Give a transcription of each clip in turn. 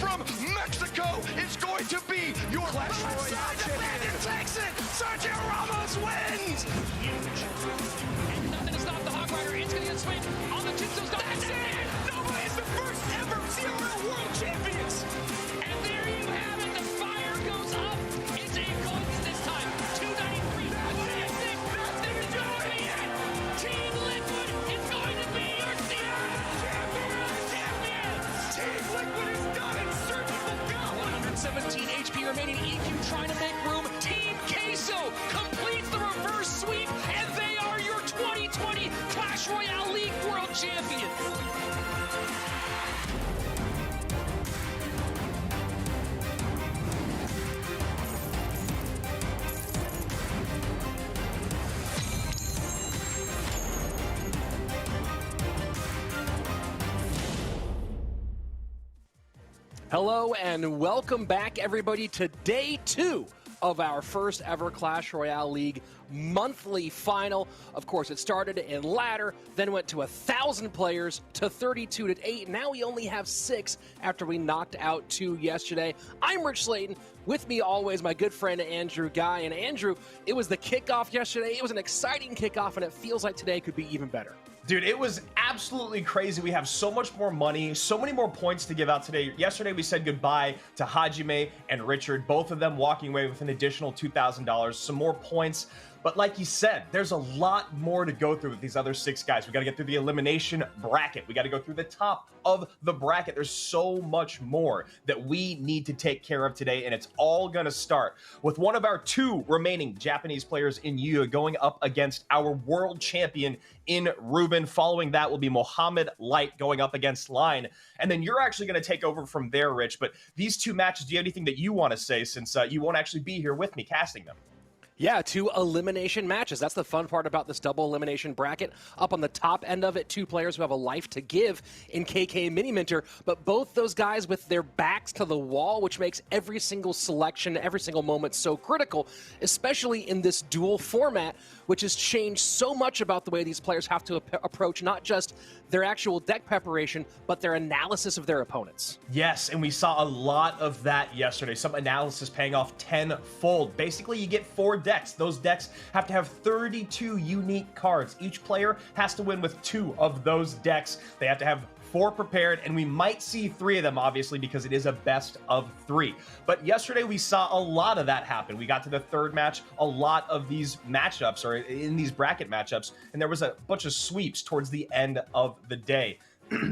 from Mexico is going to be your Clash Royale champion. Takes it. Sergio Ramos wins. Huge. And nothing to stop the Hog Rider. It's going to get switched on the tombstone. That's it. Nobody is the first ever CRL World Champions. And there you have it. The fire goes up. It's a gold this time. 293. That's the majority. Team Liquid is going to be your CRL champion. Team Liquid is done in surgical goal. 117 HP remaining. EQ trying to make room. Team Queso completes the reverse sweep, and they are your 2020 Clash Royale League World Champions. Hello and welcome back, everybody, to day 2 of our first ever Clash Royale League monthly final. Of course, it started in ladder, then went to 1,000 players, to 32 to 8. Now we only have 6 after we knocked out 2 yesterday. I'm Rich Slayton. With me always, my good friend Andrew Guy. And Andrew, it was the kickoff yesterday. It was an exciting kickoff, and it feels like today could be even better. Dude, it was absolutely crazy. We have so much more money, so many more points to give out today. Yesterday, we said goodbye to Hajime and Richard, both of them walking away with an additional $2,000, some more points. But like you said, there's a lot more to go through with these other 6 guys. We got to get through the elimination bracket. We got to go through the top of the bracket. There's so much more that we need to take care of today, and it's all going to start with one of our 2 remaining Japanese players in Yuya going up against our world champion in Ruben. Following that will be Mohammed Light going up against Line. And then you're actually going to take over from there, Rich. But these 2 matches, do you have anything that you want to say, since you won't actually be here with me casting them? Yeah, 2 elimination matches. That's the fun part about this double elimination bracket. Up on the top end of it, 2 players who have a life to give in KK Mini Minter, but both those guys with their backs to the wall, which makes every single selection, every single moment so critical, especially in this dual format, which has changed so much about the way these players have to approach not just their actual deck preparation, but their analysis of their opponents. Yes, and we saw a lot of that yesterday. Some analysis paying off tenfold. Basically, you get 4 decks. Those decks have to have 32 unique cards. Each player has to win with 2 of those decks. They have to have 4 prepared, and we might see 3 of them, obviously, because it is a best of 3. But yesterday, we saw a lot of that happen. We got to the 3rd match, a lot of these matchups, or in these bracket matchups, and there was a bunch of sweeps towards the end of the day.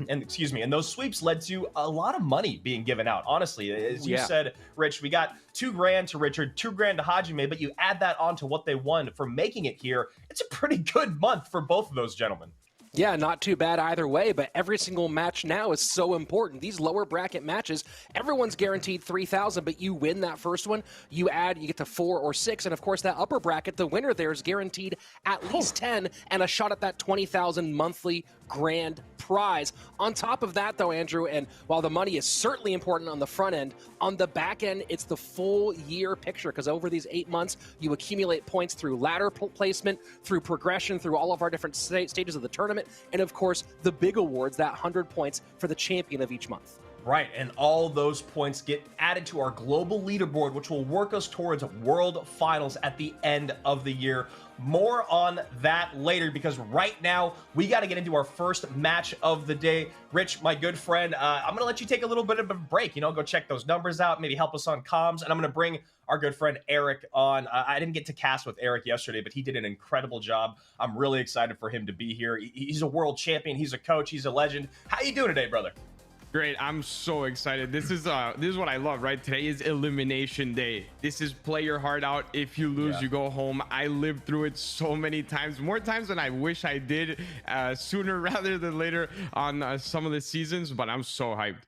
And excuse me, and those sweeps led to a lot of money being given out. Honestly, as you said, Rich, we got $2 grand to Richard, $2 grand to Hajime, but you add that on to what they won for making it here. It's a pretty good month for both of those gentlemen. Yeah, not too bad either way, but every single match now is so important. These lower bracket matches, everyone's guaranteed 3,000, but you win that first one, you get to 4 or 6, and of course that upper bracket, the winner there is guaranteed at least 10 and a shot at that 20,000 monthly grand prize. On top of that, though, Andrew, and while the money is certainly important on the front end, on the back end, it's the full year picture, because over these 8 months, you accumulate points through ladder placement, through progression, through all of our different stages of the tournament, and of course, the big awards, that 100 points for the champion of each month. Right, and all those points get added to our global leaderboard, which will work us towards World Finals at the end of the year. More on that later, because right now we got to get into our first match of the day. Rich, my good friend, I'm going to let you take a little bit of a break, go check those numbers out, maybe help us on comms, and I'm going to bring our good friend Eric on. I didn't get to cast with Eric yesterday, but he did an incredible job. I'm really excited for him to be here. He's a world champion, he's a coach, he's a legend. How you doing today, brother? Great. I'm so excited. This is what I love, right? Today is elimination day. This is play your heart out. If you lose, you go home. I lived through it so many times, more times than I wish I did, sooner rather than later on some of the seasons, but I'm so hyped.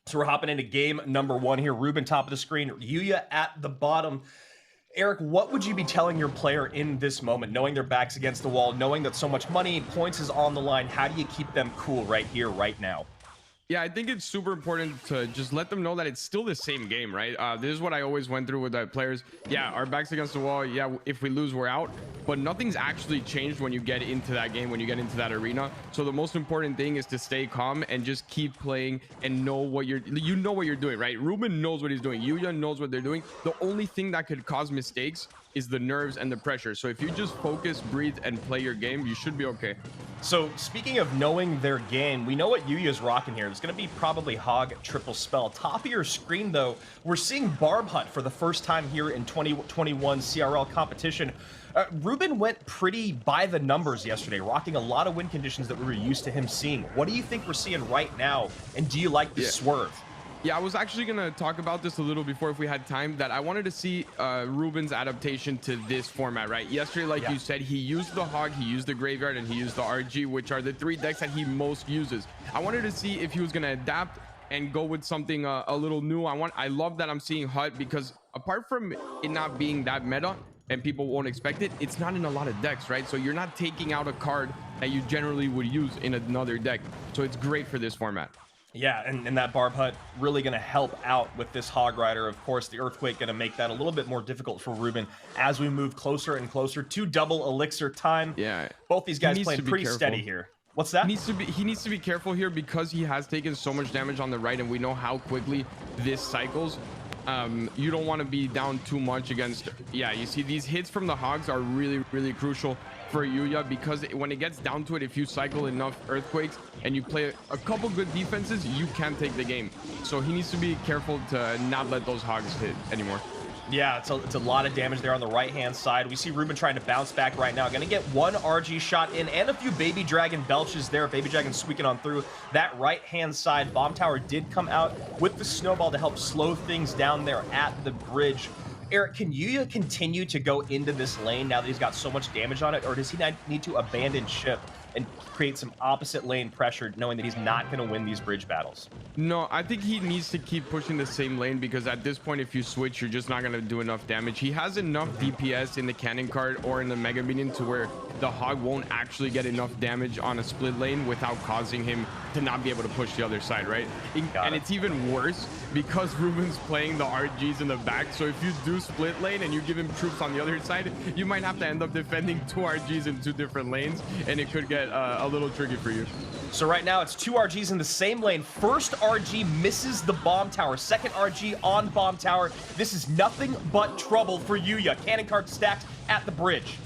So we're hopping into game number 1 here. Ruben top of the screen, Yuya at the bottom. Eric, what would you be telling your player in this moment, knowing their back's against the wall, knowing that so much money, points is on the line? How do you keep them cool right here, right now? Yeah, I think it's super important to just let them know that it's still the same game, right? This is what I always went through with the players. Yeah, our backs against the wall. Yeah, if we lose, we're out. But nothing's actually changed when you get into that game, when you get into that arena. So the most important thing is to stay calm and just keep playing and know what you're doing, right? Ruben knows what he's doing. Yuya knows what they're doing. The only thing that could cause mistakes is the nerves and the pressure. So if you just focus, breathe, and play your game, you should be okay. So speaking of knowing their game, we know what Yuya's rocking here. It's going to be probably Hog triple spell. Top of your screen, though, we're seeing Barb Hut for the first time here in 2021 CRL competition. Ruben went pretty by the numbers yesterday, rocking a lot of win conditions that we were used to him seeing. What do you think we're seeing right now, and do you like the swerve? Yeah, I was actually going to talk about this a little before if we had time, that I wanted to see Ruben's adaptation to this format, right? Yesterday, like you said, he used the Hog, he used the Graveyard, and he used the RG, which are the 3 decks that he most uses. I wanted to see if he was going to adapt and go with something a little new. I love that I'm seeing Hut, because apart from it not being that meta and people won't expect it, it's not in a lot of decks, right? So you're not taking out a card that you generally would use in another deck. So it's great for this format. Yeah, and that Barb Hut really going to help out with this Hog Rider. Of course, the Earthquake going to make that a little bit more difficult for Ruben as we move closer and closer to double elixir time. Yeah, both these guys playing pretty steady here. What's that? He needs to be careful here, because he has taken so much damage on the right, and we know how quickly this cycles. You don't want to be down too much against. Yeah, you see these hits from the Hogs are really, really crucial for Yuya, because when it gets down to it, if you cycle enough Earthquakes and you play a couple good defenses, you can take the game. So he needs to be careful to not let those Hogs hit anymore. Yeah, it's a lot of damage there on the right-hand side. We see Ruben trying to bounce back right now. Going to get one RG shot in and a few Baby Dragon belches there. Baby Dragon squeaking on through that right-hand side. Bomb Tower did come out with the Snowball to help slow things down there at the bridge. Eric, can Yuya continue to go into this lane now that he's got so much damage on it, or does he need to abandon ship and create some opposite lane pressure, knowing that he's not going to win these bridge battles? No, I think he needs to keep pushing the same lane, because at this point, if you switch, you're just not going to do enough damage. He has enough DPS in the cannon card or in the Mega Minion to where the Hog won't actually get enough damage on a split lane without causing him to not be able to push the other side, right? And it's even worse because Ruben's playing the RGs in the back. So if you do split lane and you give him troops on the other side, you might have to end up defending 2 RGs in 2 different lanes, and it could get a little tricky for you. So right now it's 2 RGs in the same lane. First RG misses the bomb tower. Second RG on bomb tower. This is nothing but trouble for Yuya. Cannon card stacked at the bridge.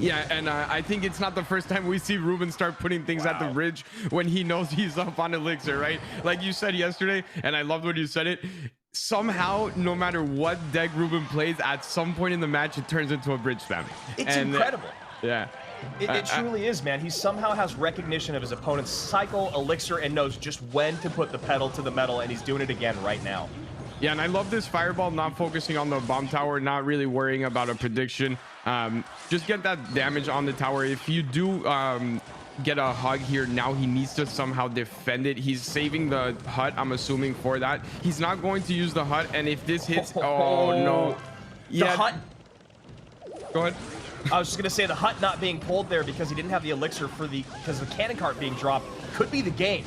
Yeah, and I think it's not the first time we see Ruben start putting things at the bridge when he knows he's up on Elixir, right? Like you said yesterday, and I loved when you said it, somehow, no matter what deck Ruben plays, at some point in the match, it turns into a bridge spam. It's incredible. Yeah. It truly is, man. He somehow has recognition of his opponent's cycle, Elixir, and knows just when to put the pedal to the metal, and he's doing it again right now. Yeah, and I love this Fireball, not focusing on the bomb tower, not really worrying about a prediction. Just get that damage on the tower. If you do get a Hog here, now he needs to somehow defend it. He's saving the Hut, I'm assuming, for that. He's not going to use the Hut, and if this hits... Oh, no. Yeah. The Hut... Go ahead. I was just going to say the Hut not being pulled there because he didn't have the Elixir because the cannon cart being dropped could be the game.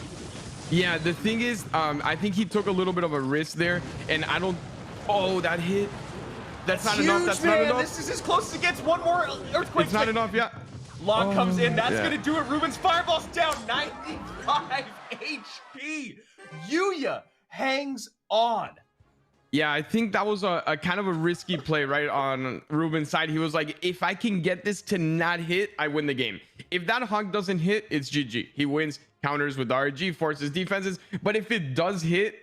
Yeah, the thing is, I think he took a little bit of a risk there, and I don't... Oh, that hit. That's not huge, enough. That's man. not enough. This is as close as it gets. One more Earthquake. It's not enough, yeah. Long comes in. That's going to do it. Ruben's Fireball's down. 95 HP. Yuya hangs on. Yeah, I think that was a kind of a risky play right on Ruben's side. He was like, if I can get this to not hit, I win the game. If that Hog doesn't hit, it's GG. He wins, counters with RG, forces defenses. But if it does hit,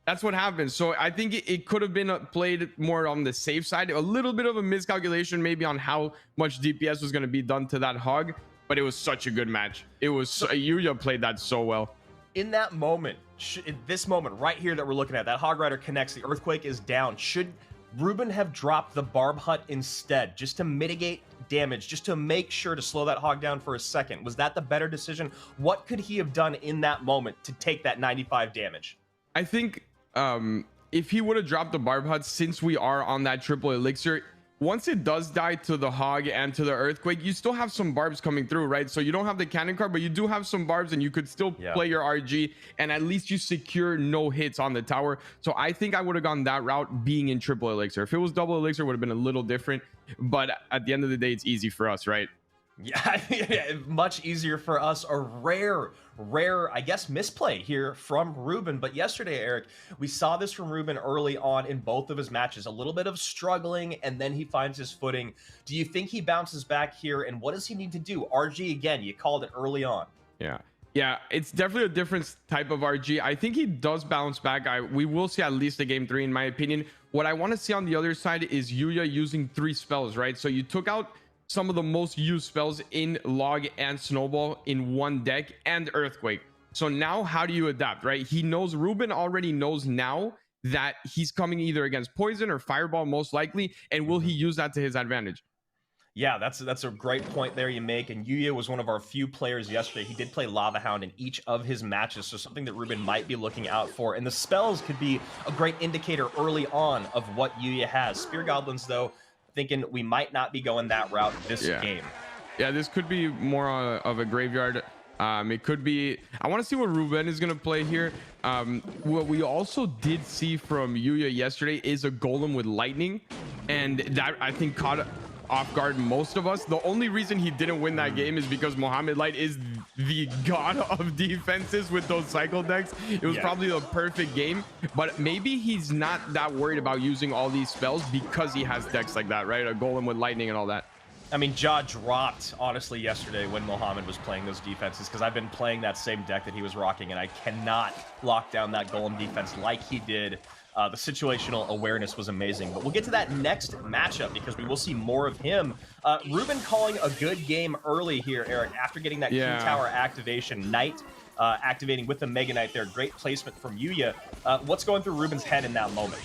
that's what happens. So I think it could have been played more on the safe side. A little bit of a miscalculation maybe on how much DPS was going to be done to that Hog. But it was such a good match. It was Yuya played that so well. In that moment, in this moment right here that we're looking at, that Hog Rider connects, the Earthquake is down. Should Ruben have dropped the Barb Hut instead, just to mitigate damage, just to make sure to slow that Hog down for a second? Was that the better decision? What could he have done in that moment to take that 95 damage? I think if he would have dropped the Barb Hut, since we are on that triple elixir, once it does die to the hog and to the earthquake, you still have some barbs coming through, right? So you don't have the cannon card, but you do have some barbs, and you could still play your RG, and at least you secure no hits on the tower. So I think I would have gone that route being in triple elixir. If it was double elixir, it would have been a little different, but at the end of the day, it's easy for us, right? Yeah, much easier for us. A rare, I guess, misplay here from Ruben. But yesterday, Eric, we saw this from Ruben early on in both of his matches. A little bit of struggling, and then he finds his footing. Do you think he bounces back here, and what does he need to do? RG, again, you called it early on. Yeah, it's definitely a different type of RG. I think he does bounce back. We will see at least a game 3, in my opinion. What I want to see on the other side is Yuya using 3 spells, right? So you took out some of the most used spells in Log and Snowball in one deck, and Earthquake. So now how do you adapt, right? Ruben already knows now that he's coming either against Poison or Fireball, most likely, and will he use that to his advantage? Yeah, that's a great point there you make. And Yuya was one of our few players yesterday. He did play Lava Hound in each of his matches, so something that Ruben might be looking out for. And the spells could be a great indicator early on of what Yuya has. Spear Goblins, though, thinking we might not be going that route this game. Yeah, this could be more of a graveyard. It could be, I want to see what Ruben is going to play here. What we also did see from Yuya yesterday is a golem with lightning, and that I think caught off guard most of us. The only reason he didn't win that game is because Mohamed Light is the god of defenses with those cycle decks. It was probably the perfect game, but maybe he's not that worried about using all these spells because he has decks like that, right? A golem with lightning and all that. I mean, jaw dropped, honestly, yesterday when Mohamed was playing those defenses, because I've been playing that same deck that he was rocking, and I cannot lock down that golem defense like he did. The situational awareness was amazing. But we'll get to that next matchup because we will see more of him. Ruben calling a good game early here, Eric, after getting that King Tower activation. Knight activating with the Mega Knight there. Great placement from Yuya. What's going through Ruben's head in that moment?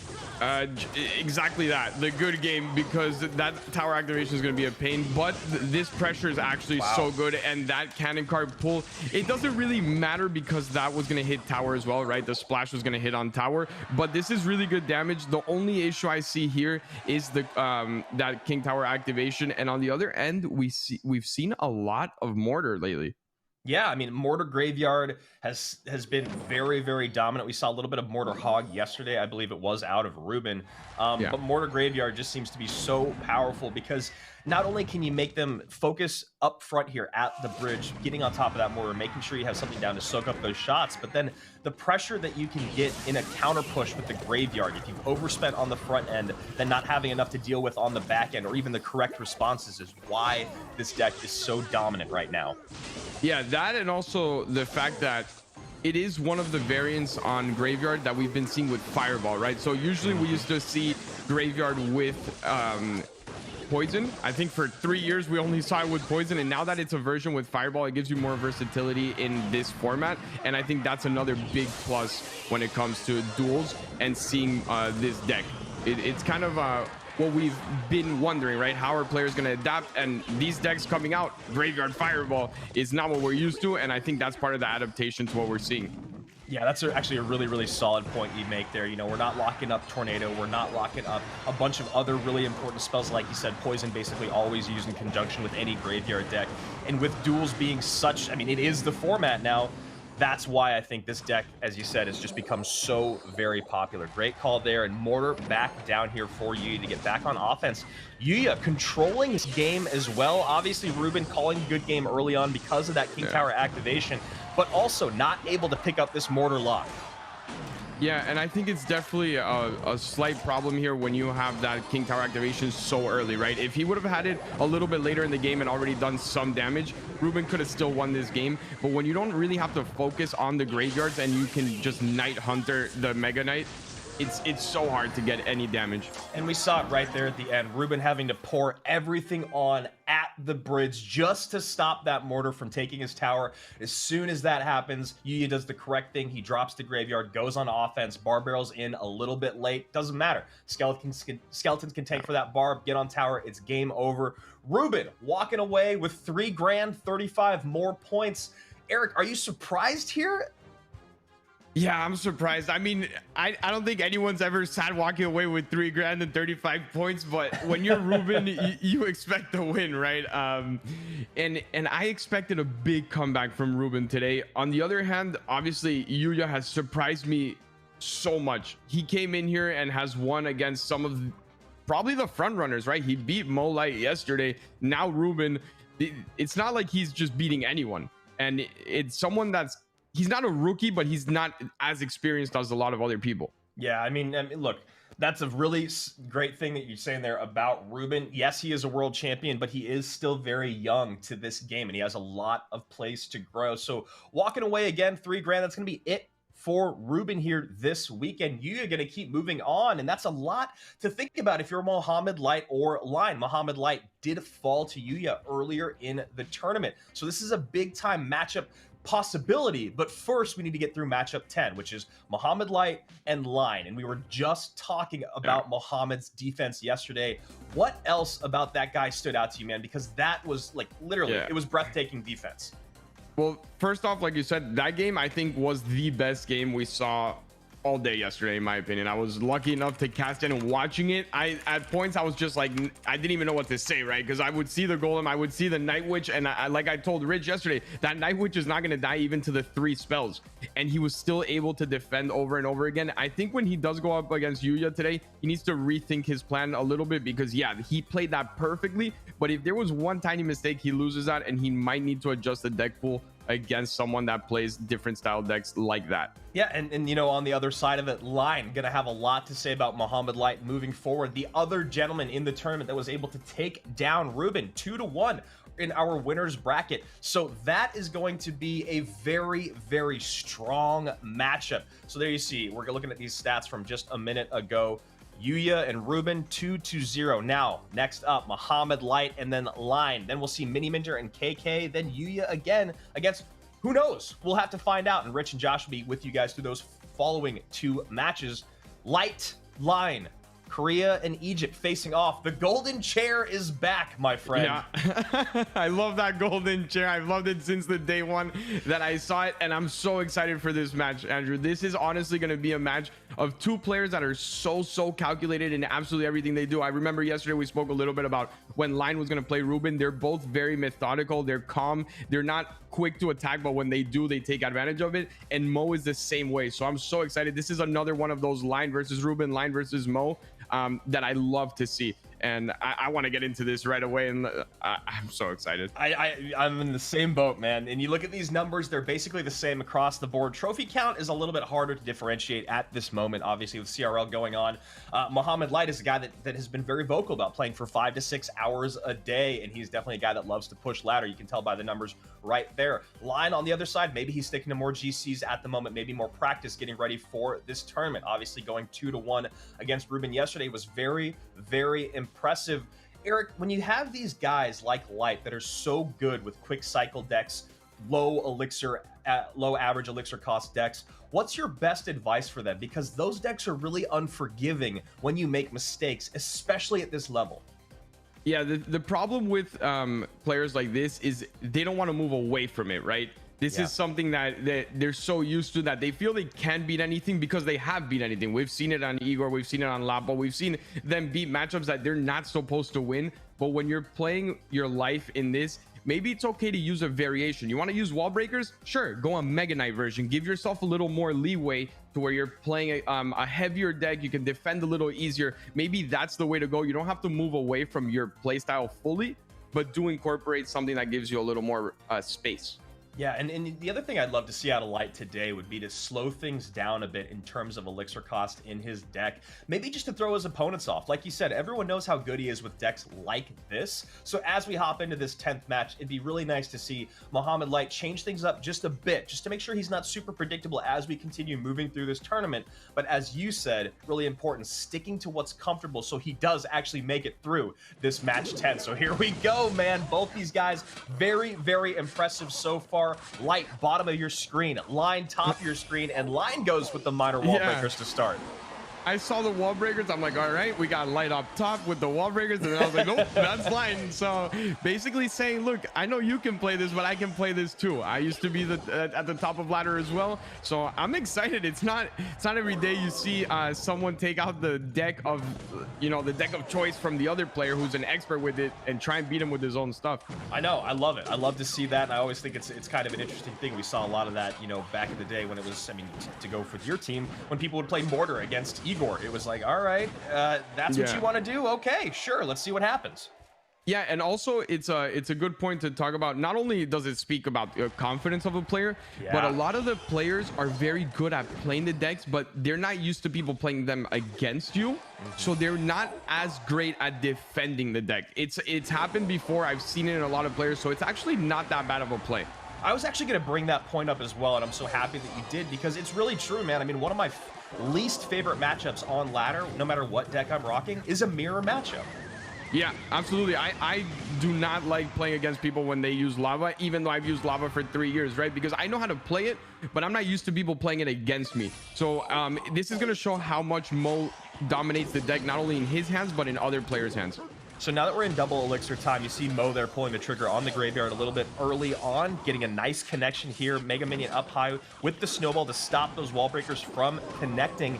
Exactly that. The good game, because that tower activation is going to be a pain, but this pressure is actually so good, and that cannon card pull, it doesn't really matter because that was going to hit tower as well, right? The splash was going to hit on tower, but this is really good damage. The only issue I see here is the that King Tower activation, and on the other end, we've seen a lot of mortar lately. Yeah, I mean, Mortar Graveyard has been very, very dominant. We saw a little bit of Mortar Hog yesterday. I believe it was out of Ruben. But Mortar Graveyard just seems to be so powerful because not only can you make them focus up front here at the bridge, getting on top of that mortar, making sure you have something down to soak up those shots, but then the pressure that you can get in a counter push with the Graveyard, if you've overspent on the front end, then not having enough to deal with on the back end or even the correct responses is why this deck is so dominant right now. Yeah, that, and also the fact that it is one of the variants on Graveyard that we've been seeing with Fireball, right? So usually we used to see Graveyard with Poison. I think for 3 years we only saw it with Poison, and now that it's a version with Fireball, it gives you more versatility in this format, and I think that's another big plus when it comes to duels and seeing this deck. It's kind of what we've been wondering, right? How are players going to adapt? And these decks coming out, Graveyard Fireball, is not what we're used to, and I think that's part of the adaptation to what we're seeing. Yeah, that's actually a really, really solid point you make there. You know, we're not locking up Tornado. We're not locking up a bunch of other really important spells. Like you said, Poison basically always used in conjunction with any Graveyard deck. And with duels being such, I mean, it is the format now. That's why I think this deck, as you said, has just become so very popular. Great call there, and Mortar back down here for Yuya to get back on offense. Yuya controlling this game as well. Obviously, Ruben calling a good game early on because of that King Tower activation, but also not able to pick up this Mortar lock. Yeah, and I think it's definitely a slight problem here when you have that King Tower activation so early, right? If he would have had it a little bit later in the game and already done some damage, Ruben could have still won this game. But when you don't really have to focus on the graveyards and you can just Night Hunter the Mega Knight, it's so hard to get any damage. And we saw it right there at the end. Ruben having to pour everything on at the bridge just to stop that mortar from taking his tower. As soon as that happens, Yuya does the correct thing. He drops the graveyard, goes on offense. Bar barrels in a little bit late. Doesn't matter. Skeletons can tank for that barb, get on tower. It's game over. Ruben walking away with 3 grand, 35 more points. Eric, are you surprised here? Yeah, I'm surprised. I mean, I don't think anyone's ever sat walking away with 3 grand and 35 points, but when you're Ruben, you expect to win, right? And I expected a big comeback from Ruben today. On the other hand, obviously, Yuya has surprised me so much. He came in here and has won against some of probably the front runners, right? He beat Mo Light yesterday. Now Ruben, it's not like he's just beating anyone. And it's someone he's not a rookie, but he's not as experienced as a lot of other people. Yeah, I mean, look, that's a really great thing that you're saying there about Ruben. Yes, he is a world champion, but he is still very young to this game, and he has a lot of place to grow. So walking away again, 3 grand, that's going to be it for Ruben here this weekend. You're going to keep moving on, and that's a lot to think about if you're Mohamed Light or Line. Mohamed Light did fall to Yuya earlier in the tournament, so this is a big-time matchup possibility. But first, we need to get through matchup 10, which is Mohamed Light and Line. And we were just talking about Mohamed's defense yesterday. What else about that guy stood out to you, man? Because that was like literally, it was breathtaking defense. Well, first off, like you said, that game I think was the best game we saw all day yesterday, in my opinion. I was lucky enough to cast in and watching it. At points I was just like, I didn't even know what to say, right? Because I would see the golem, I would see the Night Witch, and like I told Rich yesterday, that Night Witch is not going to die even to the 3 spells, and he was still able to defend over and over again. I think when he does go up against Yuya today, he needs to rethink his plan a little bit, because yeah, he played that perfectly, but if there was one tiny mistake, he loses that, and he might need to adjust the deck pool against someone that plays different style decks like that. Yeah, and you know, on the other side of it, Line gonna have a lot to say about Mohamed Light moving forward. The other gentleman in the tournament that was able to take down Ruben 2-1 in our winners bracket. So that is going to be a very, very strong matchup. So there you see, we're looking at these stats from just a minute ago. Yuya and Ruben 2-0. Now, next up, Mohamed Light and then Line. Then we'll see Mini Minter and KK. Then Yuya again against, who knows? We'll have to find out. And Rich and Josh will be with you guys through those following 2 matches. Light, Line, Korea and Egypt facing off. The golden chair is back, my friend. Yeah, I love that golden chair. I've loved it since the day one that I saw it, and I'm so excited for this match, Andrew. This is honestly going to be a match of 2 players that are so calculated in absolutely everything they do. I remember yesterday we spoke a little bit about when Line was going to play Ruben. They're both very methodical. They're calm. They're not quick to attack, but when they do, they take advantage of it. And Mo is the same way. So I'm so excited. This is another one of those Line versus Ruben, Line versus Mo that I love to see. And I want to get into this right away, and I'm so excited. I'm in the same boat, man. And you look at these numbers, they're basically the same across the board. Trophy count is a little bit harder to differentiate at this moment, obviously, with CRL going on. Mohamed Light is a guy that has been very vocal about playing for 5 to 6 hours a day, and he's definitely a guy that loves to push ladder. You can tell by the numbers right there. Line on the other side, maybe he's sticking to more GCs at the moment, maybe more practice getting ready for this tournament. Obviously, going 2-1 against Ruben yesterday was very, very impressive. Eric, when you have these guys like Light that are so good with quick cycle decks, low average elixir cost decks, what's your best advice for them? Because those decks are really unforgiving when you make mistakes, especially at this level. Yeah, the problem with players like this is they don't want to move away from it, right? This is something that they're so used to that they feel they can't beat anything because they have beat anything. We've seen it on Igor, we've seen it on Lapo, we've seen them beat matchups that they're not supposed to win. But when you're playing your life in this, maybe it's okay to use a variation. You want to use wall breakers? Sure, go on Mega Knight version. Give yourself a little more leeway to where you're playing a heavier deck. You can defend a little easier. Maybe that's the way to go. You don't have to move away from your playstyle fully, but do incorporate something that gives you a little more space. Yeah, and the other thing I'd love to see out of Light today would be to slow things down a bit in terms of elixir cost in his deck. Maybe just to throw his opponents off. Like you said, everyone knows how good he is with decks like this. So as we hop into this 10th match, it'd be really nice to see Mohamed Light change things up just a bit, just to make sure he's not super predictable as we continue moving through this tournament. But as you said, really important, sticking to what's comfortable so he does actually make it through this match 10. So here we go, man. Both these guys, very, very impressive so far. Light, bottom of your screen. Line, top of your screen. And Line goes with the minor wall breakers to start. I saw the wall breakers. I'm like, all right, we got light up top with the wall breakers. And then I was like, nope, that's line. So basically saying, look, I know you can play this, but I can play this too. I used to be at the top of ladder as well. So I'm excited. It's not every day you see someone take out the deck of, the deck of choice from the other player who's an expert with it and try and beat him with his own stuff. I know. I love it. I love to see that. And I always think it's kind of an interesting thing. We saw a lot of that, back in the day when it was, to go for your team, when people would play Mortar against Igor. It was like, all right, that's what you want to do. Okay, sure. Let's see what happens. Yeah, and also it's a good point to talk about. Not only does it speak about the confidence of a player, but a lot of the players are very good at playing the decks, but they're not used to people playing them against you. So they're not as great at defending the deck. It's happened before. I've seen it in a lot of players, so it's actually not that bad of a play. I was actually going to bring that point up as well, and I'm so happy that you did, because it's really true, man. I mean, one of my least favorite matchups on ladder, no matter what deck I'm rocking, is a mirror matchup. Yeah, absolutely. I do not like playing against people when they use lava, even though I've used lava for 3 years, right? Because I know how to play it, but I'm not used to people playing it against me. So this is going to show how much Mo dominates the deck, not only in his hands, but in other players' hands. So now that we're in double elixir time, you see Mo there pulling the trigger on the graveyard a little bit early on, getting a nice connection here. Mega Minion up high with the snowball to stop those wall breakers from connecting.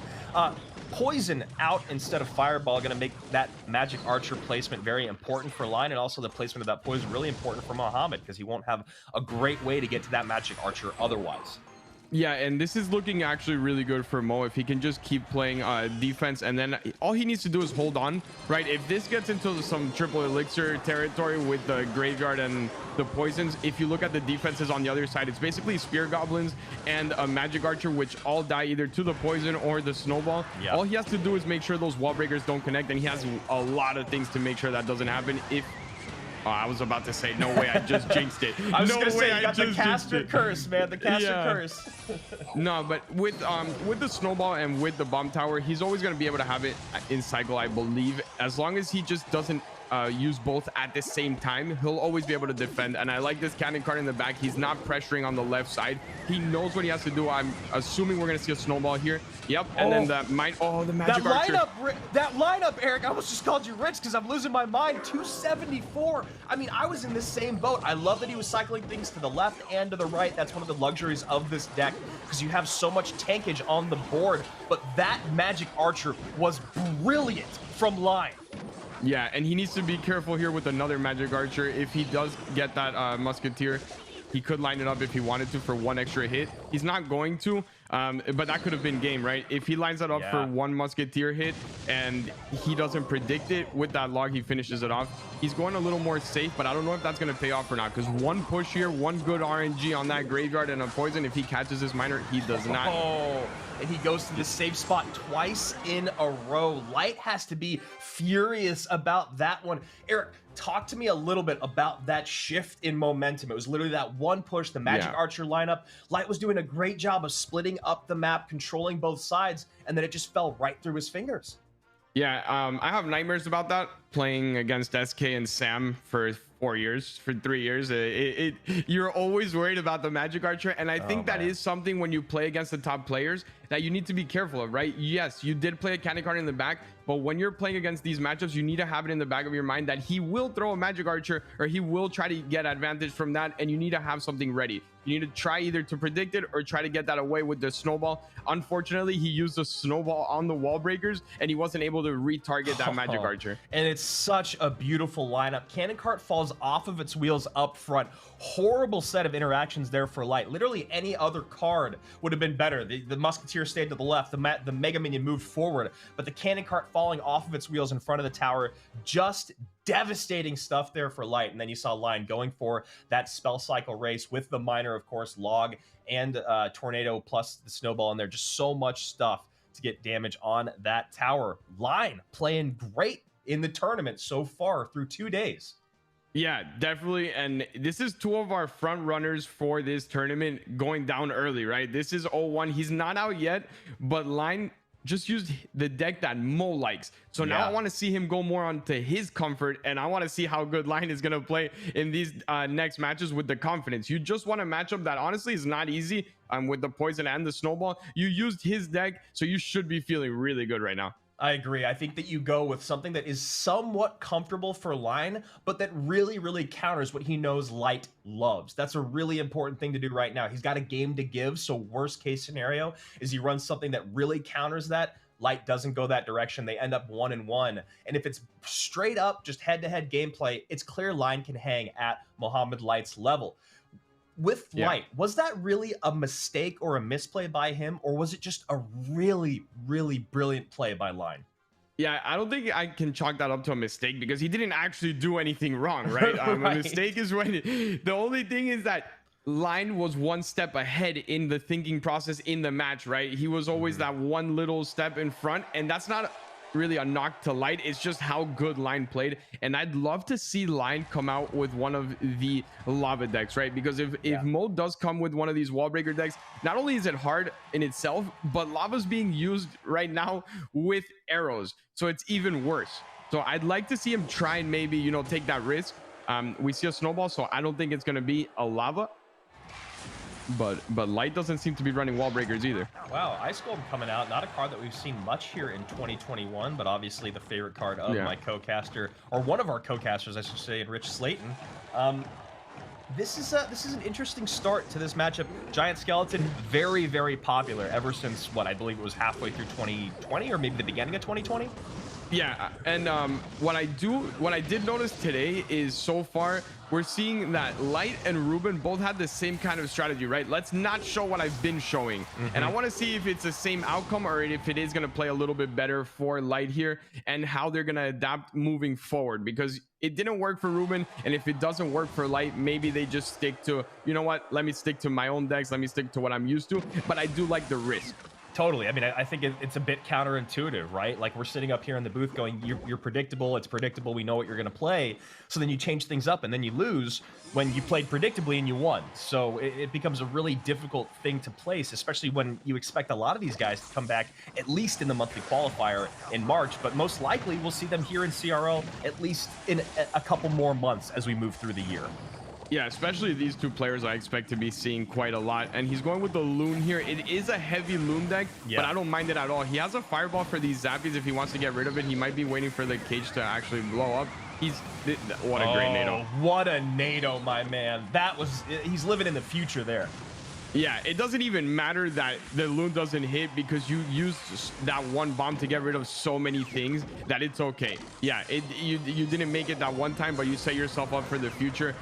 Poison out instead of Fireball, going to make that Magic Archer placement very important for Line, and also the placement of that Poison really important for Muhammad, because he won't have a great way to get to that Magic Archer otherwise. Yeah, and this is looking actually really good for Mo if he can just keep playing defense, and then all he needs to do is hold on, right? If this gets into some triple elixir territory with the graveyard and the poisons, if you look at the defenses on the other side, it's basically Spear Goblins and a Magic Archer, which all die either to the poison or the snowball. Yep. All he has to do is make sure those wall breakers don't connect, and he has a lot of things to make sure that doesn't happen. Oh, I was about to say, no way, I just jinxed it. I was going to say, you got the caster curse, man, the caster curse. No, but with the snowball and with the bomb tower, he's always going to be able to have it in cycle, I believe. As long as he just doesn't use both at the same time, he'll always be able to defend. And I like this cannon card in the back. He's not pressuring on the left side. He knows what he has to do. I'm assuming we're going to see a snowball here. Yep, and then the Magic Archer. That lineup, Eric, I almost just called you rich because I'm losing my mind. 274. I mean, I was in the same boat. I love that he was cycling things to the left and to the right. That's one of the luxuries of this deck, because you have so much tankage on the board. But that Magic Archer was brilliant from Line. Yeah, and he needs to be careful here with another Magic Archer. If he does get that Musketeer, he could line it up if he wanted to for one extra hit. He's not going to, but that could have been game, right? If he lines that up for one Musketeer hit and he doesn't predict it with that log, he finishes it off. He's going a little more safe, but I don't know if that's going to pay off or not, because one push here, one good RNG on that graveyard and a poison. If he catches this miner, he does not. Oh, and he goes to the safe spot twice in a row. Light has to be furious about that one. Eric, talk to me a little bit about that shift in momentum. It was literally that one push, the Magic Archer lineup. Light was doing a great job of splitting up the map, controlling both sides, and then it just fell right through his fingers. Yeah, I have nightmares about that, playing against SK and Sam for 3 years. You're always worried about the Magic Archer, and I think that is something when you play against the top players that you need to be careful of, right? Yes, you did play a cannon card in the back, but when you're playing against these matchups, you need to have it in the back of your mind that he will throw a Magic Archer, or he will try to get advantage from that, and you need to have something ready. You need to try either to predict it or try to get that away with the snowball. Unfortunately, he used the snowball on the wall breakers, and he wasn't able to retarget that Magic Archer. And it's such a beautiful lineup. Cannon cart falls off of its wheels up front. Horrible set of interactions there for Light. Literally any other card would have been better. The Musketeer stayed to the left. The Mega Minion moved forward. But the cannon cart falling off of its wheels in front of the tower, just devastating stuff there for Light. And then you saw Line going for that spell cycle race with the miner, of course, log and tornado plus the snowball in there. Just so much stuff to get damage on that tower. Line playing great in the tournament so far through 2 days. Yeah, definitely. And this is two of our front runners for this tournament going down early, right? This is 0-1. He's not out yet, but Line just used the deck that Mo likes. So now I want to see him go more onto his comfort, and I want to see how good Lion is going to play in these next matches with the confidence. You just want a matchup that honestly is not easy with the poison and the snowball. You used his deck, so you should be feeling really good right now. I agree. I think that you go with something that is somewhat comfortable for Line, but that really, really counters what he knows Light loves. That's a really important thing to do right now. He's got a game to give, so worst case scenario is he runs something that really counters that. Light doesn't go that direction. They end up 1-1. And if it's straight up, just head-to-head gameplay, it's clear Line can hang at Mohamed Light's level. With Light, was that really a mistake or a misplay by him, or was it just a really, really brilliant play by Line? Yeah, I don't think I can chalk that up to a mistake because he didn't actually do anything wrong, right? A mistake is when the only thing is that Line was one step ahead in the thinking process in the match, right? He was always that one little step in front, and that's not really a knock to Light. It's just how good Line played, and I'd love to see Line come out with one of the lava decks, right? Because if Mo does come with one of these wall breaker decks, not only is it hard in itself, but lava's being used right now with arrows, so it's even worse. So I'd like to see him try and maybe, you know, take that risk. We see a snowball, so I don't think it's going to be a lava. But Light doesn't seem to be running wall breakers either. Wow, Ice Golem coming out. Not a card that we've seen much here in 2021, but obviously the favorite card of my co-caster, or one of our co-casters, I should say, Rich Slayton. This is an interesting start to this matchup. Giant Skeleton, very, very popular ever since, what, I believe it was halfway through 2020, or maybe the beginning of 2020? Yeah, and what I did notice today is so far we're seeing that Light and Ruben both had the same kind of strategy, right? Let's not show what I've been showing. And I want to see if it's the same outcome or if it is going to play a little bit better for Light here and how they're going to adapt moving forward, because it didn't work for Ruben. And if it doesn't work for Light, maybe they just stick to, you know what, let me stick to my own decks. Let me stick to what I'm used to. But I do like the risk. Totally. I mean, I think it's a bit counterintuitive, right? Like, we're sitting up here in the booth going, you're predictable, it's predictable, we know what you're going to play. So then you change things up and then you lose when you played predictably and you won. So it becomes a really difficult thing to place, especially when you expect a lot of these guys to come back at least in the monthly qualifier in March. But most likely we'll see them here in CRL at least in a couple more months as we move through the year. Yeah, especially these two players I expect to be seeing quite a lot. And he's going with the Loon here. It is a heavy Loon deck, but I don't mind it at all. He has a Fireball for these Zappies if he wants to get rid of it. He might be waiting for the cage to actually blow up. What a great NATO. What a NATO, my man. He's living in the future there. Yeah, it doesn't even matter that the Loon doesn't hit because you used that one bomb to get rid of so many things that it's okay. Yeah, you didn't make it that one time, but you set yourself up for the future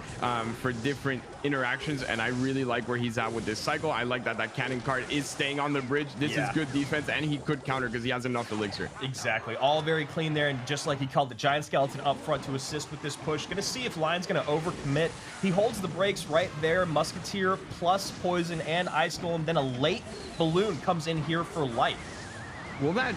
for different interactions, and I really like where he's at with this cycle. I like that cannon card is staying on the bridge. This is good defense, and he could counter because he has enough elixir. Exactly. All very clean there, and just like he called the Giant Skeleton up front to assist with this push. Gonna see if Lion's gonna overcommit. He holds the brakes right there. Musketeer plus Poison and Ice Golem. Then a late Balloon comes in here for Light. Will that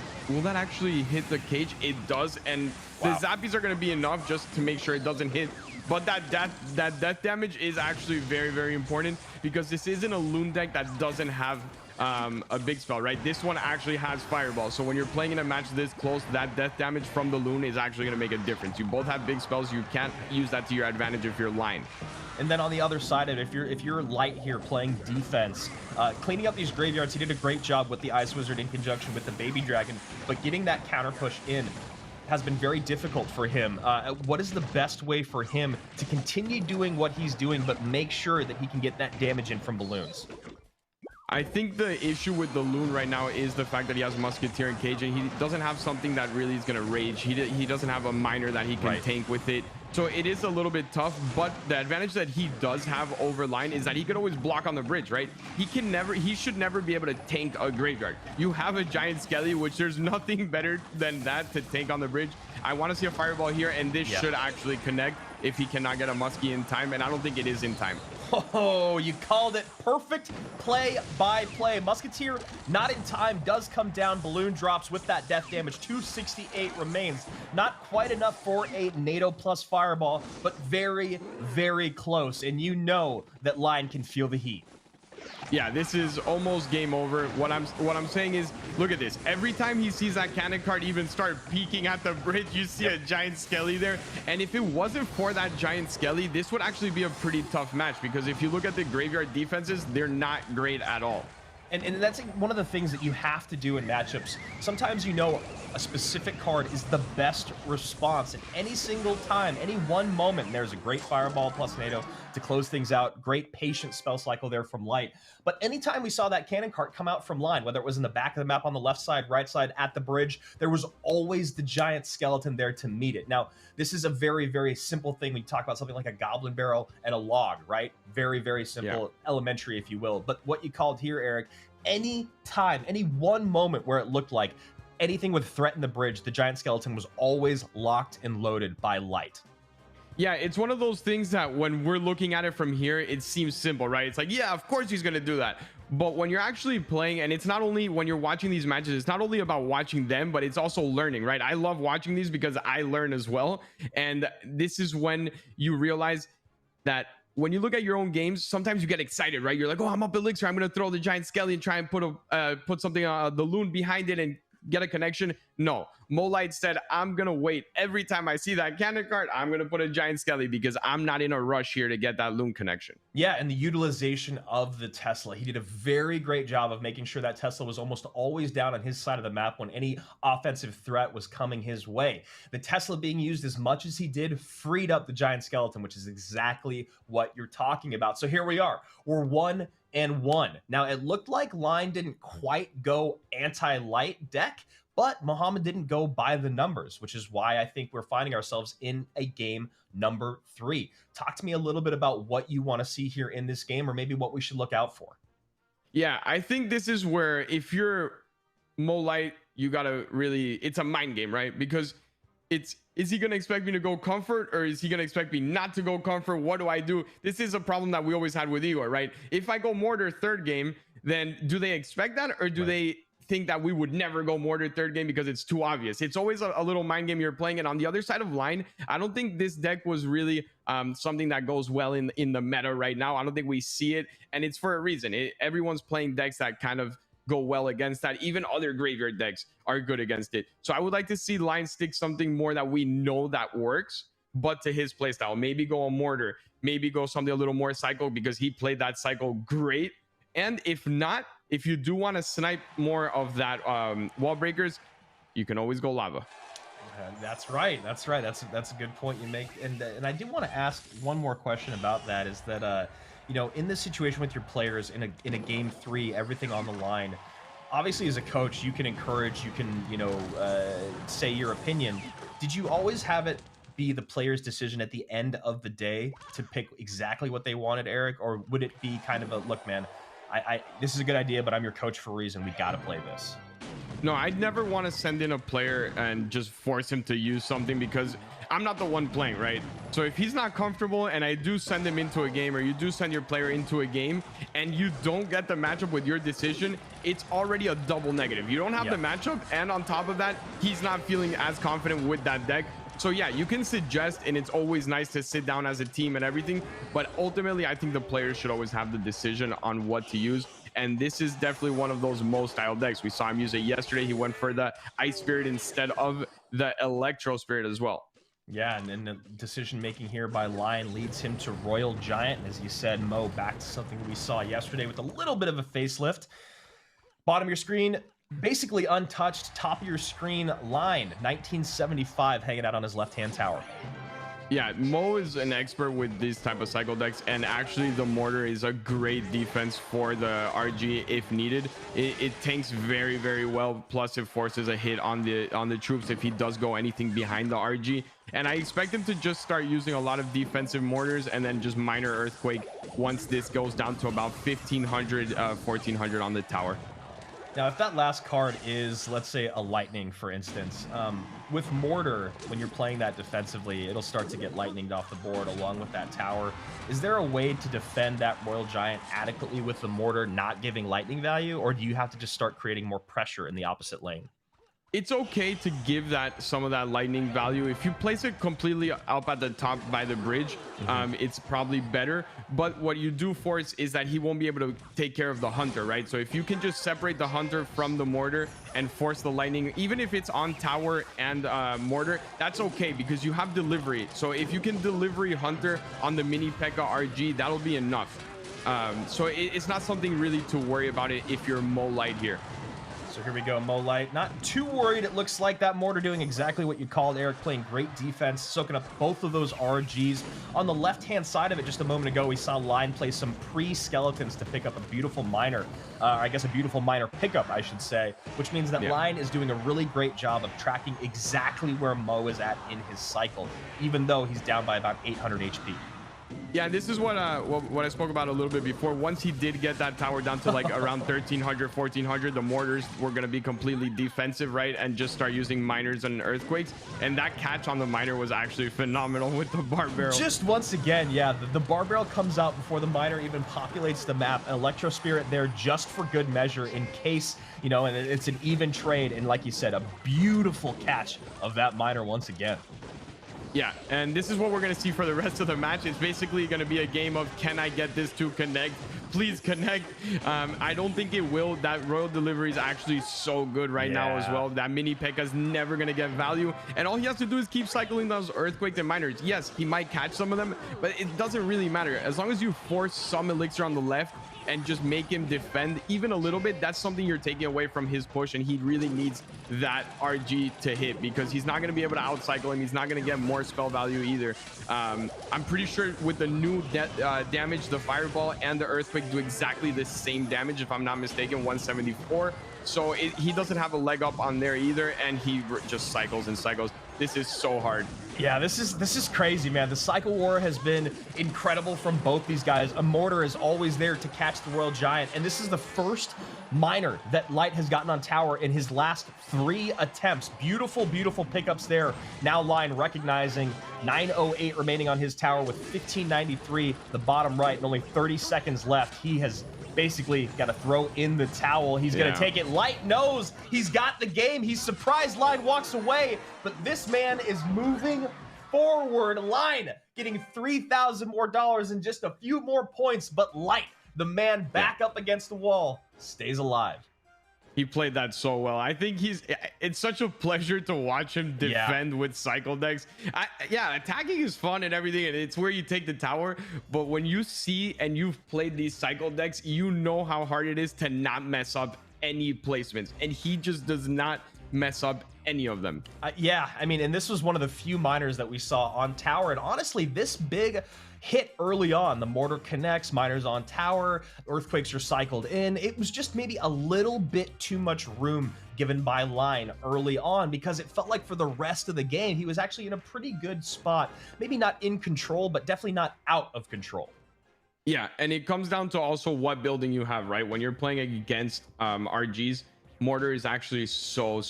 actually hit the cage? It does, and the Zappies are going to be enough just to make sure it doesn't hit. But that death damage is actually very, very important because this isn't a Loon deck that doesn't have a big spell, right? This one actually has Fireball. So when you're playing in a match this close, that death damage from the Loon is actually going to make a difference. You both have big spells. You can't use that to your advantage if you're Line. And then on the other side of it, if you're Light here playing defense, cleaning up these graveyards, he did a great job with the Ice Wizard in conjunction with the Baby Dragon, but getting that counter push in has been very difficult for him. What is the best way for him to continue doing what he's doing, but make sure that he can get that damage in from balloons? I think the issue with the Loon right now is the fact that he has Musketeer and Cage, and he doesn't have something that really is going to rage. He doesn't have a miner that he can tank with it. So it is a little bit tough, but the advantage that he does have over Line is that he could always block on the bridge, right? He should never be able to tank a graveyard. You have a Giant Skelly, which there's nothing better than that to tank on the bridge. I want to see a Fireball here, and this should actually connect if he cannot get a Muskie in time, and I don't think it is in time. Oh, you called it. Perfect play by play. Musketeer not in time, does come down. Balloon drops with that death damage. 268 remains. Not quite enough for a NATO plus Fireball, but very, very close. And you know that Line can feel the heat. Yeah, this is almost game over. What I'm saying is, look at this. Every time he sees that cannon card even start peeking at the bridge, you see a giant skelly there. And if it wasn't for that giant skelly, this would actually be a pretty tough match, because if you look at the graveyard defenses, they're not great at all. And that's one of the things that you have to do in matchups. Sometimes you know a specific card is the best response at any single time, any one moment. And there's a great Fireball plus NATO to close things out. Great patient spell cycle there from Light. But anytime we saw that cannon cart come out from line, whether it was in the back of the map on the left side, right side, at the bridge, there was always the giant skeleton there to meet it. Now, this is a very, very simple thing when you talk about something like a Goblin Barrel and a log, right? Very, very simple, elementary, if you will. But what you called here, Eric, any time, any one moment where it looked like anything would threaten the bridge, the giant skeleton was always locked and loaded by Light. Yeah, it's one of those things that when we're looking at it from here, it seems simple, right? It's like, yeah, of course he's going to do that. But when you're actually playing, and it's not only when you're watching these matches, it's not only about watching them, but it's also learning, right? I love watching these because I learn as well. And this is when you realize that when you look at your own games, sometimes you get excited, right? You're like, oh, I'm up Elixir, I'm going to throw the giant skelly and try and put something, the loon behind it and get a connection. No, Molite said, I'm gonna wait. Every time I see that cannon card, I'm gonna put a giant skelly because I'm not in a rush here to get that loon connection. Yeah, and the utilization of the Tesla, he did a very great job of making sure that Tesla was almost always down on his side of the map when any offensive threat was coming his way. The Tesla being used as much as he did freed up the giant skeleton, which is exactly what you're talking about. So here we are, we're 1-1. Now, it looked like Line didn't quite go anti-Light deck, but Muhammad didn't go by the numbers, which is why I think we're finding ourselves in a game number 3. Talk to me a little bit about what you want to see here in this game, or maybe what we should look out for. Yeah, I think this is where, if you're Molite, you gotta really, it's a mind game, right? Because it's, is he gonna expect me to go comfort, or is he gonna expect me not to go comfort? What do I do? This is a problem that we always had with Igor, right? If I go mortar third game, then do they expect that, or do they think that we would never go mortar third game because it's too obvious? It's always a little mind game you're playing. And on the other side of line, I don't think this deck was really something that goes well in the meta right now. I don't think we see it, and it's for a reason. Everyone's playing decks that kind of go well against that. Even other graveyard decks are good against it. So I would like to see line stick something more that we know that works, but to his playstyle. Maybe go a mortar, maybe go something a little more cycle, because he played that cycle great. And if not, if you do want to snipe more of that wall breakers, you can always go lava. That's right. That's a good point you make. And I do want to ask one more question about that, is that you know, in this situation with your players in a game 3, everything on the line, obviously as a coach, you can encourage, you can, you know, say your opinion. Did you always have it be the player's decision at the end of the day to pick exactly what they wanted, Eric? Or would it be kind of a, look, man, this is a good idea, but I'm your coach for a reason. We got to play this. No, I'd never want to send in a player and just force him to use something, because I'm not the one playing, right? So if he's not comfortable and I do send him into a game, or you do send your player into a game and you don't get the matchup with your decision, it's already a double negative. You don't have the matchup, and on top of that, he's not feeling as confident with that deck. So yeah, you can suggest, and it's always nice to sit down as a team and everything, but ultimately I think the players should always have the decision on what to use. And this is definitely one of those most style decks. We saw him use it yesterday. He went for the Ice Spirit instead of the Electro Spirit as well. Yeah, and the decision making here by Lion leads him to Royal Giant. And as you said, Mo, back to something we saw yesterday with a little bit of a facelift. Bottom of your screen, basically untouched. Top of your screen, Line, 1975, hanging out on his left-hand tower. Yeah, Mo is an expert with these type of cycle decks, and actually the mortar is a great defense for the RG if needed. It tanks very, very well, plus it forces a hit on the troops if he does go anything behind the RG. And I expect him to just start using a lot of defensive mortars and then just minor earthquake once this goes down to about 1500 1400 on the tower. Now, if that last card is, let's say, a lightning, for instance, with mortar, when you're playing that defensively, it'll start to get lightninged off the board along with that tower. Is there a way to defend that Royal Giant adequately with the mortar not giving lightning value, or do you have to just start creating more pressure in the opposite lane? It's okay to give that some of that lightning value. If you place it completely up at the top by the bridge, it's probably better. But what you do force is that he won't be able to take care of the hunter, right? So if you can just separate the hunter from the mortar and force the lightning, even if it's on tower and mortar, that's okay because you have delivery. So if you can delivery hunter on the mini P.E.K.K.A RG, that'll be enough. So it's not something really to worry about it if you're Mo Light here. So here we go, Mo Light. Not too worried, it looks like. That mortar doing exactly what you called, Eric, playing great defense, soaking up both of those RGs. On the left-hand side of it, just a moment ago, we saw Line play some pre-skeletons to pick up a beautiful miner. I guess a beautiful miner pickup, I should say, which means that Line is doing a really great job of tracking exactly where Mo is at in his cycle, even though he's down by about 800 HP. Yeah, this is what I spoke about a little bit before. Once he did get that tower down to like around 1300, 1400, the mortars were going to be completely defensive, right? And just start using miners and earthquakes. And that catch on the miner was actually phenomenal with the bar barrel. Just once again, yeah, the bar barrel comes out before the miner even populates the map. An Electro Spirit there just for good measure in case, you know, and it's an even trade. And like you said, a beautiful catch of that miner once again. Yeah, and this is what we're going to see for the rest of the match. It's basically going to be a game of, can I get this to connect? Please connect. I don't think it will. That Royal Delivery is actually so good right now as well. That mini P.E.K.K.A is never going to get value. And all he has to do is keep cycling those Earthquakes and Miners. Yes, he might catch some of them, but it doesn't really matter. As long as you force some Elixir on the left and just make him defend even a little bit, that's something you're taking away from his push, and he really needs that RG to hit because he's not going to be able to outcycle him. He's not going to get more spell value either. I'm pretty sure with the new damage, the Fireball and the Earthquake do exactly the same damage, if I'm not mistaken, 174. So he doesn't have a leg up on there either, and he just cycles and cycles. This is so hard. Yeah, this is crazy, man. The cycle war has been incredible from both these guys. A mortar is always there to catch the Royal Giant, and this is the first miner that Light has gotten on tower in his last 3 attempts. Beautiful, beautiful pickups there. Now Line recognizing 908 remaining on his tower with 1593, the bottom right, and only 30 seconds left. He has basically got to throw in the towel. He's going to take it. Light knows he's got the game. He's surprised. Line walks away, but this man is moving forward. Line getting $3,000 more and just a few more points, but Light, the man back up against the wall, stays alive. He played that so well. I think it's such a pleasure to watch him defend with cycle decks. Yeah, attacking is fun and everything, and it's where you take the tower. But when you see and you've played these cycle decks, you know how hard it is to not mess up any placements. And he just does not mess up any of them. Yeah, I mean, and this was one of the few miners that we saw on tower. And honestly, this big hit early on, the mortar connects, miners on tower, earthquakes are cycled in. It was just maybe a little bit too much room given by Line early on, because it felt like for the rest of the game, he was actually in a pretty good spot. Maybe not in control, but definitely not out of control. Yeah, and it comes down to also what building you have, right? When you're playing against RGs, mortar is actually so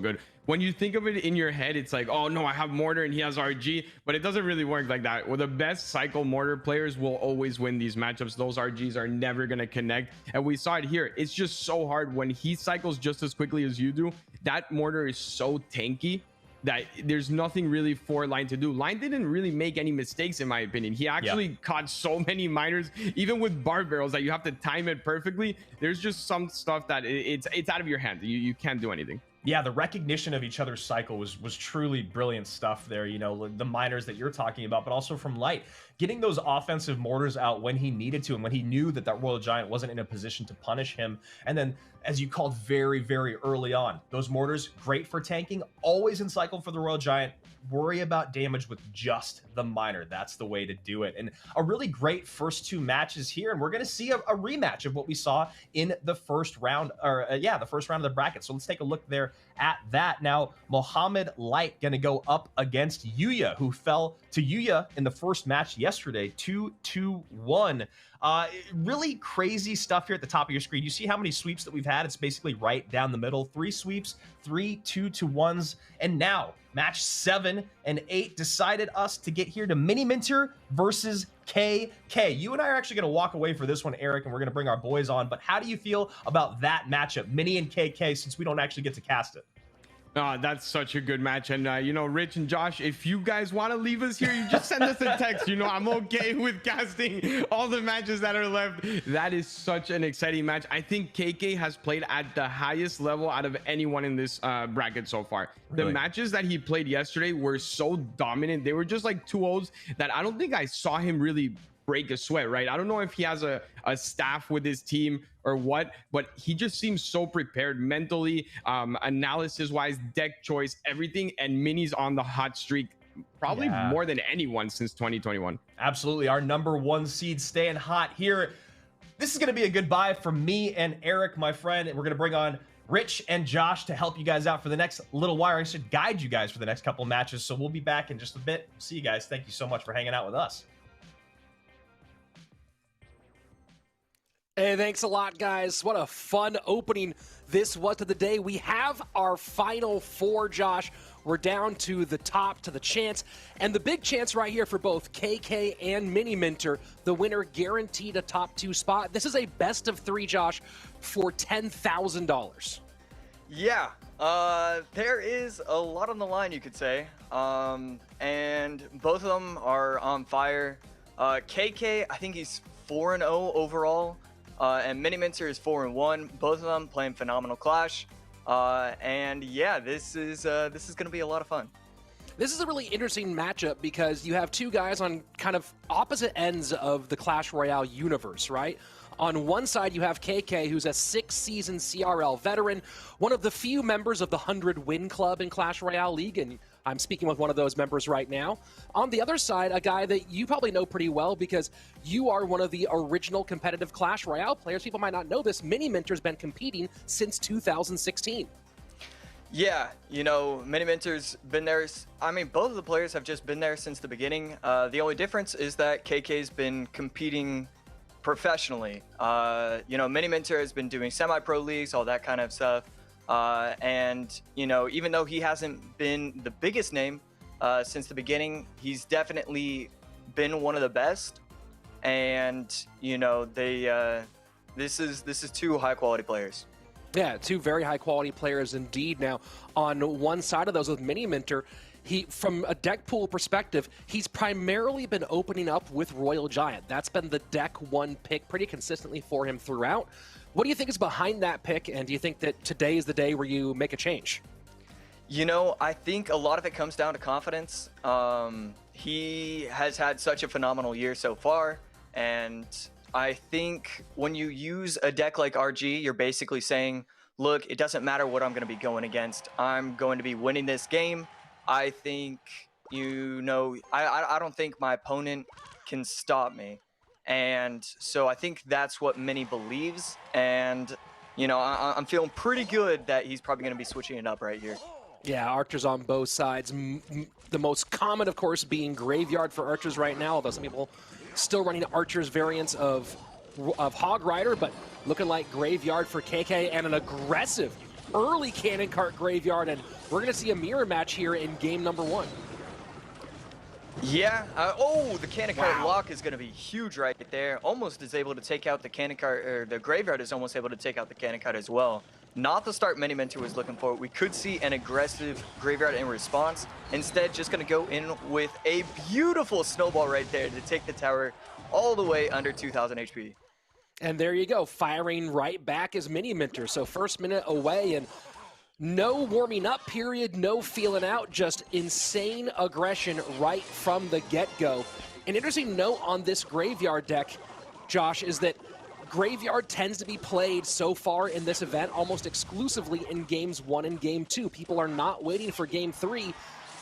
good. When you think of it in your head, it's like, oh no, I have mortar and he has RG, but it doesn't really work like that. Well, the best cycle mortar players will always win these matchups. Those RGs are never going to connect, and we saw it here. It's just so hard when he cycles just as quickly as you do. That mortar is so tanky that there's nothing really for Line to do. Line didn't really make any mistakes, in my opinion. He actually caught so many miners, even with bar barrels, that you have to time it perfectly. There's just some stuff that it's out of your hand. You can't do anything. Yeah, the recognition of each other's cycle was truly brilliant stuff there. You know, the miners that you're talking about, but also from Light, getting those offensive mortars out when he needed to and when he knew that that Royal Giant wasn't in a position to punish him. And then, as you called very early on, those mortars, great for tanking, always in cycle for the Royal Giant. Worry about damage with just the miner. That's the way to do it. And a really great first 2 matches here. And we're going to see a rematch of what we saw in the first round, or the first round of the bracket. So let's take a look there at that. Now, Mohammed Light going to go up against Yuya, who fell to Yuya in the first match yesterday, 2-2-1. Really crazy stuff here at the top of your screen. You see how many sweeps that we've had? It's basically right down the middle. 3 sweeps, 3 2-1s, and now match 7 and 8 decided us to get here to Mini Minter versus KK. You and I are actually going to walk away for this one, Eric, and we're going to bring our boys on. But how do you feel about that matchup, Mini and KK, since we don't actually get to cast it? Oh, that's such a good match. And, you know, Rich and Josh, if you guys want to leave us here, you just send us a text. You know, I'm okay with casting all the matches that are left. That is such an exciting match. I think KK has played at the highest level out of anyone in this bracket so far. Really? The matches that he played yesterday were so dominant. They were just like 2-0s that I don't think I saw him really break a sweat, right? I don't know if he has a staff with his team or what, but he just seems so prepared mentally, analysis wise, deck choice, everything. And Mini's on the hot streak, probably more than anyone since 2021. Absolutely. Our #1 seed staying hot here. This is going to be a goodbye from me and Eric, my friend. We're going to bring on Rich and Josh to help you guys out for the next little while. I should guide you guys for the next couple matches. So we'll be back in just a bit. See you guys. Thank you so much for hanging out with us. Hey, thanks a lot, guys. What a fun opening this was to the day. We have our final four, Josh. We're down to the top, to the chance. And the big chance right here for both KK and Mini Minter, the winner guaranteed a top 2 spot. This is a best of 3, Josh, for $10,000. Yeah, there is a lot on the line, you could say. And both of them are on fire. KK, I think he's 4-0 overall. And Mini Minter is 4-1. Both of them playing phenomenal Clash. And yeah, this is going to be a lot of fun. This is a really interesting matchup because you have two guys on kind of opposite ends of the Clash Royale universe, right? On one side, you have KK, who's a 6-season CRL veteran, one of the few members of the 100-win club in Clash Royale League, and I'm speaking with one of those members right now. On the other side, a guy that you probably know pretty well because you are one of the original competitive Clash Royale players. People might not know this. Mini Minter's been competing since 2016. Yeah, you know, Mini Minter's been there. I mean, both of the players have just been there since the beginning. The only difference is that KK's been competing professionally. You know, Mini Minter has been doing semi-pro leagues, all that kind of stuff. And, you know, even though he hasn't been the biggest name since the beginning, he's definitely been one of the best. And, you know, this is two high-quality players. Yeah, two very high-quality players indeed. Now, on one side of those with Mini Minter, from a deck pool perspective, he's primarily been opening up with Royal Giant. That's been the deck 1 pick pretty consistently for him throughout. What do you think is behind that pick, and do you think that today is the day where you make a change? You know, I think a lot of it comes down to confidence. He has had such a phenomenal year so far, and I think when you use a deck like RG, you're basically saying, look, it doesn't matter what I'm going to be going against. I'm going to be winning this game. I think, you know, I don't think my opponent can stop me. And so I think that's what Mini believes. And, you know, I'm feeling pretty good that he's probably going to be switching it up right here. Yeah, archers on both sides. The most common, of course, being Graveyard for archers right now, although some people still running archers variants of Hog Rider, but looking like Graveyard for KK and an aggressive early Cannon Cart Graveyard, and we're going to see a mirror match here in game number 1. Yeah. Oh, the Cannon Cart lock is going to be huge right there. Almost is able to take out the Cannon Cart, or the Graveyard is almost able to take out the Cannon Cart as well. Not the start Mini Minter was looking for. We could see an aggressive Graveyard in response. Instead, just going to go in with a beautiful snowball right there to take the tower all the way under 2,000 HP. And there you go, firing right back as Mini Minter. So first minute away, and no warming up period, no feeling out, just insane aggression right from the get-go. An interesting note on this Graveyard deck, Josh, is that Graveyard tends to be played so far in this event almost exclusively in games 1 and game 2. People are not waiting for game 3,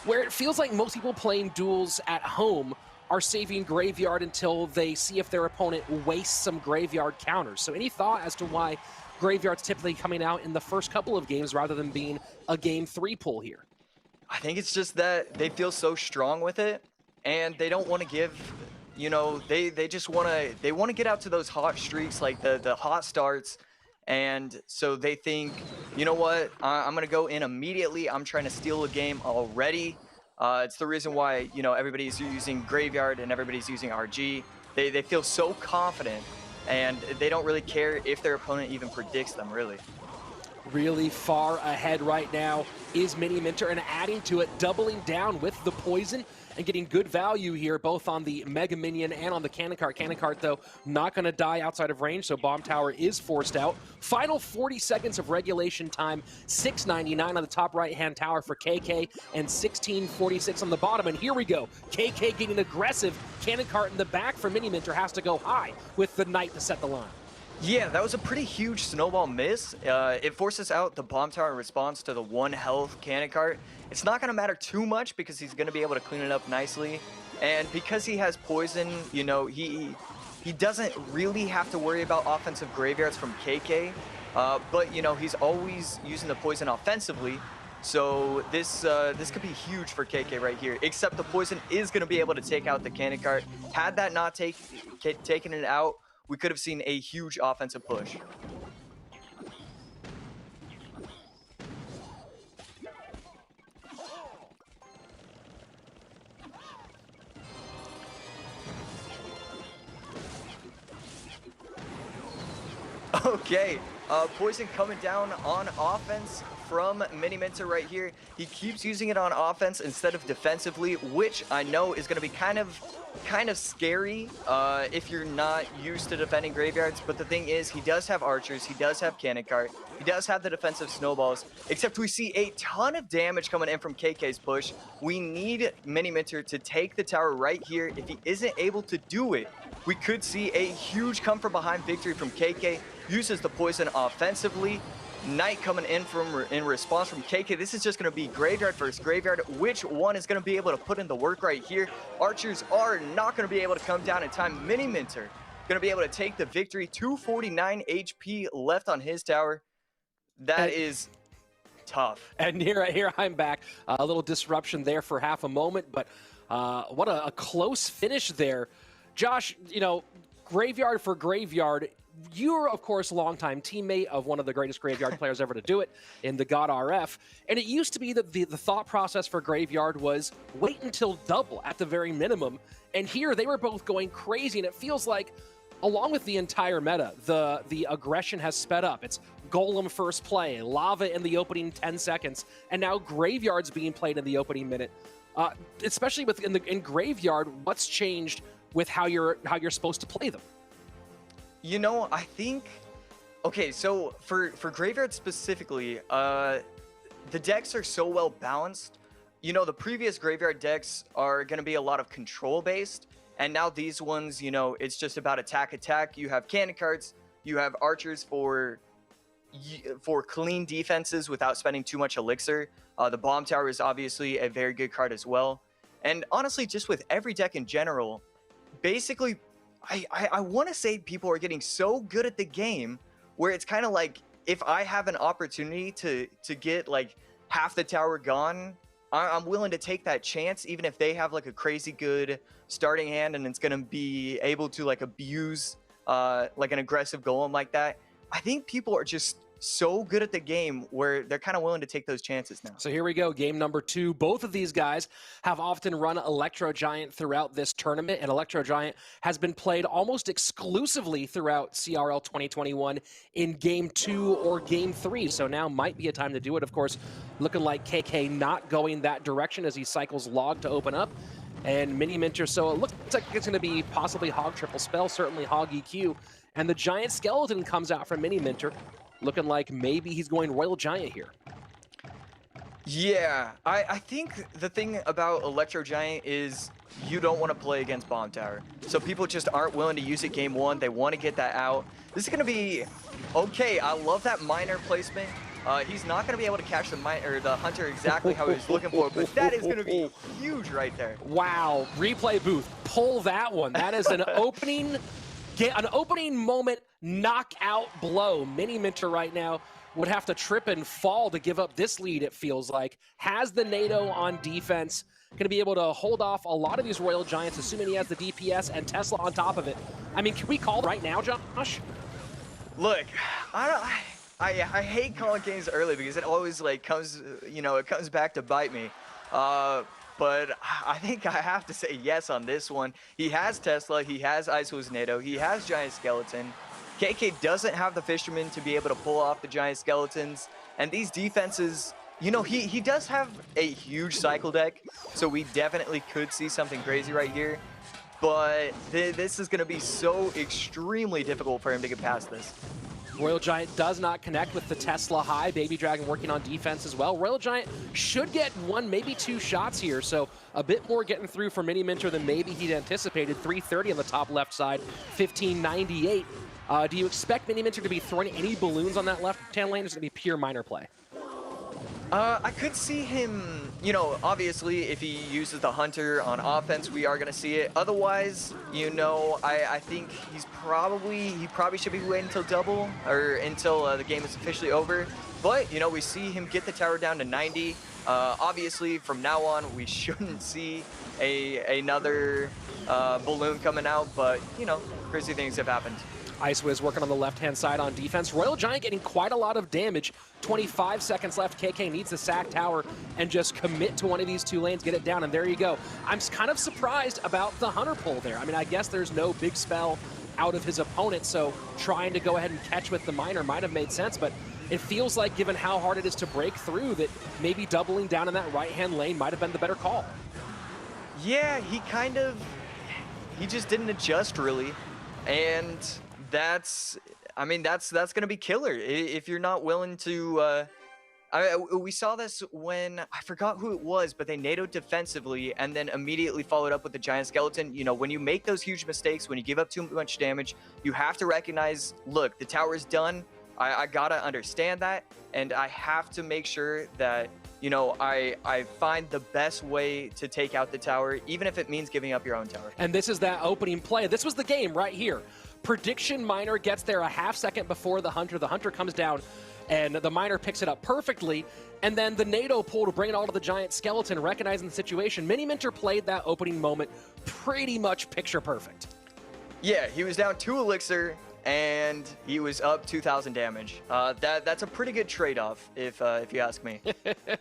where it feels like most people playing duels at home are saving Graveyard until they see if their opponent wastes some Graveyard counters. So any thought as to why Graveyard's typically coming out in the first couple of games rather than being a game 3 pull here? I think it's just that they feel so strong with it, and they don't want to give, you know, they just want to get out to those hot streaks, like the hot starts. And so they think, you know what, I'm going to go in immediately. I'm trying to steal a game already. It's the reason why, you know, everybody's using Graveyard and everybody's using RG. They feel so confident, and they don't really care if their opponent even predicts them, really. Really far ahead right now is Mini Minter, and adding to it, doubling down with the poison and getting good value here, both on the Mega Minion and on the Cannon Cart. Cannon Cart, though, not going to die outside of range, so Bomb Tower is forced out. Final 40 seconds of regulation time, 6.99 on the top right-hand tower for KK, and 16.46 on the bottom. And here we go. KK getting aggressive. Cannon Cart in the back for Mini Minter has to go high with the Knight to set the line. Yeah, that was a pretty huge snowball miss. It forces out the Bomb Tower in response to the 1 health Cannon Cart. It's not going to matter too much because he's going to be able to clean it up nicely. And because he has poison, you know, he doesn't really have to worry about offensive graveyards from KK. But, you know, he's always using the poison offensively. So this could be huge for KK right here, except the poison is going to be able to take out the Cannon Cart. Had that not taken it out, we could have seen a huge offensive push. Okay, poison coming down on offense from Mini Minter right here. He keeps using it on offense instead of defensively, which I know is going to be kind of scary if you're not used to defending graveyards. But the thing is, he does have archers, he does have Cannon Cart, he does have the defensive snowballs, except we see a ton of damage coming in from KK's push. We need Mini Minter to take the tower right here. If he isn't able to do it, we could see a huge come from behind victory from KK. Uses the poison offensively. Knight coming in response from KK. This is just going to be graveyard versus graveyard. Which one is going to be able to put in the work right here? Archers are not going to be able to come down in time. Mini Minter going to be able to take the victory. 249 HP left on his tower. That is tough. And here I'm back. A little disruption there for half a moment, but what a close finish there. Josh, you know, graveyard for graveyard. You're, of course, a longtime teammate of one of the greatest graveyard players ever to do it in the God RF. And it used to be that the thought process for graveyard was wait until double at the very minimum. And here they were both going crazy. And it feels like, along with the entire meta, the aggression has sped up. It's Golem first play, Lava in the opening 10 seconds, and now Graveyard's being played in the opening minute. Especially in Graveyard, what's changed with how you're supposed to play them? You know, I think, okay, so for Graveyard specifically, the decks are so well balanced. You know, the previous Graveyard decks are going to be a lot of control based, and now these ones, you know, it's just about attack. You have Cannon Carts, you have archers for clean defenses without spending too much elixir. The Bomb Tower is obviously a very good card as well. And honestly, just with every deck in general, basically, I want to say people are getting so good at the game where it's kind of like, if I have an opportunity to get like half the tower gone, I'm willing to take that chance, even if they have like a crazy good starting hand and it's going to be able to like abuse like an aggressive golem like that. I think people are just so good at the game where they're kind of willing to take those chances now. So here we go, game number 2. Both of these guys have often run Electro Giant throughout this tournament, and Electro Giant has been played almost exclusively throughout CRL 2021 in game 2 or game 3. So now might be a time to do it. Of course, looking like KK not going that direction as he cycles Log to open up. And Mini Minter, so it looks like it's going to be possibly Hog Triple Spell, certainly Hog EQ. And the Giant Skeleton comes out from Mini Minter, looking like maybe he's going Royal Giant here. Yeah, I think the thing about Electro Giant is you don't want to play against Bomb Tower. So people just aren't willing to use it game 1. They want to get that out. This is going to be okay. I love that Miner placement. He's not going to be able to catch the Hunter exactly how he was looking for, but that is going to be huge right there. Wow, replay booth, pull that one. That is an opening moment knockout blow. Mini Minter right now would have to trip and fall to give up this lead, it feels like. Has the NATO on defense, going to be able to hold off a lot of these Royal Giants, assuming he has the DPS and Tesla on top of it. I mean, can we call right now, Josh? Look, I hate calling games early because it always like comes, you know, it comes back to bite me. But I think I have to say yes on this one. He has Tesla, he has Iso's NATO, he has Giant Skeleton. KK doesn't have the fishermen to be able to pull off the giant skeletons, and these defenses, you know, he does have a huge cycle deck, so we definitely could see something crazy right here. But this is going to be so extremely difficult for him to get past this. Royal Giant does not connect with the Tesla high. Baby Dragon working on defense as well. Royal Giant should get one, maybe two shots here, so a bit more getting through for Mini Minter than maybe he'd anticipated. 330 on the top left side, 1598. Do you expect Mini Minter to be throwing any balloons on that left-hand lane, or is it going to be pure minor play? I could see him, you know, obviously if he uses the Hunter on offense, we are going to see it. Otherwise, you know, I think he probably should be waiting until double or until the game is officially over. But, you know, we see him get the tower down to 90. Obviously, from now on, we shouldn't see another balloon coming out, but, you know, crazy things have happened. Icewiz working on the left-hand side on defense. Royal Giant getting quite a lot of damage. 25 seconds left. KK needs the sack tower and just commit to one of these two lanes, get it down, and there you go. I'm kind of surprised about the Hunter pull there. I mean, I guess there's no big spell out of his opponent, so trying to go ahead and catch with the miner might have made sense, but it feels like, given how hard it is to break through, that maybe doubling down in that right-hand lane might have been the better call. Yeah, he just didn't adjust really, and that's going to be killer if you're not willing to. We saw this when, I forgot who it was, but they NATO'd defensively and then immediately followed up with the giant skeleton. You know, when you make those huge mistakes, when you give up too much damage, you have to recognize, look, the tower's done. I gotta understand that, and I have to make sure that, you know, I find the best way to take out the tower, even if it means giving up your own tower. And this is that opening play. This was the game right here. Prediction Miner gets there a half second before the Hunter. The Hunter comes down, and the Miner picks it up perfectly. And then the NATO pull to bring it all to the giant skeleton, recognizing the situation. Mini Minter played that opening moment pretty much picture perfect. Yeah, he was down 2 elixir, and he was up 2,000 damage. That's a pretty good trade-off, if you ask me.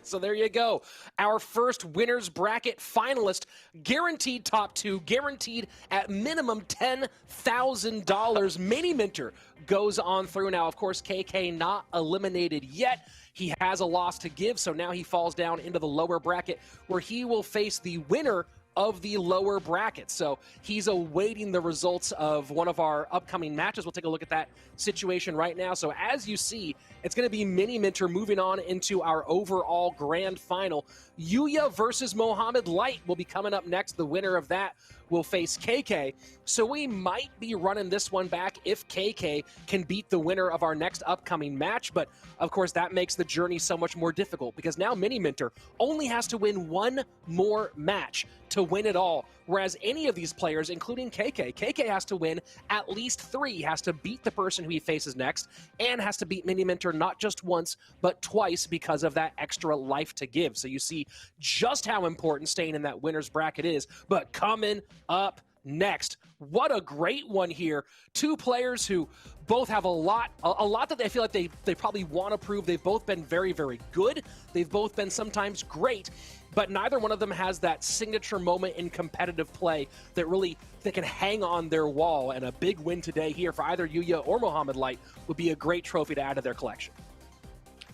So there you go. Our first winners bracket finalist, guaranteed top 2, guaranteed at minimum $10,000. Mini Minter goes on through. Now, of course, KK not eliminated yet. He has a loss to give, so now he falls down into the lower bracket, where he will face the winner of the lower bracket. So he's awaiting the results of one of our upcoming matches. We'll take a look at that situation right now. So as you see, it's going to be Mini Minter moving on into our overall grand final. Yuya versus Mohamed Light will be coming up next. The winner of that will face KK. So we might be running this one back if KK can beat the winner of our next upcoming match. But of course, that makes the journey so much more difficult, because now Mini Minter only has to win one more match to win it all. Whereas any of these players, including KK has to win at least 3, has to beat the person who he faces next, and has to beat Mini Minter not just once, but twice, because of that extra life to give. So you see just how important staying in that winner's bracket is. But coming up next, what a great one here. 2 players who both have a lot that they feel like they probably want to prove. They've both been very, very good. They've both been sometimes great, but neither one of them has that signature moment in competitive play that really they can hang on their wall. And a big win today here for either Yuya or Mohamed Light would be a great trophy to add to their collection.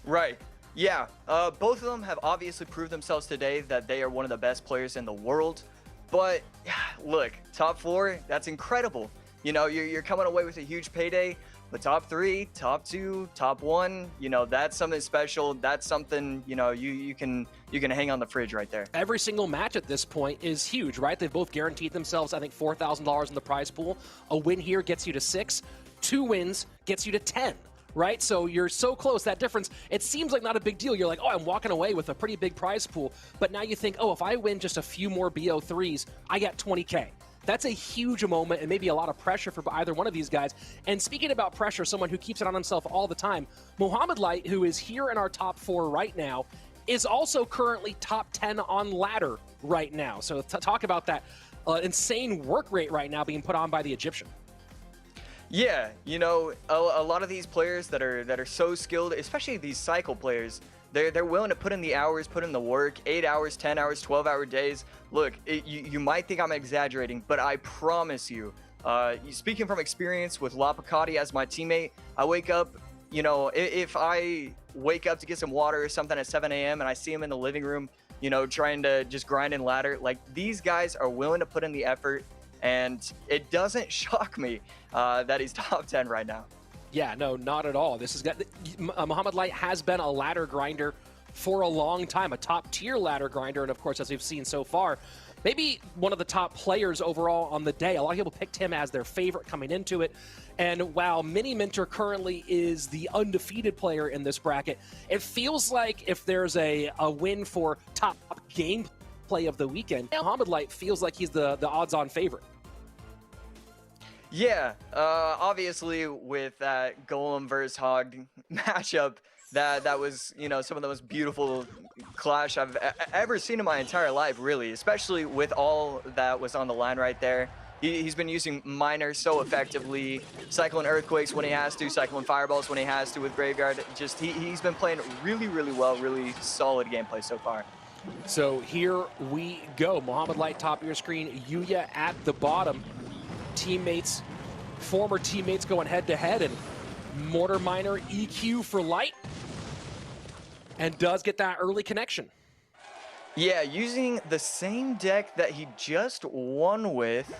Right. Yeah. Both of them have obviously proved themselves today that they are one of the best players in the world. But look, top 4, that's incredible. You know, you're coming away with a huge payday. But top 3, top 2, top 1, you know, that's something special. That's something, you know, you can hang on the fridge right there. Every single match at this point is huge, right? They've both guaranteed themselves, I think, $4,000 in the prize pool. A win here gets you to 6. 2 wins gets you to 10. Right? So you're so close. That difference, it seems like not a big deal. You're like, oh, I'm walking away with a pretty big prize pool. But now you think, oh, if I win just a few more BO3s, I get 20K. That's a huge moment and maybe a lot of pressure for either one of these guys. And speaking about pressure, someone who keeps it on himself all the time, Mohamed Light, who is here in our top 4 right now, is also currently top 10 on ladder right now. So talk about that insane work rate right now being put on by the Egyptian. Yeah, you know, a lot of these players that are so skilled, especially these cycle players, they're willing to put in the hours, put in the work, 8 hours, 10 hours, 12-hour days. Look, you might think I'm exaggerating, but I promise you, Speaking from experience with Lapacati as my teammate, I wake up, you know, if I wake up to get some water or something at 7 a.m. and I see him in the living room, you know, trying to just grind and ladder, like these guys are willing to put in the effort, and it doesn't shock me that he's top 10 right now. Yeah, no, not at all. This has got Muhammad Light has been a ladder grinder for a long time, a top tier ladder grinder, and of course, as we've seen so far, maybe one of the top players overall on the day. A lot of people picked him as their favorite coming into it. And while Mini Minter currently is the undefeated player in this bracket, it feels like if there's a win for top gameplay of the weekend, Muhammad Light feels like he's the odds-on favorite. Yeah, obviously with that Golem versus Hog matchup, that was, you know, some of the most beautiful Clash I've ever seen in my entire life, really, especially with all that was on the line right there. He's been using Miner so effectively, Cyclone Earthquakes when he has to, Cyclone Fireballs when he has to with Graveyard. Just he's been playing really, really well, really solid gameplay so far. So here we go. Muhammad Light top of your screen, Yuya at the bottom. Teammates, former teammates going head-to-head, and Mortar Miner EQ for Light, and does get that early connection. Yeah, using the same deck that he just won with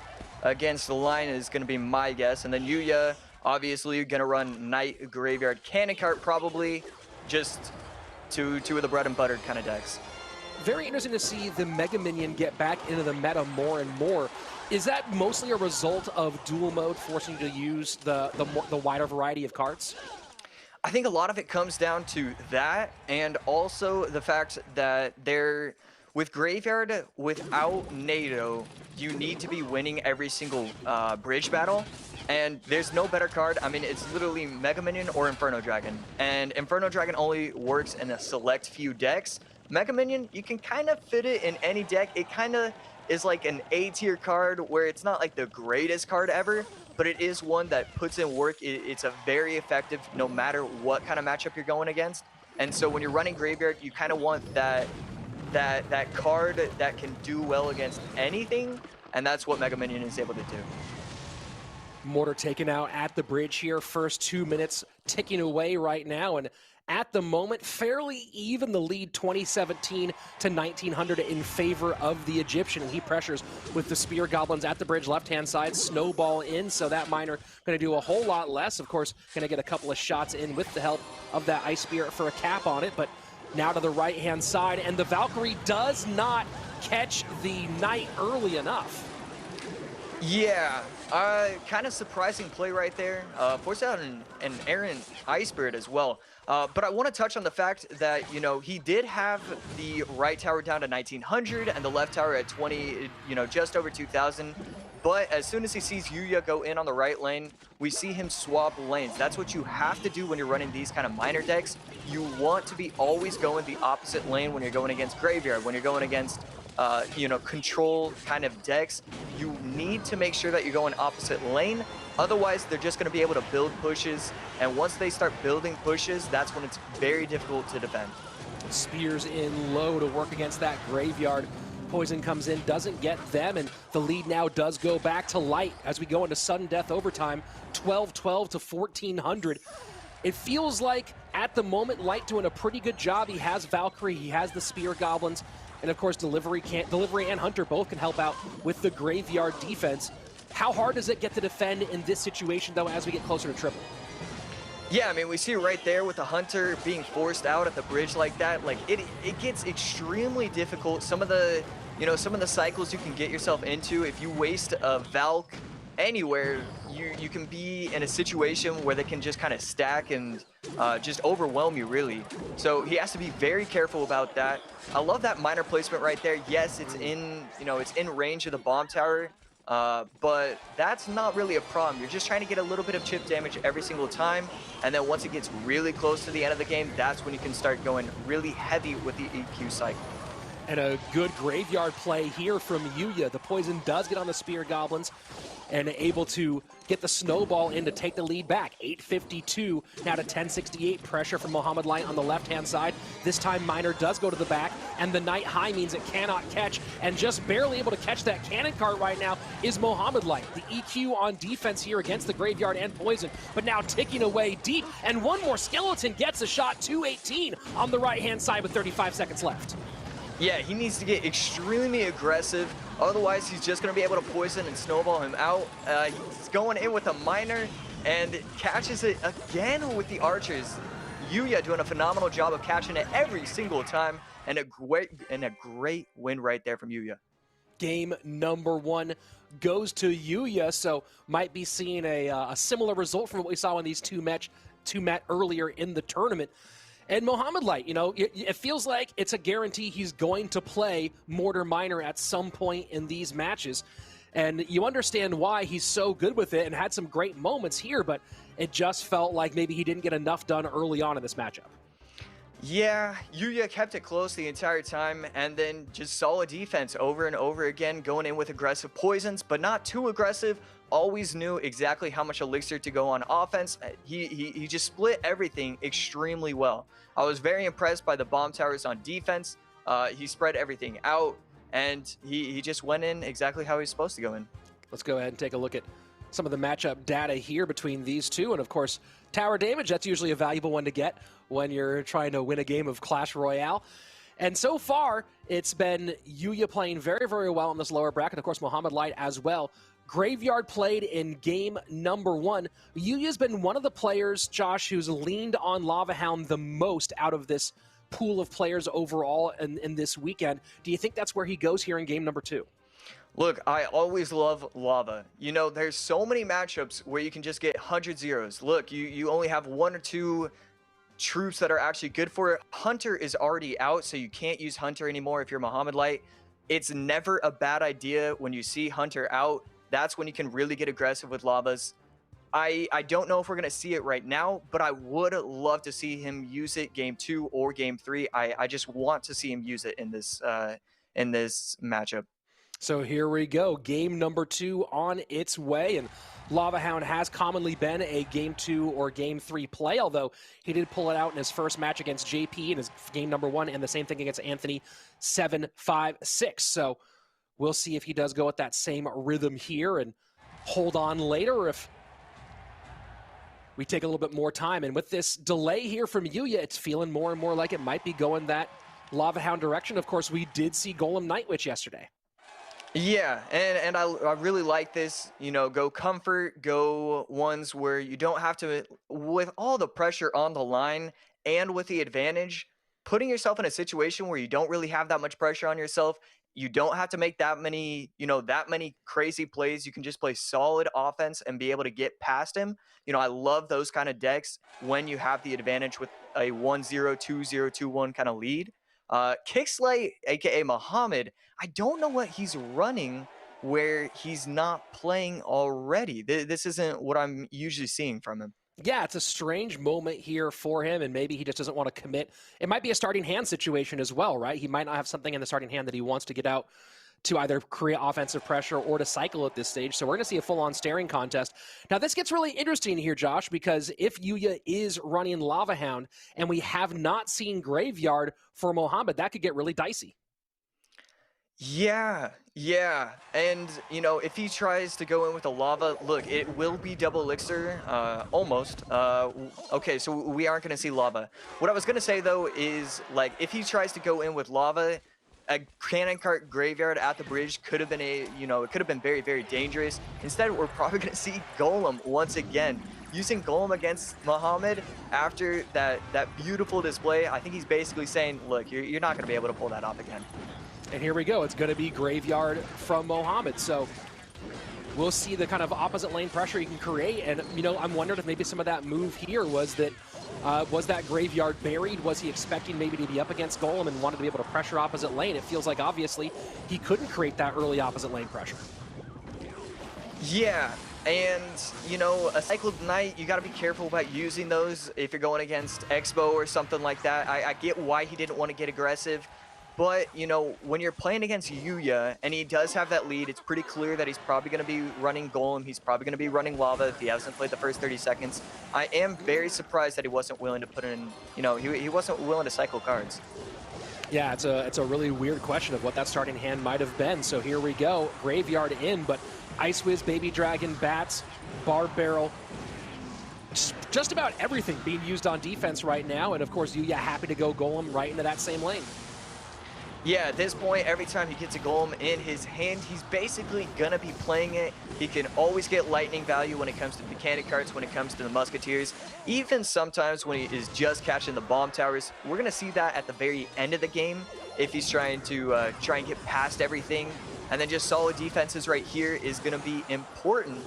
against the line is going to be my guess. And then Yuya, obviously, going to run Knight, Graveyard, Cannon Cart, probably. Just two of the bread and butter kind of decks. Very interesting to see the Mega Minion get back into the meta more and more. Is that mostly a result of dual mode forcing you to use the wider variety of cards? I think a lot of it comes down to that, and also the fact that they're with Graveyard, without NATO, you need to be winning every single bridge battle, and there's no better card. I mean, it's literally Mega Minion or Inferno Dragon, and Inferno Dragon only works in a select few decks. Mega Minion, you can kind of fit it in any deck. It kind of is like an A-tier card where it's not like the greatest card ever, but it is one that puts in work. It's a very effective no matter what kind of matchup you're going against. And so when you're running Graveyard, you kind of want that card that can do well against anything, and that's what Mega Minion is able to do. Mortar taken out at the bridge here. First 2 minutes ticking away right now, and at the moment, fairly even the lead, 2017 to 1900 in favor of the Egyptian. And he pressures with the Spear Goblins at the bridge, left-hand side, snowball in, so that Miner going to do a whole lot less. Of course, going to get a couple of shots in with the help of that Ice Spirit for a cap on it, but now to the right-hand side, and the Valkyrie does not catch the Knight early enough. Yeah, kind of surprising play right there. Forced out an errant Ice Spirit as well. But I want to touch on the fact that, you know, he did have the right tower down to 1900 and the left tower at 20, you know, just over 2000. But as soon as he sees Yuya go in on the right lane, we see him swap lanes. That's what you have to do when you're running these kind of minor decks. You want to be always going the opposite lane when you're going against Graveyard, when you're going against you know, control kind of decks. You need to make sure that you're going opposite lane. Otherwise, they're just going to be able to build pushes. And once they start building pushes, that's when it's very difficult to defend. Spears in low to work against that Graveyard. Poison comes in, doesn't get them, and the lead now does go back to Light as we go into sudden death overtime, 12-12 to 1400. It feels like, at the moment, Light doing a pretty good job. He has Valkyrie, he has the Spear Goblins, and of course Delivery and Hunter both can help out with the Graveyard defense. How hard does it get to defend in this situation, though, as we get closer to triple? Yeah, I mean, we see right there with the Hunter being forced out at the bridge like that, like it gets extremely difficult. Some of the, you know, some of the cycles you can get yourself into, if you waste a Valk anywhere, you can be in a situation where they can just kind of stack and just overwhelm you, really. So he has to be very careful about that. I love that minor placement right there. Yes, it's in, you know, it's in range of the bomb tower. But that's not really a problem. You're just trying to get a little bit of chip damage every single time, and then once it gets really close to the end of the game, that's when you can start going really heavy with the EQ cycle. And a good Graveyard play here from Yuya. The Poison does get on the Spear Goblins. and able to get the snowball in to take the lead back. 8:52 now to 10:68. Pressure from Mohamed Light on the left-hand side. This time Miner does go to the back, and the Knight High means it cannot catch, and just barely able to catch that cannon cart right now is Mohamed Light. The EQ on defense here against the Graveyard and Poison, but now ticking away deep, and one more Skeleton gets a shot. 2:18 on the right-hand side with 35 seconds left. Yeah, he needs to get extremely aggressive. Otherwise, he's just going to be able to poison and snowball him out. He's going in with a Miner and catches it again with the Archers. Yuya doing a phenomenal job of catching it every single time, and a great win right there from Yuya. Game number 1 goes to Yuya, so might be seeing a similar result from what we saw when these two met earlier in the tournament. And Mohamed Light, you know, it feels like it's a guarantee he's going to play Mortar Miner at some point in these matches. And you understand why he's so good with it and had some great moments here, but it just felt like maybe he didn't get enough done early on in this matchup. Yeah, Yuya kept it close the entire time, and then just solid defense over and over again, going in with aggressive poisons, but not too aggressive. Always knew exactly how much elixir to go on offense. He just split everything extremely well. I was very impressed by the bomb towers on defense. He spread everything out, and he just went in exactly how he's supposed to go in. Let's go ahead and take a look at some of the matchup data here between these two. And of course, tower damage, that's usually a valuable one to get when you're trying to win a game of Clash Royale. And so far, it's been Yuya playing very, very well in this lower bracket. Of course, Mohamed Light as well. Graveyard played in game number 1. Yuya's been one of the players, Josh, who's leaned on Lava Hound the most out of this pool of players overall in this weekend. Do you think that's where he goes here in game number 2? Look, I always love Lava. You know, there's so many matchups where you can just get 100 zeros. Look, you only have 1 or 2 troops that are actually good for it. Hunter is already out, so you can't use Hunter anymore if you're Mohamed Light. It's never a bad idea when you see Hunter out. That's when you can really get aggressive with Lavas. I don't know if we're going to see it right now, but I would love to see him use it game 2 or game 3. I just want to see him use it in this matchup. So here we go. Game number 2 on its way, and Lava Hound has commonly been a game 2 or game 3 play, although he did pull it out in his first match against JP in his game number 1, and the same thing against Anthony 7-5-6. So we'll see if he does go with that same rhythm here and hold on later, or if we take a little bit more time. And with this delay here from Yuya, it's feeling more and more like it might be going that Lava Hound direction. Of course, we did see Golem Nightwitch yesterday. Yeah, and I really like this, you know, go comfort, go ones where you don't have to, with all the pressure on the line and with the advantage, putting yourself in a situation where you don't really have that much pressure on yourself. You don't have to make that many crazy plays. You can just play solid offense and be able to get past him. You know, I love those kind of decks when you have the advantage with a 1-0, 2-0, 2-1 kind of lead. Kixlay, aka Mohamed, I don't know what he's running where he's not playing already. This isn't what I'm usually seeing from him. Yeah, it's a strange moment here for him, and maybe he just doesn't want to commit. It might be a starting hand situation as well, right? He might not have something in the starting hand that he wants to get out to either create offensive pressure or to cycle at this stage. So we're going to see a full-on staring contest. Now, this gets really interesting here, Josh, because if Yuya is running Lava Hound and we have not seen Graveyard for Mohamed, that could get really dicey. Yeah. And, you know, if he tries to go in with a Lava, look, it will be double elixir, almost. Okay, so we aren't going to see Lava. What I was going to say, though, is, like, if he tries to go in with Lava, a cannon cart Graveyard at the bridge could have been it could have been very, very dangerous. Instead, we're probably going to see Golem once again. Using Golem against Mohamed after that beautiful display, I think he's basically saying, look, you're not going to be able to pull that off again. And here we go. It's going to be Graveyard from Mohamed. So we'll see the kind of opposite lane pressure he can create. And, you know, I'm wondering if maybe some of that move here was that Graveyard buried? Was he expecting maybe to be up against Golem and wanted to be able to pressure opposite lane? It feels like, obviously, he couldn't create that early opposite lane pressure. Yeah, and, you know, a Cycled Knight, you got to be careful about using those if you're going against Expo or something like that. I get why he didn't want to get aggressive. But, you know, when you're playing against Yuya, and he does have that lead, it's pretty clear that he's probably going to be running Golem. He's probably going to be running Lava if he hasn't played the first 30 seconds. I am very surprised that he wasn't willing to put in, you know, he wasn't willing to cycle cards. Yeah, it's a really weird question of what that starting hand might have been. So here we go, Graveyard in, but Ice Wiz, Baby Dragon, Bats, Barb Barrel, just about everything being used on defense right now. And of course, Yuya happy to go Golem right into that same lane. Yeah, at this point, every time he gets a Golem in his hand, he's basically going to be playing it. He can always get lightning value when it comes to mechanic cards, when it comes to the Musketeers. Even sometimes when he is just catching the bomb towers, we're going to see that at the very end of the game if he's trying to get past everything. And then just solid defenses right here is going to be important.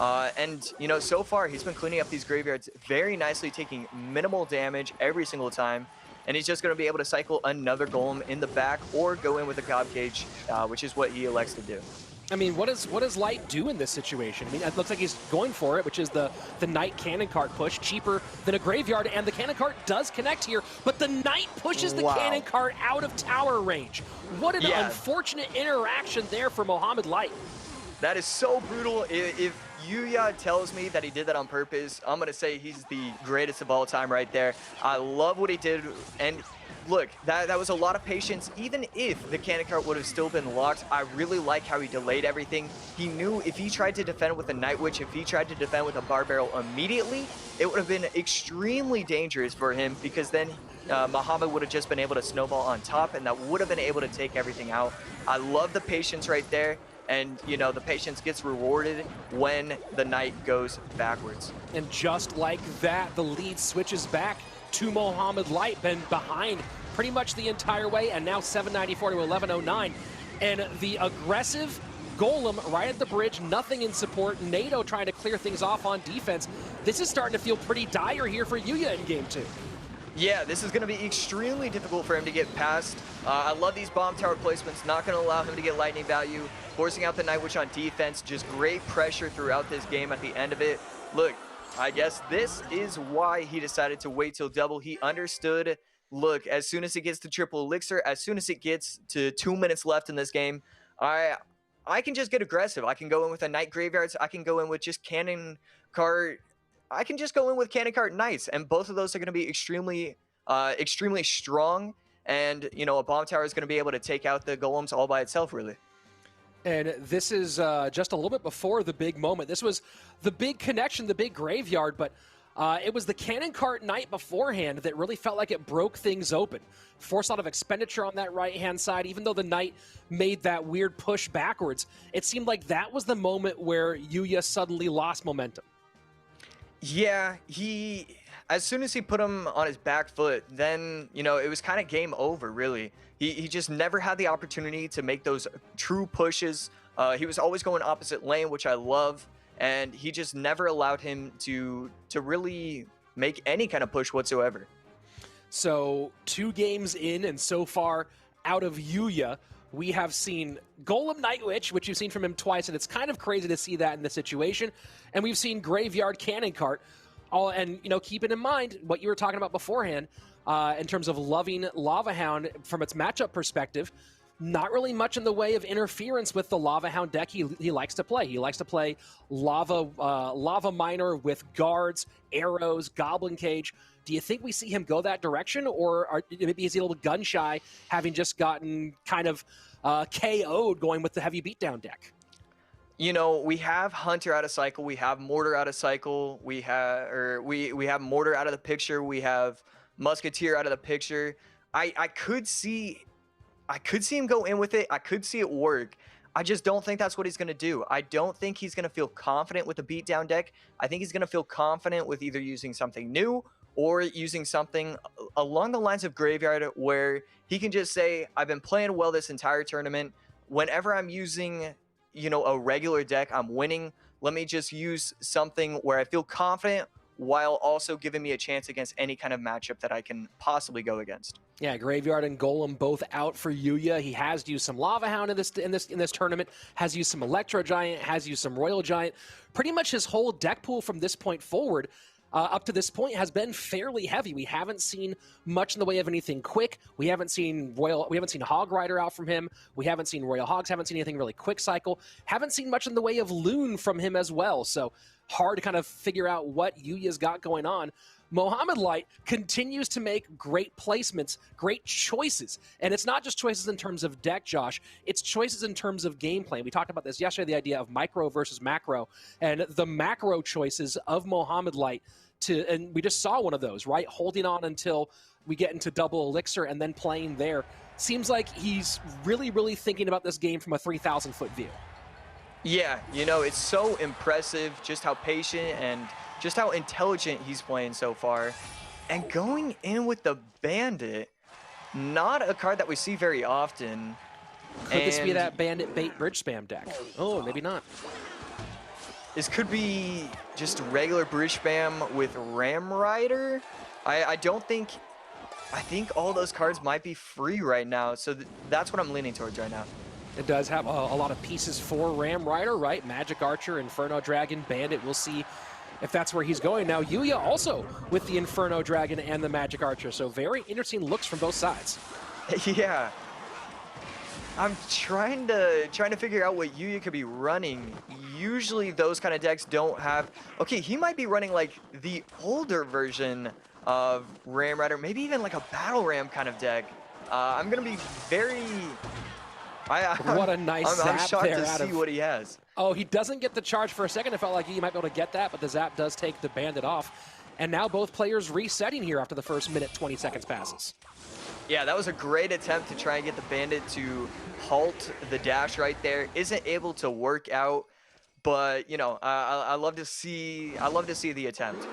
And, you know, so far he's been cleaning up these graveyards very nicely, taking minimal damage every single time. And he's just going to be able to cycle another Golem in the back or go in with a God Cage, which is what he elects to do. I mean, what does Light do in this situation? I mean, it looks like he's going for it, which is the Knight Cannon Cart push, cheaper than a Graveyard, and the Cannon Cart does connect here, but the Knight pushes the Cannon Cart out of tower range. What an unfortunate interaction there for Mohamed Light. That is so brutal. If Yuya tells me that he did that on purpose, I'm going to say he's the greatest of all time right there. I love what he did. And look, that was a lot of patience. Even if the Cannon Cart would have still been locked, I really like how he delayed everything. He knew if he tried to defend with a Night Witch, if he tried to defend with a Barb Barrel immediately, it would have been extremely dangerous for him, because then Mohamed would have just been able to snowball on top, and that would have been able to take everything out. I love the patience right there. And, you know, the patience gets rewarded when the Knight goes backwards. And just like that, the lead switches back to Mohamed Light, been behind pretty much the entire way, and now 794 to 1109. And the aggressive Golem right at the bridge, nothing in support. NATO trying to clear things off on defense. This is starting to feel pretty dire here for Yuya in game 2. Yeah, this is going to be extremely difficult for him to get past. I love these bomb tower placements, not going to allow him to get lightning value. Forcing out the Night Witch on defense, just great pressure throughout this game at the end of it. Look, I guess this is why he decided to wait till double. He understood, look, as soon as it gets to triple elixir, as soon as it gets to 2 minutes left in this game, I can just get aggressive. I can go in with a Night Graveyards. I can go in with just Cannon Cart. I can just go in with Cannon Cart Knights, and both of those are going to be extremely strong. And, you know, a bomb tower is going to be able to take out the Golems all by itself, really. And this is just a little bit before the big moment. This was the big connection, the big Graveyard, but it was the Cannon Cart Knight beforehand that really felt like it broke things open. Forced a lot of expenditure on that right-hand side. Even though the Knight made that weird push backwards, it seemed like that was the moment where Yuya suddenly lost momentum. Yeah, as soon as he put him on his back foot, then, you know, it was kind of game over, really. He just never had the opportunity to make those true pushes. He was always going opposite lane, which I love, and he just never allowed him to really make any kind of push whatsoever. So 2 games in, and so far out of Yuya, we have seen Golem Night Witch, which you've seen from him twice, and it's kind of crazy to see that in this situation. And we've seen Graveyard Cannon Cart. And, you know, keeping in mind what you were talking about beforehand, in terms of loving Lava Hound from its matchup perspective, not really much in the way of interference with the Lava Hound deck he likes to play. He likes to play Lava Miner with guards, arrows, Goblin Cage. Do you think we see him go that direction, or maybe is he a little gun shy, having just gotten kind of KO'd going with the heavy beatdown deck? You know, we have Hunter out of cycle, we have Mortar out of cycle, we have Mortar out of the picture, we have Musketeer out of the picture. I could see him go in with it. I could see it work. I just don't think that's what he's going to do. I don't think he's going to feel confident with the beatdown deck. I think he's going to feel confident with either using something new or using something along the lines of Graveyard, where he can just say, I've been playing well this entire tournament. Whenever I'm using, you know, a regular deck, I'm winning. Let me just use something where I feel confident while also giving me a chance against any kind of matchup that I can possibly go against. Yeah, Graveyard and Golem both out for Yuya. He has used some Lava Hound in this tournament, has used some Electro Giant, has used some Royal Giant. Pretty much his whole deck pool from this point forward up to this point has been fairly heavy. We haven't seen much in the way of anything quick. We haven't seen Hog Rider out from him. We haven't seen Royal Hogs. Haven't seen anything really quick cycle. Haven't seen much in the way of Loon from him as well. So hard to kind of figure out what Yuya's got going on. Mohamed Light continues to make great placements, great choices. And it's not just choices in terms of deck, Josh. It's choices in terms of gameplay. We talked about this yesterday, the idea of micro versus macro. And the macro choices of Mohamed Light, and we just saw one of those, right? Holding on until we get into double elixir and then playing there. Seems like he's really, really thinking about this game from a 3,000-foot view. Yeah, you know, it's so impressive just how patient and just how intelligent he's playing so far. And going in with the Bandit, not a card that we see very often. Could this be that Bandit bait bridge spam deck? Oh, maybe not. This could be just regular bridge spam with Ram Rider. I think all those cards might be free right now, so that's what I'm leaning towards right now. It does have a lot of pieces for Ram Rider, right? Magic Archer, Inferno Dragon, Bandit. We'll see if that's where he's going. Now, Yuya also with the Inferno Dragon and the Magic Archer, so very interesting looks from both sides. Yeah. I'm trying to figure out what Yuya could be running. Usually those kind of decks don't have... Okay, he might be running like the older version of Ram Rider, maybe even like a Battle Ram kind of deck. I'm going to be very... What a nice zap I'm shocked there to see what he has. Oh, he doesn't get the charge for a second. It felt like he might be able to get that, but the zap does take the Bandit off. And now both players resetting here after the first minute, 20 seconds passes. Yeah, that was a great attempt to try and get the Bandit to halt the dash right there. Isn't able to work out, but you know, I love to see the attempt.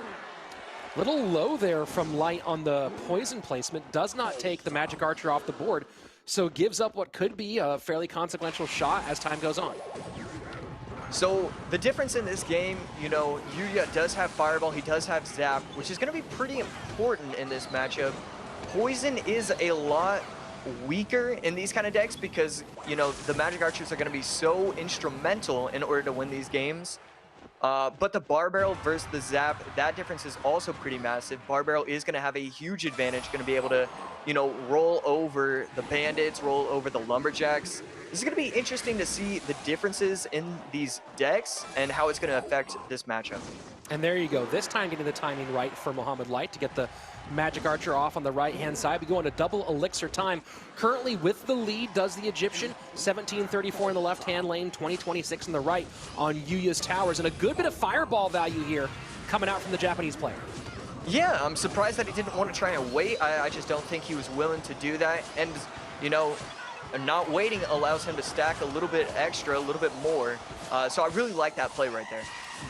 Little low there from Light on the poison placement. Does not take the Magic Archer off the board, so gives up what could be a fairly consequential shot as time goes on. So the difference in this game, you know, Yuya does have Fireball, he does have Zap, which is going to be pretty important in this matchup. Poison is a lot weaker in these kind of decks because, you know, the Magic Archers are going to be so instrumental in order to win these games. But the Bar Barrel versus the Zap, that difference is also pretty massive. Bar Barrel is going to have a huge advantage, going to be able to, you know, roll over the Bandits, roll over the Lumberjacks. This is going to be interesting to see the differences in these decks and how it's going to affect this matchup. And there you go. This time getting the timing right for Mohamed Light to get the Magic Archer off on the right-hand side. We go into double elixir time. Currently with the lead does the Egyptian. 1734 in the left-hand lane, 2026 in the right on Yuya's towers. And a good bit of fireball value here coming out from the Japanese player. Yeah, I'm surprised that he didn't want to try and wait. I just don't think he was willing to do that. And, you know, not waiting allows him to stack a little bit extra, a little bit more. So I really like that play right there.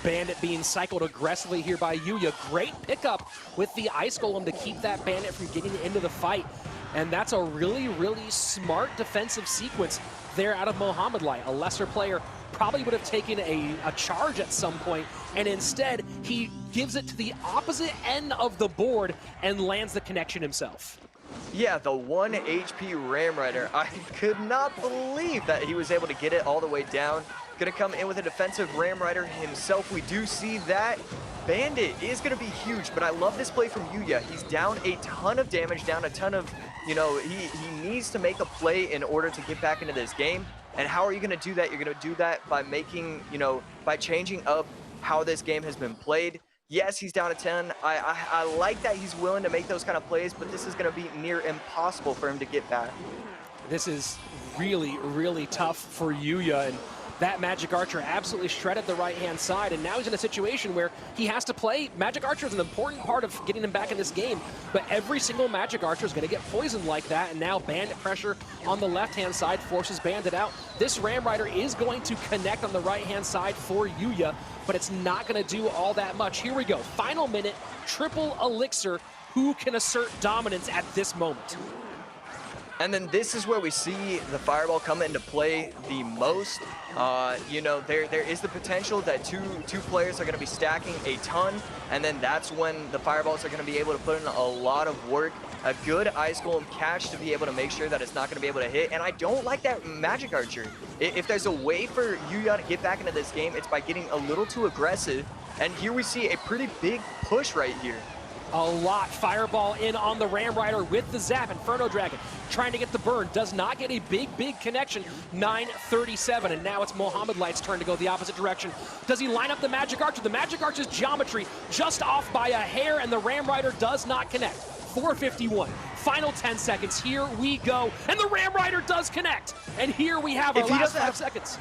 Bandit being cycled aggressively here by Yuya. Great pickup with the Ice Golem to keep that Bandit from getting into the fight. And that's a really, really smart defensive sequence there out of Mohamed Light. A lesser player probably would have taken a charge at some point, and instead he gives it to the opposite end of the board and lands the connection himself. Yeah, the 1 HP Ram Rider. I could not believe that he was able to get it all the way down. Gonna come in with a defensive Ram Rider himself. We do see that. Bandit is gonna be huge, but I love this play from Yuya. He's down a ton of damage, down a ton of, you know, he needs to make a play in order to get back into this game. And how are you gonna do that? You're gonna do that by making, you know, by changing up how this game has been played. Yes, he's down to 10. I like that he's willing to make those kind of plays, but this is going to be near impossible for him to get back. This is really, really tough for Yuya, and that Magic Archer absolutely shredded the right-hand side, and now he's in a situation where he has to play. Magic Archer is an important part of getting him back in this game, but every single Magic Archer is going to get poisoned like that, and now Bandit pressure on the left-hand side forces Bandit out. This Ram Rider is going to connect on the right-hand side for Yuya, but it's not going to do all that much. Here we go. Final minute, triple elixir. Who can assert dominance at this moment? And then this is where we see the Fireball come into play the most. You know, there is the potential that two players are going to be stacking a ton, and then that's when the Fireballs are going to be able to put in a lot of work. A good Ice Golem catch to be able to make sure that it's not going to be able to hit. And I don't like that Magic Archer. If there's a way for Yuya to get back into this game, it's by getting a little too aggressive And here we see a pretty big push right here. A lot. Fireball in on the Ram Rider with the Zap. Inferno Dragon trying to get the burn. Does not get a big connection. 9:37, and now it's Mohamed Light's turn to go the opposite direction. Does he line up the Magic Archer? The Magic Archer's geometry just off by a hair, and the Ram Rider does not connect. 4:51. Final 10 seconds. Here we go. And the Ram Rider does connect. And here we have our last 5 seconds.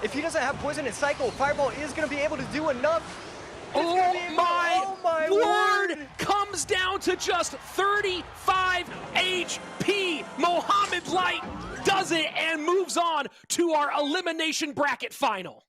If he doesn't have Poison and Cycle, Fireball is going to be able to do enough. Oh my word! Comes down to just 35 HP. Mohamed Light does it and moves on to our elimination bracket final.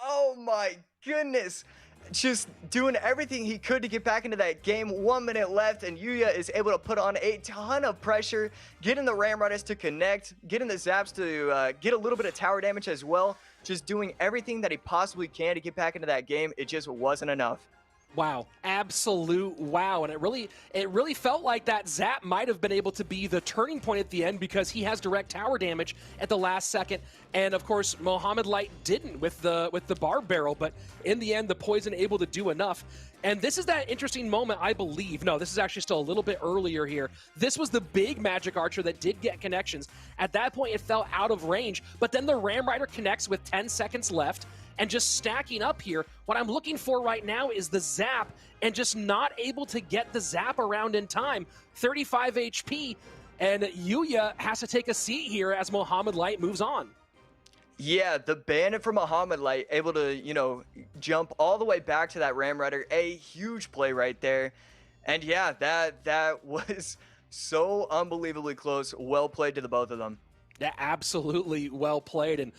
Oh my goodness. Just doing everything he could to get back into that game. 1 minute left, and Yuya is able to put on a ton of pressure, getting the Ram Riders to connect, getting the Zaps to get a little bit of tower damage as well. Just doing everything that he possibly can to get back into that game. It just wasn't enough. Wow, absolute wow. And it really felt like that Zap might have been able to be the turning point at the end, because he has direct tower damage at the last second. And of course, Mohamed Light didn't with the barb barrel, but in the end, the Poison able to do enough. And this is that interesting moment, I believe. No, this is actually still a little bit earlier here. This was the big Magic Archer that did get connections. At that point, it fell out of range, but then the Ram Rider connects with 10 seconds left. And just stacking up here, what I'm looking for right now is the Zap, and just not able to get the Zap around in time. 35 HP, and Yuya has to take a seat here as Mohamed Light moves on. Yeah, the Bandit for Mohamed Light able to, you know, jump all the way back to that Ram Rider. A huge play right there. And yeah, that was so unbelievably close. Well played to the both of them. Yeah, absolutely well played. And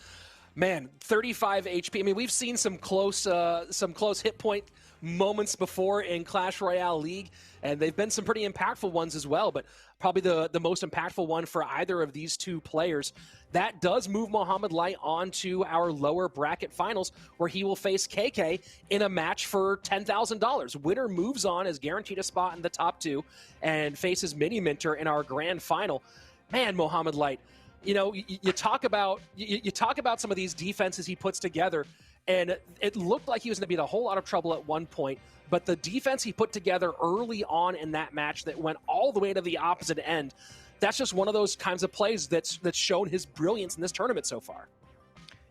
man, 35 HP. I mean, we've seen some close hit point moments before in Clash Royale League, and they've been some pretty impactful ones as well, but probably the most impactful one for either of these two players. That does move Mohamed Light on to our lower bracket finals, where he will face KK in a match for $10,000. Winner moves on, is guaranteed a spot in the top 2, and faces Mini Minter in our grand final. Man, Mohamed Light, you know, you talk about some of these defenses he puts together, and it looked like he was going to be in a whole lot of trouble at one point, but the defense he put together early on in that match that went all the way to the opposite end, that's just one of those kinds of plays that's shown his brilliance in this tournament so far.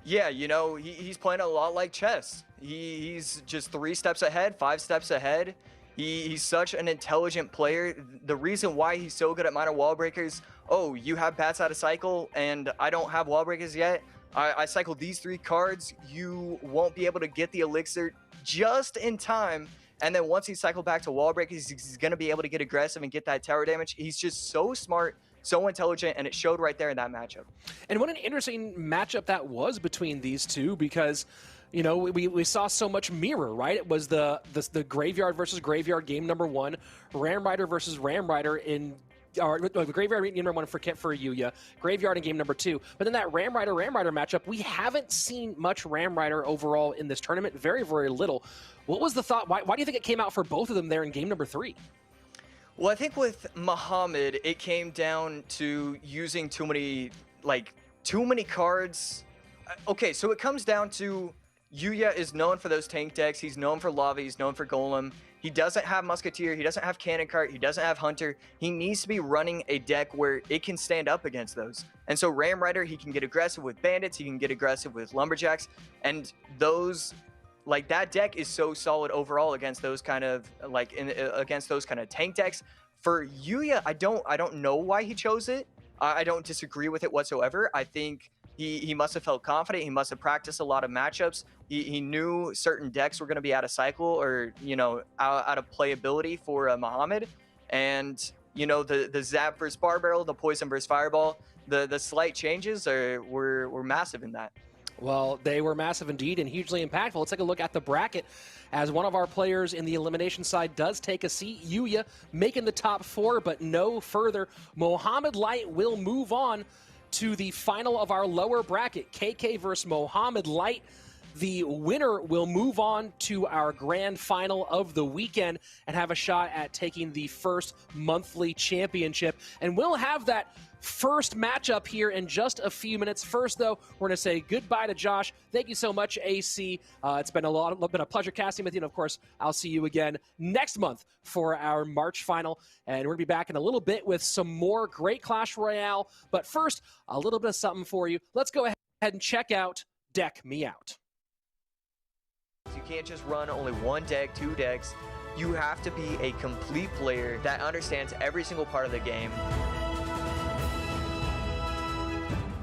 Yeah, you know, he's playing a lot like chess. He's just 3 steps ahead, 5 steps ahead. He's such an intelligent player. The reason why he's so good at minor wall breakers, oh, you have bats out of cycle and I don't have wall breakers yet. I cycled these 3 cards. You won't be able to get the elixir just in time. And then once he's cycled back to wall breakers, he's going to be able to get aggressive and get that tower damage. He's just so smart, so intelligent, and it showed right there in that matchup. And what an interesting matchup that was between these two, because you know, we saw so much mirror, right? It was the Graveyard versus Graveyard game number 1, Ram Rider versus Ram Rider in Graveyard game number 1 for Yuya, Graveyard in game number 2. But then that Ram Rider matchup, we haven't seen much Ram Rider overall in this tournament, very little. What was the thought? Why do you think it came out for both of them there in game number 3? Well, I think with Mohamed, it came down to using too many cards. Okay, so it comes down to Yuya is known for those tank decks. He's known for Lava. He's known for Golem. He doesn't have Musketeer. He doesn't have Cannon Cart. He doesn't have Hunter. He needs to be running a deck where it can stand up against those. And so Ram Rider, he can get aggressive with Bandits. He can get aggressive with Lumberjacks. And those, like, that deck is so solid overall against those kind of, against those kind of tank decks. For Yuya, I don't know why he chose it. I don't disagree with it whatsoever. I think he must have felt confident. He must have practiced a lot of matchups. He knew certain decks were going to be out of cycle or, you know, out of playability for Mohamed. And, you know, the Zap versus Bar Barrel, the Poison versus Fireball, the slight changes were massive in that. Well, they were massive indeed and hugely impactful. Let's take a look at the bracket as one of our players in the elimination side does take a seat. Yuya making the top 4, but no further. Mohamed Light will move on to the final of our lower bracket. KK versus Mohamed Light. The winner will move on to our grand final of the weekend and have a shot at taking the first monthly championship. And we'll have that first matchup here in just a few minutes. First, though, we're going to say goodbye to Josh. Thank you so much, AC. It's been a pleasure casting with you. And of course, I'll see you again next month for our March final. And we're going to be back in a little bit with some more great Clash Royale. But first, a little bit of something for you. Let's go ahead and check out Deck Me Out. You can't just run only one deck, two decks. You have to be a complete player that understands every single part of the game.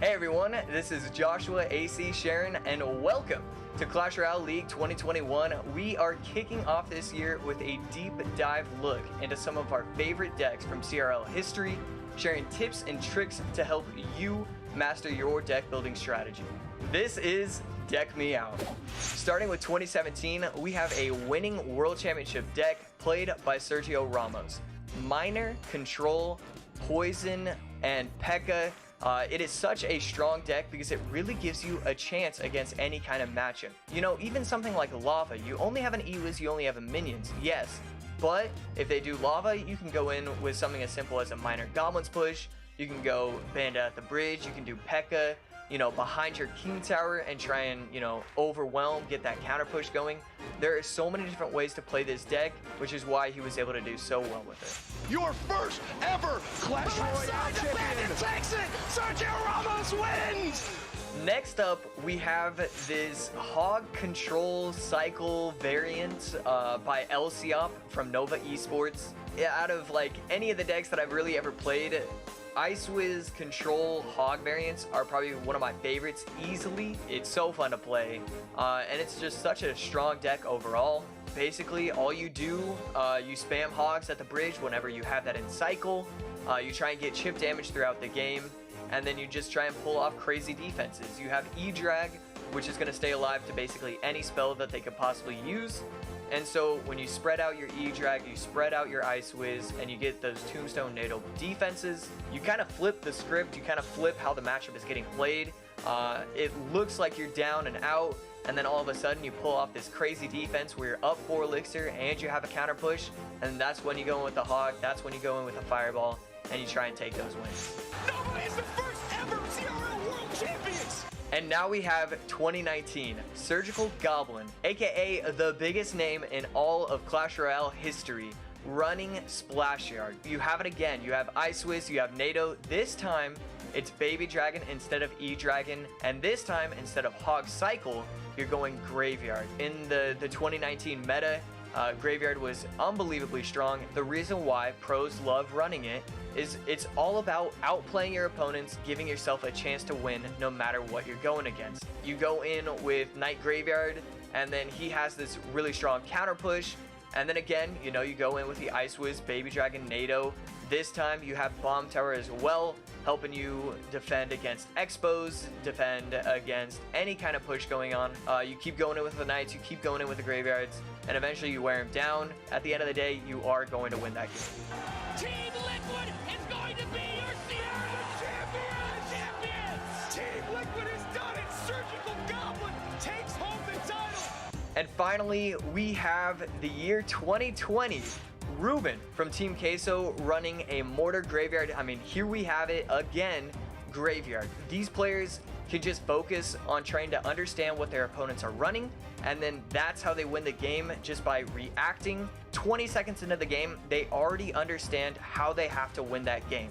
Hey everyone, this is Joshua, AC, Sharon, and welcome to Clash Royale League 2021. We are kicking off this year with a deep dive look into some of our favorite decks from CRL history, sharing tips and tricks to help you master your deck building strategy. This is Deck Me Out. Starting with 2017, we have a winning World Championship deck played by Sergio Ramos. Miner, Control, Poison, and P.E.K.K.A. It is such a strong deck because it really gives you a chance against any kind of matchup. You know, even something like Lava, you only have an E-Wiz, you only have a minions, yes. But if they do Lava, you can go in with something as simple as a Miner Goblins push, you can go Bandit at the bridge, you can do P.E.K.K.A., you know, behind your King Tower and try and, you know, overwhelm, get that counter push going. There are so many different ways to play this deck, which is why he was able to do so well with it. Your first ever Clash Royale champion takes it. Sergio Ramos wins. Next up, we have this Hog Control Cycle variant by LCOP from Nova Esports. Yeah, out of like any of the decks that I've really ever played, Icewiz Control Hog variants are probably one of my favorites easily. It's so fun to play, and it's just such a strong deck overall. Basically, all you do, you spam Hogs at the bridge whenever you have that in cycle. You try and get chip damage throughout the game, and then you just try and pull off crazy defenses. You have E-Drag, which is going to stay alive to basically any spell that they could possibly use. And so when you spread out your E-Drag, you spread out your Icewiz, and you get those Tombstone NATO defenses, you kind of flip the script, you kind of flip how the matchup is getting played. It looks like you're down and out, and then all of a sudden you pull off this crazy defense where you're up 4 elixir and you have a counter push, and that's when you go in with the Hog, that's when you go in with the Fireball, and you try and take those wins. Nova is the first ever CRL World Champions. And now we have 2019 Surgical Goblin, aka the biggest name in all of Clash Royale history, running Splash Yard. You have it again. You have Icewiz, you have NATO. This time it's Baby Dragon instead of E-Dragon, and this time instead of Hog Cycle, you're going Graveyard. In the 2019 meta, Graveyard was unbelievably strong. The reason why pros love running it is it's all about outplaying your opponents, giving yourself a chance to win no matter what you're going against. You go in with Knight Graveyard, and then he has this really strong counter push, and then again, you know, you go in with the Icewiz, Baby Dragon, NATO. This time you have Bomb Tower as well, helping you defend against Expos, defend against any kind of push going on. You keep going in with the Knights, you keep going in with the Graveyards, and eventually you wear them down. At the end of the day, you are going to win that game. Team Liquid is going to be your CRL champions! Team Liquid has done it. Surgical Goblin takes home the title. And finally, we have the year 2020. Ruben from Team Queso running a Mortar Graveyard. I mean, here we have it again, Graveyard. These players can just focus on trying to understand what their opponents are running, and then that's how they win the game, just by reacting. 20 seconds into the game, they already understand how they have to win that game.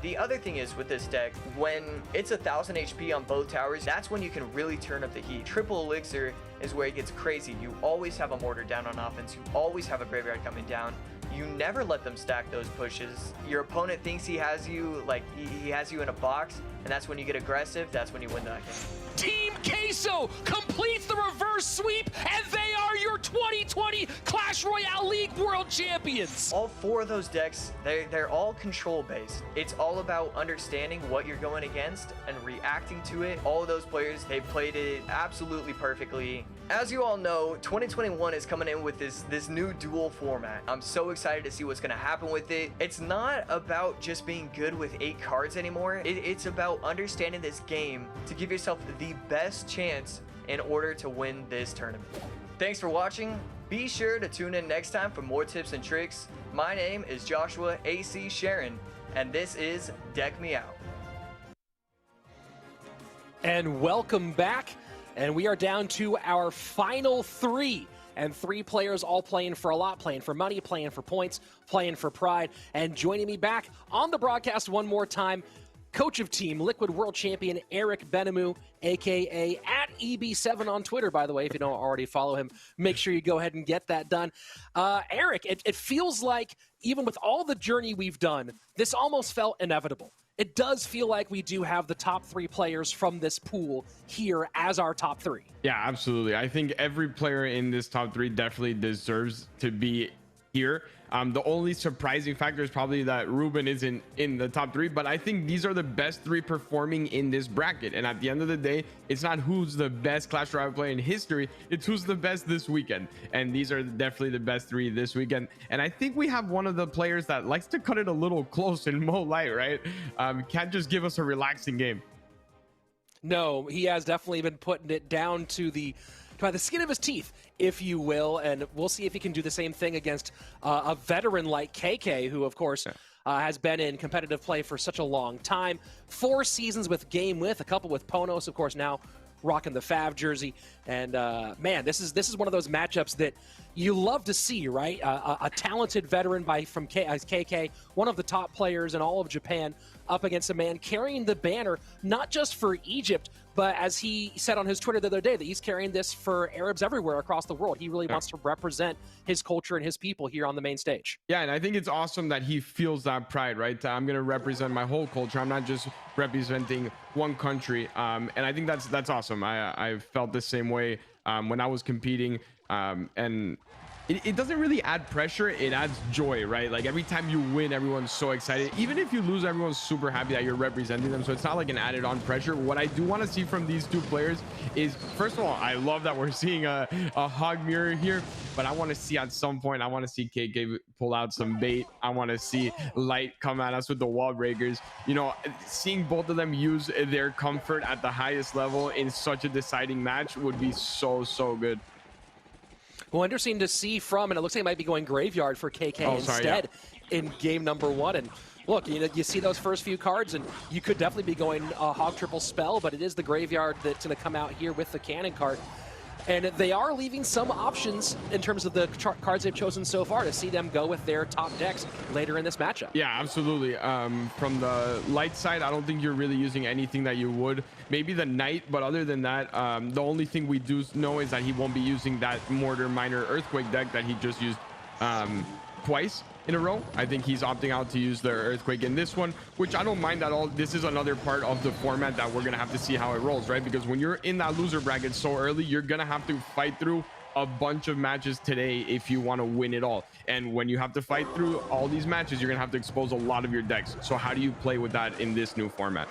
The other thing is with this deck, when it's 1000 HP on both towers, that's when you can really turn up the heat. Triple Elixir is where it gets crazy. You always have a Mortar down on offense, you always have a Graveyard coming down. You never let them stack those pushes. Your opponent thinks he has you, like he has you in a box, and that's when you get aggressive, that's when you win that game. Team Queso completes the reverse sweep, and they are your 2020 Clash Royale League World Champions. All 4 of those decks, they're all control based. It's all about understanding what you're going against and reacting to it. All of those players, they played it absolutely perfectly. As you all know, 2021 is coming in with this new duel format. I'm so excited to see what's going to happen with it. It's not about just being good with 8 cards anymore. It's about understanding this game to give yourself the best chance in order to win this tournament. Thanks for watching. Be sure to tune in next time for more tips and tricks. My name is Joshua AC Sharon, and this is Deck Me Out. And welcome back. And we are down to our final three. And three players all playing for a lot, playing for money, playing for points, playing for pride. And joining me back on the broadcast one more time, coach of team, Liquid World Champion Eric Benamou, a.k.a. at EB7 on Twitter, by the way. If you don't already follow him, make sure you go ahead and get that done. Eric, it feels like even with all the journey we've done, this almost felt inevitable. It does feel like we do have the top three players from this pool here as our top three. Yeah, absolutely. I think every player in this top three definitely deserves to be here. The only surprising factor is probably that Ruben isn't in the top three, but I think these are the best three performing in this bracket. And at the end of the day, it's not who's the best Clash Royale player in history, it's who's the best this weekend. And these are definitely the best three this weekend. And I think we have one of the players that likes to cut it a little close in Mo Light, right? Can't just give us a relaxing game. No, he has definitely been putting it down to by the skin of his teeth, if you will, and we'll see if he can do the same thing against a veteran like KK, who, of course, has been in competitive play for such a long time. 4 seasons with Game With, a couple with Ponos, of course, now rocking the Fav jersey. And, man, this is one of those matchups that you love to see, right? A talented veteran from KK, one of the top players in all of Japan, up against a man carrying the banner, not just for Egypt, but as he said on his Twitter the other day, that he's carrying this for Arabs everywhere across the world. He really wants to represent his culture and his people here on the main stage. Yeah, and I think it's awesome that he feels that pride, right? I'm going to represent my whole culture. I'm not just representing one country. And I think that's awesome. I felt the same way when I was competing. And it doesn't really add pressure, it adds joy, right? Like every time you win, everyone's so excited. Even if you lose, everyone's super happy that you're representing them. So it's not like an added on pressure. What I do want to see from these two players is, first of all, I love that we're seeing a hog mirror here, but I want to see at some point, I want to see KK pull out some bait. I want to see Light come at us with the wall breakers. You know, seeing both of them use their comfort at the highest level in such a deciding match would be so good. Well, interesting to see from, and it looks like it might be going Graveyard for KK instead in game number 1. And look, you see those first few cards, and you could definitely be going Hog Triple Spell, but it is the Graveyard that's going to come out here with the Cannon card. And they are leaving some options in terms of the cards they've chosen so far to see them go with their top decks later in this matchup. Yeah, absolutely. From the Light side, I don't think you're really using anything that you would. Maybe the Knight, but other than that, the only thing we do know is that he won't be using that Mortar Miner Earthquake deck that he just used twice in a row. I think he's opting out to use the Earthquake in this one, which I don't mind at all. This is another part of the format that we're gonna have to see how it rolls, right? Because when you're in that loser bracket so early, you're gonna have to fight through a bunch of matches today if you want to win it all. And when you have to fight through all these matches, you're gonna have to expose a lot of your decks. So how do you play with that in this new format?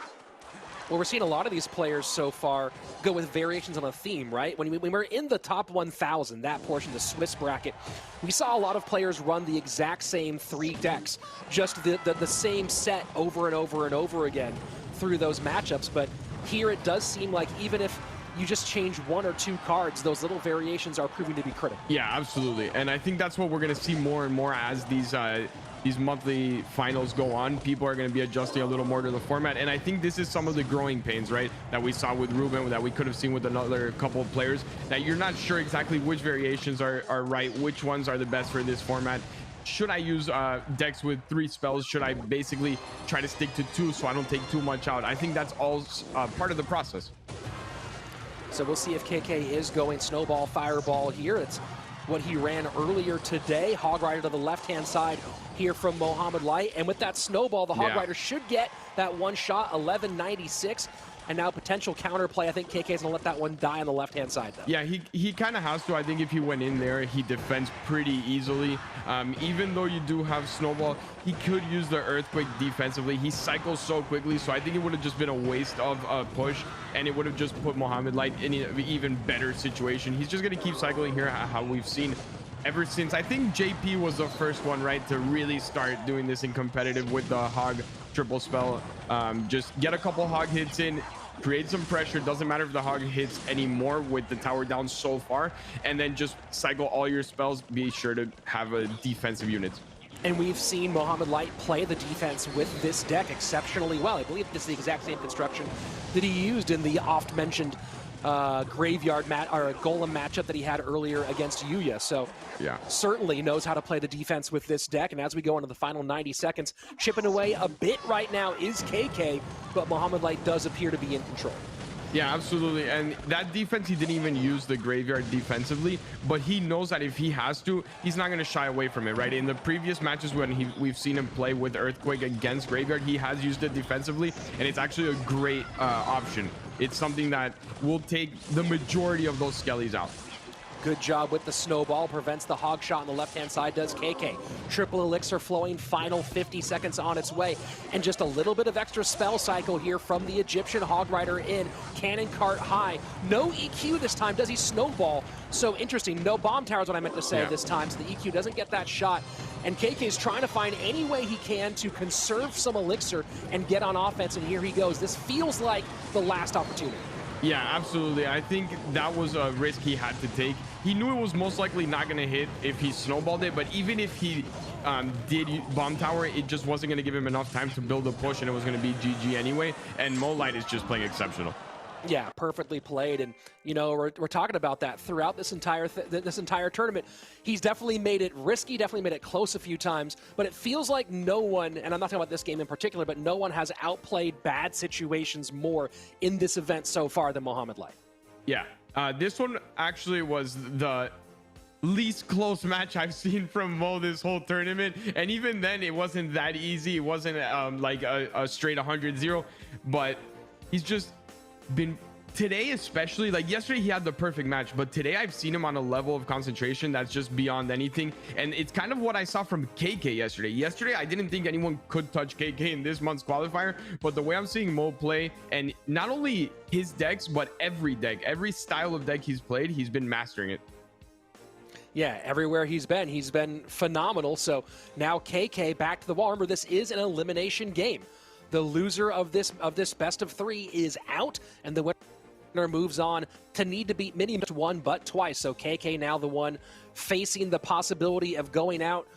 Well, we're seeing a lot of these players so far go with variations on a theme, right? When we were in the top 1,000, that portion, the Swiss bracket, we saw a lot of players run the exact same 3 decks, just the same set over and over and over again through those matchups. But here it does seem like even if you just change 1 or 2 cards, those little variations are proving to be critical. Yeah, absolutely. And I think that's what we're going to see more and more as these monthly finals go on. People are going to be adjusting a little more to the format, and I think this is some of the growing pains, right, that we saw with Ruben, that we could have seen with another couple of players, that you're not sure exactly which variations are right, which ones are the best for this format. Should I use decks with 3 spells? Should I basically try to stick to 2 so I don't take too much out? I think that's all part of the process. So we'll see if KK is going Snowball, Fireball here. It's what he ran earlier today. Hog Rider to the left-hand side here from Mohamed Light. And with that Snowball, the Hog Rider should get that one shot, 1196. And now potential counterplay. I think KK's going to let that one die on the left-hand side, though. Yeah, he kind of has to. I think if he went in there, he defends pretty easily. Even though you do have Snowball, he could use the Earthquake defensively. He cycles so quickly, so I think it would have just been a waste of a push, and it would have just put Mohamed Light in an even better situation. He's just going to keep cycling here, how we've seen ever since. I think JP was the first one, right, to really start doing this in competitive with the Hog Triple Spell. Just get a couple Hog hits in, create some pressure. Doesn't matter if the Hog hits anymore with the tower down so far, and then just cycle all your spells. Be sure to have a defensive unit. And we've seen Mohamed Light play the defense with this deck exceptionally well. I believe this is the exact same construction that he used in the oft-mentioned graveyard or golem matchup that he had earlier against Yuya. So yeah, certainly knows how to play the defense with this deck. And as we go into the final 90 seconds, chipping away a bit right now is KK, but Mohamed Light does appear to be in control. Yeah, absolutely. And that defense, he didn't even use the graveyard defensively, but he knows that if he has to, he's not going to shy away from it, right? In the previous matches when we've seen him play with Earthquake against graveyard, he has used it defensively, and it's actually a great option. It's something that will take the majority of those skellies out. Good job with the snowball. Prevents the hog shot on the left-hand side, does KK. Triple elixir flowing, final 50 seconds on its way. And just a little bit of extra spell cycle here from the Egyptian Hog Rider in. Cannon cart high. No EQ this time. Does he snowball? So interesting. No bomb tower is what I meant to say this time. So the EQ doesn't get that shot. And KK's trying to find any way he can to conserve some elixir and get on offense. And here he goes. This feels like the last opportunity. Yeah, absolutely. I think that was a risk he had to take. He knew it was most likely not going to hit if he snowballed it, but even if he did bomb tower, it just wasn't going to give him enough time to build a push, and it was going to be GG anyway. And Mo Light is just playing exceptional. Yeah, perfectly played. And, you know, we're talking about that throughout this entire tournament. He's definitely made it risky, definitely made it close a few times, but it feels like no one, and I'm not talking about this game in particular, but no one has outplayed bad situations more in this event so far than Mohamed Light. Yeah, this one actually was the least close match I've seen from Mo this whole tournament, and even then it wasn't that easy. It wasn't like a straight 100-0, but he's just been today, especially like yesterday he had the perfect match, but today I've seen him on a level of concentration that's just beyond anything. And it's kind of what I saw from KK yesterday. I didn't think anyone could touch KK in this month's qualifier, but the way I'm seeing Mo play, and not only his decks but every deck, every style of deck he's played, he's been mastering it. Yeah, everywhere he's been phenomenal. So now KK back to the wall. Remember, this is an elimination game. The loser of this best of 3 is out, and the winner moves on to need to beat Mini one but twice. So KK now the one facing the possibility of going out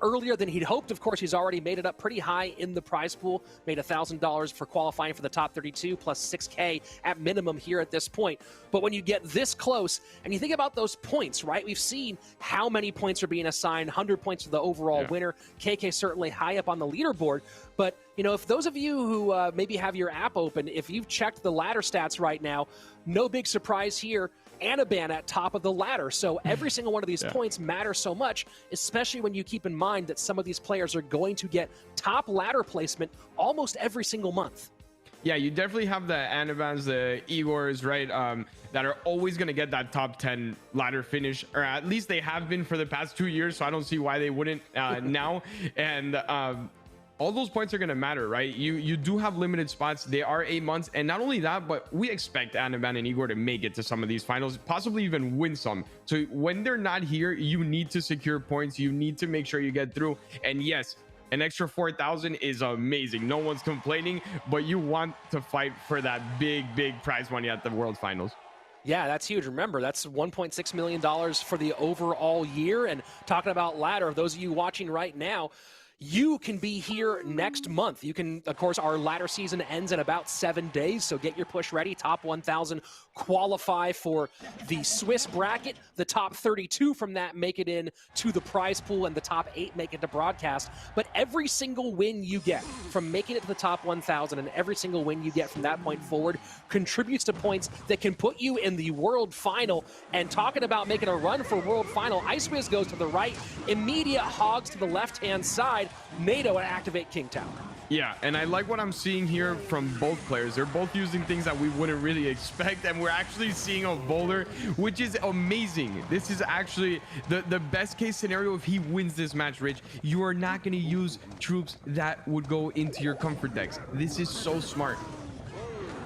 earlier than he'd hoped. Of course, he's already made it up pretty high in the prize pool, made $1,000 for qualifying for the top 32 plus 6K at minimum here at this point. But when you get this close and you think about those points, right? We've seen how many points are being assigned, 100 points to the overall winner. KK certainly high up on the leaderboard. But, you know, if those of you who maybe have your app open, if you've checked the ladder stats right now, no big surprise here. Anaban at top of the ladder. So every single one of these points matter so much, especially when you keep in mind that some of these players are going to get top ladder placement almost every single month. Yeah, you definitely have the Anabans, the Igors, right, that are always going to get that top 10 ladder finish, or at least they have been for the past 2 years, so I don't see why they wouldn't now. And all those points are going to matter, right? You do have limited spots. They are 8 months. And not only that, but we expect Anaban and Igor to make it to some of these finals, possibly even win some. So when they're not here, you need to secure points. You need to make sure you get through. And yes, an extra 4,000 is amazing. No one's complaining, but you want to fight for that big prize money at the World Finals. Yeah, that's huge. Remember, that's $1.6 million for the overall year. And talking about ladder, those of you watching right now, you can be here next month. You can, of course, our ladder season ends in about 7 days, so get your push ready. Top 1,000 qualify for the Swiss bracket. The top 32 from that make it in to the prize pool, and the top 8 make it to broadcast. But every single win you get from making it to the top 1,000 and every single win you get from that point forward contributes to points that can put you in the World Final. And talking about making a run for World Final, Ice Wiz goes to the right, immediate hogs to the left-hand side, NATO and activate King Tower. Yeah, and I like what I'm seeing here from both players. They're both using things that we wouldn't really expect, and we're actually seeing a bowler, which is amazing. This is actually the best case scenario if he wins this match, Rich. You are not going to use troops that would go into your comfort decks. This is so smart.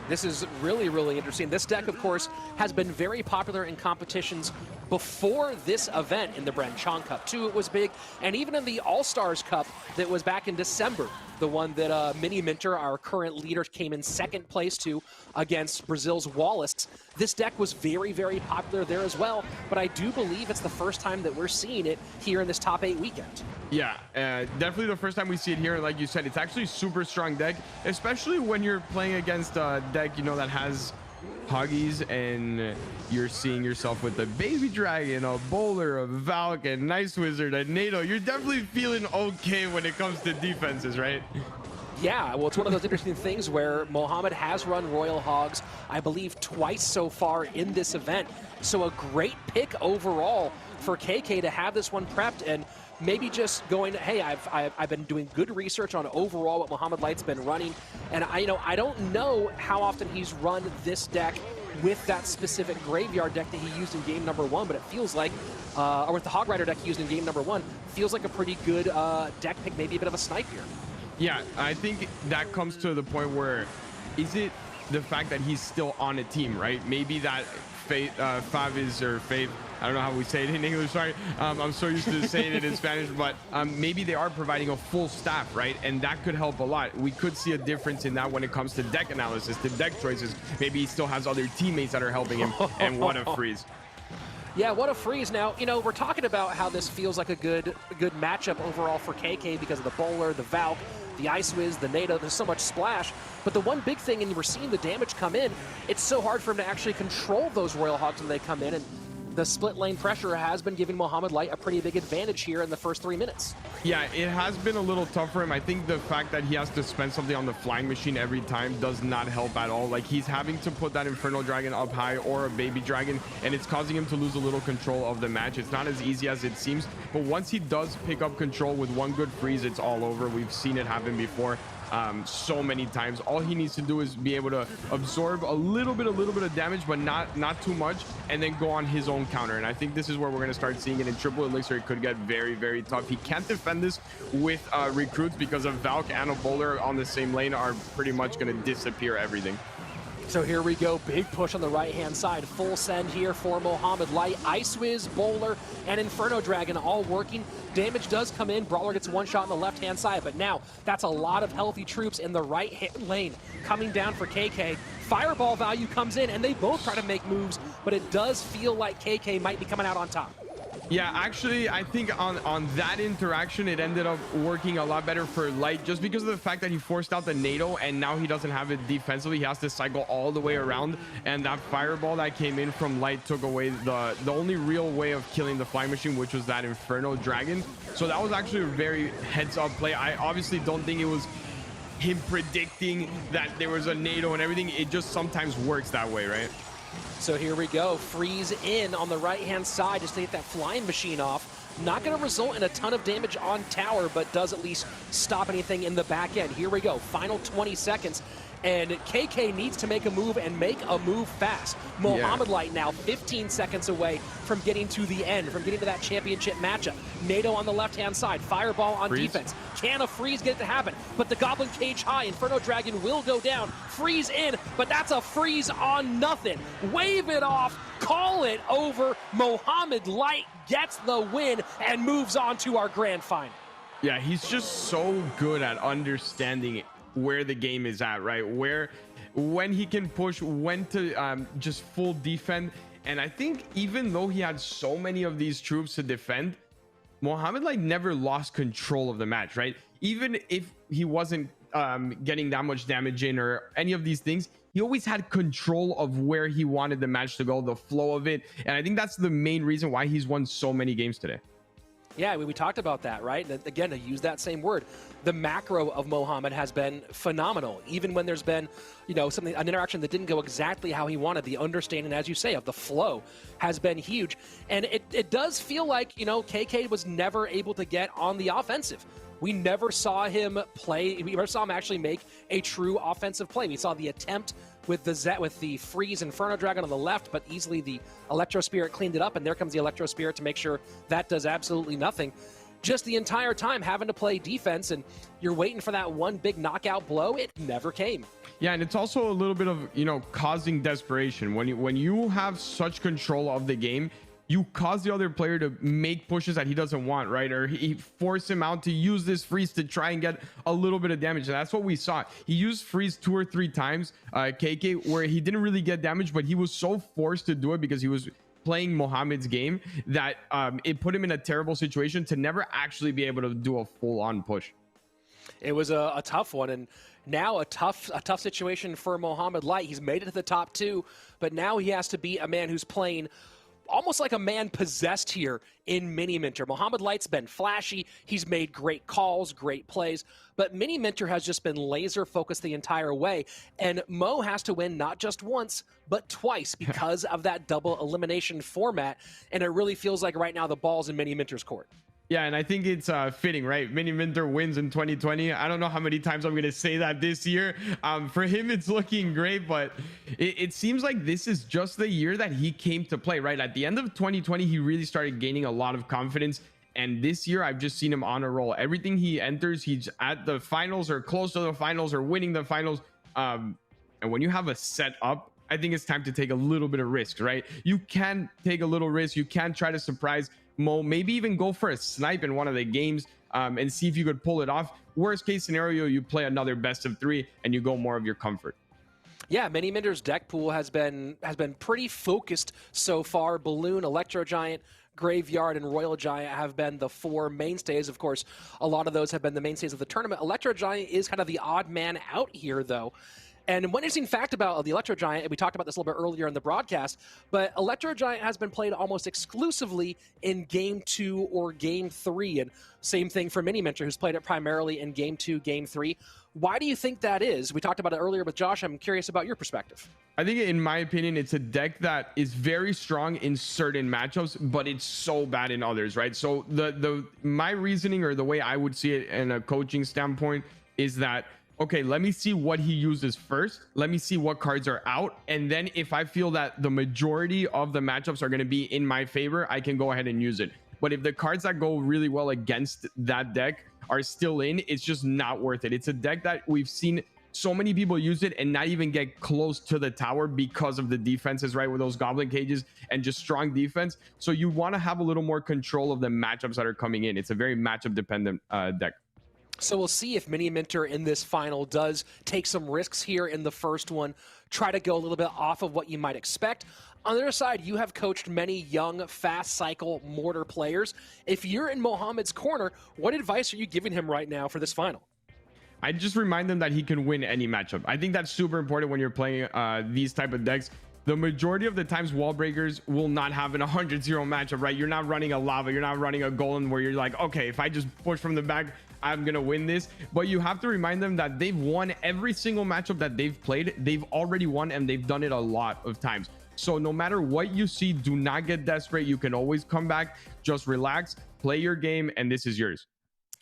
This is really, really interesting. This deck, of course, has been very popular in competitions before this event in the Bren Chong Cup too, it was big. And even in the All-Stars Cup that was back in December, the one that Mini Minter, our current leader, came in second place to against Brazil's Wallace. This deck was very, very popular there as well, but I do believe it's the first time that we're seeing it here in this top 8 weekend. Yeah, definitely the first time we see it here. Like you said, it's actually a super strong deck, especially when you're playing against a deck, you know, that has Huggies, and you're seeing yourself with a Baby Dragon, a Bowler, a Valk, a Nice Wizard, a NATO. You're definitely feeling okay when it comes to defenses, right? Yeah, well, it's one of those interesting things where Mohamed has run Royal Hogs, I believe, twice so far in this event. So a great pick overall for KK to have this one prepped, and maybe just going, hey, I've been doing good research on overall what Mohamed Light's been running, and I don't know how often he's run this deck with that specific graveyard deck that he used in game number 1, but it feels like, or with the Hog Rider deck he used in game number 1, feels like a pretty good deck pick, maybe a bit of a snipe here. Yeah, I think that comes to the point where, is it the fact that he's still on a team, right? Maybe that Fav or Faith, I don't know how we say it in English, sorry. I'm so used to saying it in Spanish, but maybe they are providing a full staff, right? And that could help a lot. We could see a difference in that when it comes to deck analysis, to deck choices. Maybe he still has other teammates that are helping him, and what a freeze. Yeah, what a freeze. Now, you know, we're talking about how this feels like a good matchup overall for KK because of the Bowler, the Valk, the Ice Wiz, the NATO. There's so much splash. But the one big thing, and we're seeing the damage come in, it's so hard for him to actually control those Royal Hogs when they come in. And the split lane pressure has been giving Mohamed Light a pretty big advantage here in the first 3 minutes. Yeah, it has been a little tough for him. I think the fact that he has to spend something on the flying machine every time does not help at all. Like, he's having to put that Infernal Dragon up high or a Baby Dragon, and it's causing him to lose a little control of the match. It's not as easy as it seems, but once he does pick up control with one good freeze, it's all over. We've seen it happen before. So many times. All he needs to do is be able to absorb a little bit of damage, but not too much, and then go on his own counter. And I think this is where we're going to start seeing it in triple elixir. It could get very, very tough. He can't defend this with recruits because of Valk and a Bowler on the same lane are pretty much going to disappear everything. So here we go, big push on the right-hand side. Full send here for Mohamed Light. Ice Wiz, Bowler, and Inferno Dragon all working. Damage does come in. Brawler gets one shot on the left-hand side, but now that's a lot of healthy troops in the right lane coming down for KK. Fireball value comes in, and they both try to make moves, but it does feel like KK might be coming out on top. Yeah, actually, I think on that interaction, it ended up working a lot better for Light just because of the fact that he forced out the NATO and now he doesn't have it defensively. He has to cycle all the way around, and that fireball that came in from Light took away the only real way of killing the flying machine, which was that Inferno Dragon. So that was actually a very heads-up play. I obviously don't think it was him predicting that there was a NATO and everything. It just sometimes works that way, right? So here we go, freeze in on the right-hand side just to get that flying machine off. Not going to result in a ton of damage on tower, but does at least stop anything in the back end. Here we go, final 20 seconds. And KK needs to make a move and make a move fast. Mohamed Light now 15 seconds away from getting to the end, from getting to that championship matchup. NATO on the left-hand side, Fireball on defense. Can a freeze get it to happen? But the Goblin Cage high, Inferno Dragon will go down. Freeze in, but that's a freeze on nothing. Wave it off, call it over. Mohamed Light gets the win and moves on to our grand final. Yeah, he's just so good at understanding where the game is at, right? When he can push, when to just full defend. And I think even though he had so many of these troops to defend, Mohamed Light never lost control of the match, right? Even if he wasn't getting that much damage in or any of these things, he always had control of where he wanted the match to go, the flow of it. And I think that's the main reason why he's won so many games today. Yeah, we talked about that, right? And again, to use that same word, the macro of Mohamed has been phenomenal. Even when there's been, you know, an interaction that didn't go exactly how he wanted, the understanding, as you say, of the flow has been huge. And it does feel like, you know, KK was never able to get on the offensive. We never saw him play. We never saw him actually make a true offensive play. We saw the attempt with the freeze Inferno Dragon on the left, but easily the Electro Spirit cleaned it up, and there comes the Electro Spirit to make sure that does absolutely nothing. Just the entire time having to play defense, and you're waiting for that one big knockout blow. It never came. Yeah, and it's also a little bit of, you know, causing desperation. When you have such control of the game, you cause the other player to make pushes that he doesn't want, right? Or he force him out to use this freeze to try and get a little bit of damage. And that's what we saw. He used freeze 2 or 3 times, KK, where he didn't really get damage, but he was so forced to do it because he was playing Mohamed's game that it put him in a terrible situation to never actually be able to do a full-on push. It was a tough one, and now a tough situation for Mohamed Light. He's made it to the top 2, but now he has to be a man who's playing almost like a man possessed here in Mini Minter. Mohamed Light's been flashy. He's made great calls, great plays, but Mini Minter has just been laser focused the entire way. And Mo has to win not just once, but twice because of that double elimination format. And it really feels like right now the ball's in Mini Minter's court. Yeah, and I think it's fitting, right? Mini Minter wins in 2020. I don't know how many times I'm going to say that this year. For him, it's looking great, but it seems like this is just the year that he came to play, right? At the end of 2020, he really started gaining a lot of confidence. And this year, I've just seen him on a roll. Everything he enters, he's at the finals or close to the finals or winning the finals. And when you have a set up, I think it's time to take a little bit of risk, right? You can take a little risk. You can try to surprise Mo, maybe even go for a snipe in one of the games and see if you could pull it off. Worst case scenario, you play another best of 3 and you go more of your comfort. Yeah, Mini Minter's deck pool has been pretty focused so far. Balloon, Electro Giant, Graveyard, and Royal Giant have been the 4 mainstays. Of course, a lot of those have been the mainstays of the tournament. Electro Giant is kind of the odd man out here, though. And one interesting fact about the Electro Giant, and we talked about this a little bit earlier in the broadcast, but Electro Giant has been played almost exclusively in Game 2 or Game 3. And same thing for Mini Minter, who's played it primarily in Game 2, Game 3. Why do you think that is? We talked about it earlier with Josh. I'm curious about your perspective. I think, in my opinion, it's a deck that is very strong in certain matchups, but it's so bad in others, right? So my reasoning, or the way I would see it in a coaching standpoint, is that, okay, let me see what he uses first. Let me see what cards are out. And then if I feel that the majority of the matchups are going to be in my favor, I can go ahead and use it. But if the cards that go really well against that deck are still in, it's just not worth it. It's a deck that we've seen so many people use it and not even get close to the tower because of the defenses, right? With those goblin cages and just strong defense. So you want to have a little more control of the matchups that are coming in. It's a very matchup dependent deck. So we'll see if Mini Minter in this final does take some risks here in the first one, try to go a little bit off of what you might expect. On the other side, you have coached many young, fast cycle mortar players. If you're in Mohamed's corner, what advice are you giving him right now for this final? I just remind them that he can win any matchup. I think that's super important when you're playing these type of decks. The majority of the times, wall breakers will not have an 100-0 matchup, right? You're not running a lava, you're not running a golem where you're like, okay, if I just push from the back, I'm gonna win this. But you have to remind them that they've won every single matchup that they've played. They've already won, and they've done it a lot of times. So no matter what you see, do not get desperate. You can always come back. Just relax, play your game, and this is yours.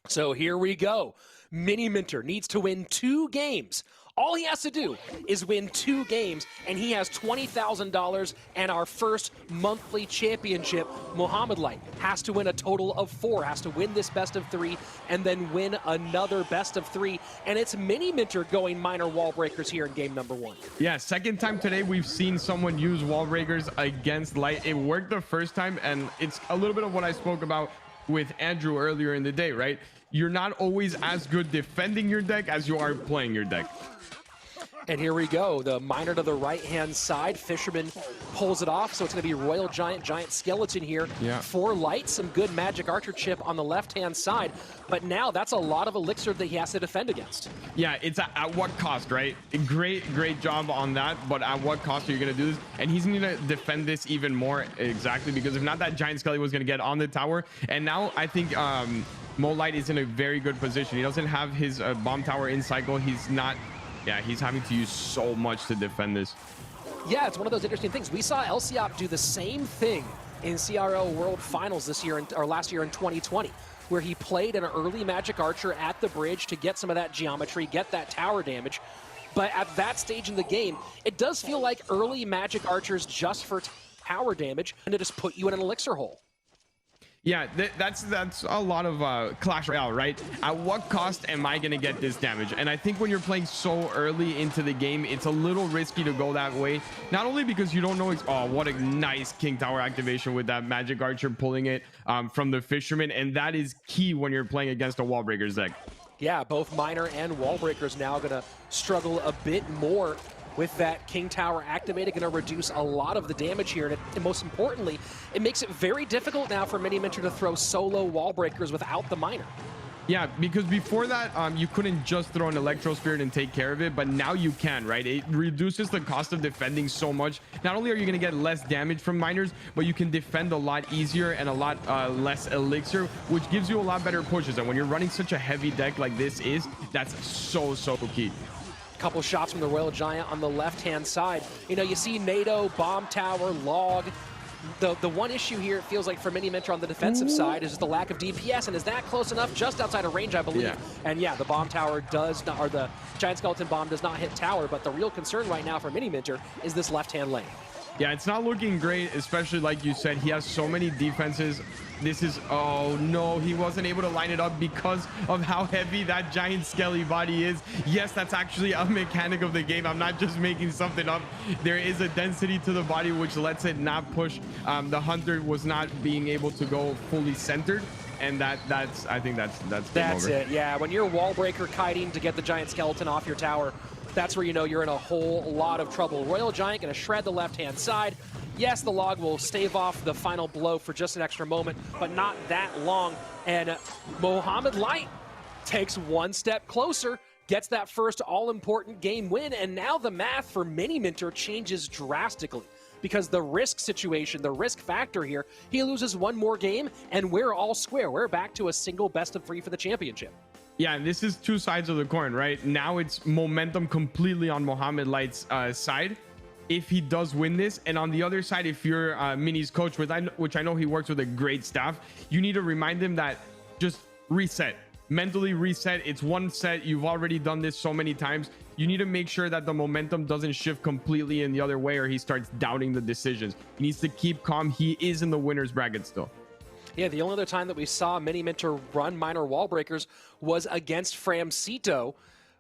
So here we go. Mini Minter needs to win 2 games. All he has to do is win 2 games, and he has $20,000 and our first monthly championship. Mohamed Light has to win a total of 4, has to win this best of 3, and then win another best of 3. And it's Mini Minter going minor wall breakers here in game number 1. Yeah, second time today we've seen someone use wall breakers against Light. It worked the first time, and it's a little bit of what I spoke about with Andrew earlier in the day, right? You're not always as good defending your deck as you are playing your deck. And here we go. The miner to the right-hand side. Fisherman pulls it off. So it's going to be Royal Giant, Giant Skeleton here for Light. Some good Magic Archer chip on the left-hand side. But now that's a lot of elixir that he has to defend against. Yeah, it's at what cost, right? Great job on that. But at what cost are you going to do this? And he's going to defend this even more, exactly, because if not, that Giant Skeleton was going to get on the tower. And now I think Mo Light is in a very good position. He doesn't have his bomb tower in cycle. He's not... Yeah, he's having to use so much to defend this. Yeah, it's one of those interesting things. We saw LCOP do the same thing in CRL World Finals this year, or last year in 2020, where he played an early Magic Archer at the bridge to get some of that geometry, get that tower damage. But at that stage in the game, it does feel like early Magic Archers just for tower damage and to just put you in an elixir hole. Yeah, that's a lot of Clash Royale, right? At what cost am I going to get this damage? And I think when you're playing so early into the game, it's a little risky to go that way. Not only because you don't know, oh, what a nice King Tower activation with that Magic Archer pulling it from the Fisherman. And that is key when you're playing against a Wall Breakers deck. Yeah, both Miner and Wall Breakers now going to struggle a bit more with that King Tower activated, going to reduce a lot of the damage here. And most importantly, it makes it very difficult now for Mini Minter to throw solo Wall Breakers without the Miner. Yeah, because before that, you couldn't just throw an Electro Spirit and take care of it, but now you can, right? It reduces the cost of defending so much. Not only are you going to get less damage from miners, but you can defend a lot easier and a lot less elixir, which gives you a lot better pushes. And when you're running such a heavy deck like this is, that's so key. Couple shots from the Royal Giant on the left-hand side. You know, you see NATO, Bomb Tower, Log. The one issue here, it feels like for Mini Minter on the defensive side, is the lack of DPS, and is that close enough? Just outside of range, I believe. Yeah. And yeah, the Bomb Tower does not, or the Giant Skeleton Bomb does not hit tower, but the real concern right now for Mini Minter is this left-hand lane. Yeah, it's not looking great, especially like you said, he has so many defenses. This is, oh no, he wasn't able to line it up because of how heavy that giant skelly body is. Yes, that's actually a mechanic of the game. I'm not just making something up. There is a density to the body which lets it not push. The Hunter was not being able to go fully centered. And that's I think that's game over. It, yeah. When you're Wall Breaker kiting to get the Giant Skeleton off your tower, that's where you know you're in a whole lot of trouble. Royal Giant going to shred the left-hand side. Yes, the Log will stave off the final blow for just an extra moment, but not that long. And Mohamed Light takes one step closer, gets that first all-important game win, and now the math for Mini Minter changes drastically. Because the risk situation, the risk factor here, he loses one more game, and we're all square. We're back to a single best-of-3 for the championship. Yeah, and this is two sides of the coin, right? Now it's momentum completely on Mohamed Light's side if he does win this. And on the other side, if you're Mini's coach, which I know he works with a great staff, you need to remind him that just reset. Mentally reset. It's one set. You've already done this so many times. You need to make sure that the momentum doesn't shift completely in the other way or he starts doubting the decisions. He needs to keep calm. He is in the winner's bracket still. Yeah, the only other time that we saw Mini Minter run minor Wall Breakers was against Framcito,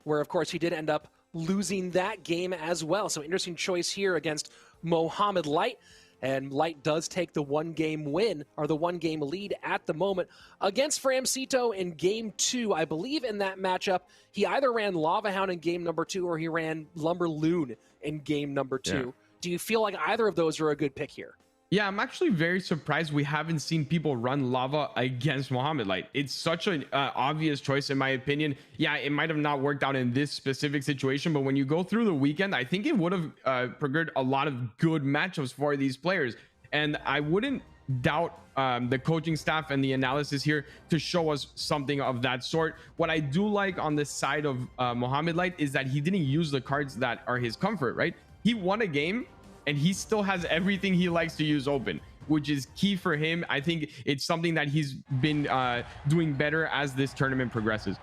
where, of course, he did end up losing that game as well. So interesting choice here against Mohamed Light. And Light does take the one-game win, or the one-game lead at the moment against Framcito in Game 2. I believe in that matchup, he either ran Lava Hound in Game number 2 or he ran Lumber Loon in Game number 2. Yeah. Do you feel like either of those are a good pick here? Yeah, I'm actually very surprised we haven't seen people run Lava against Mohamed Light. It's such an obvious choice in my opinion. Yeah, it might have not worked out in this specific situation, but when you go through the weekend, I think it would have procured a lot of good matchups for these players. And I wouldn't doubt the coaching staff and the analysis here to show us something of that sort. What I do like on the side of Mohamed Light is that he didn't use the cards that are his comfort, right? He won a game and he still has everything he likes to use open, which is key for him. I think it's something that he's been doing better as this tournament progresses.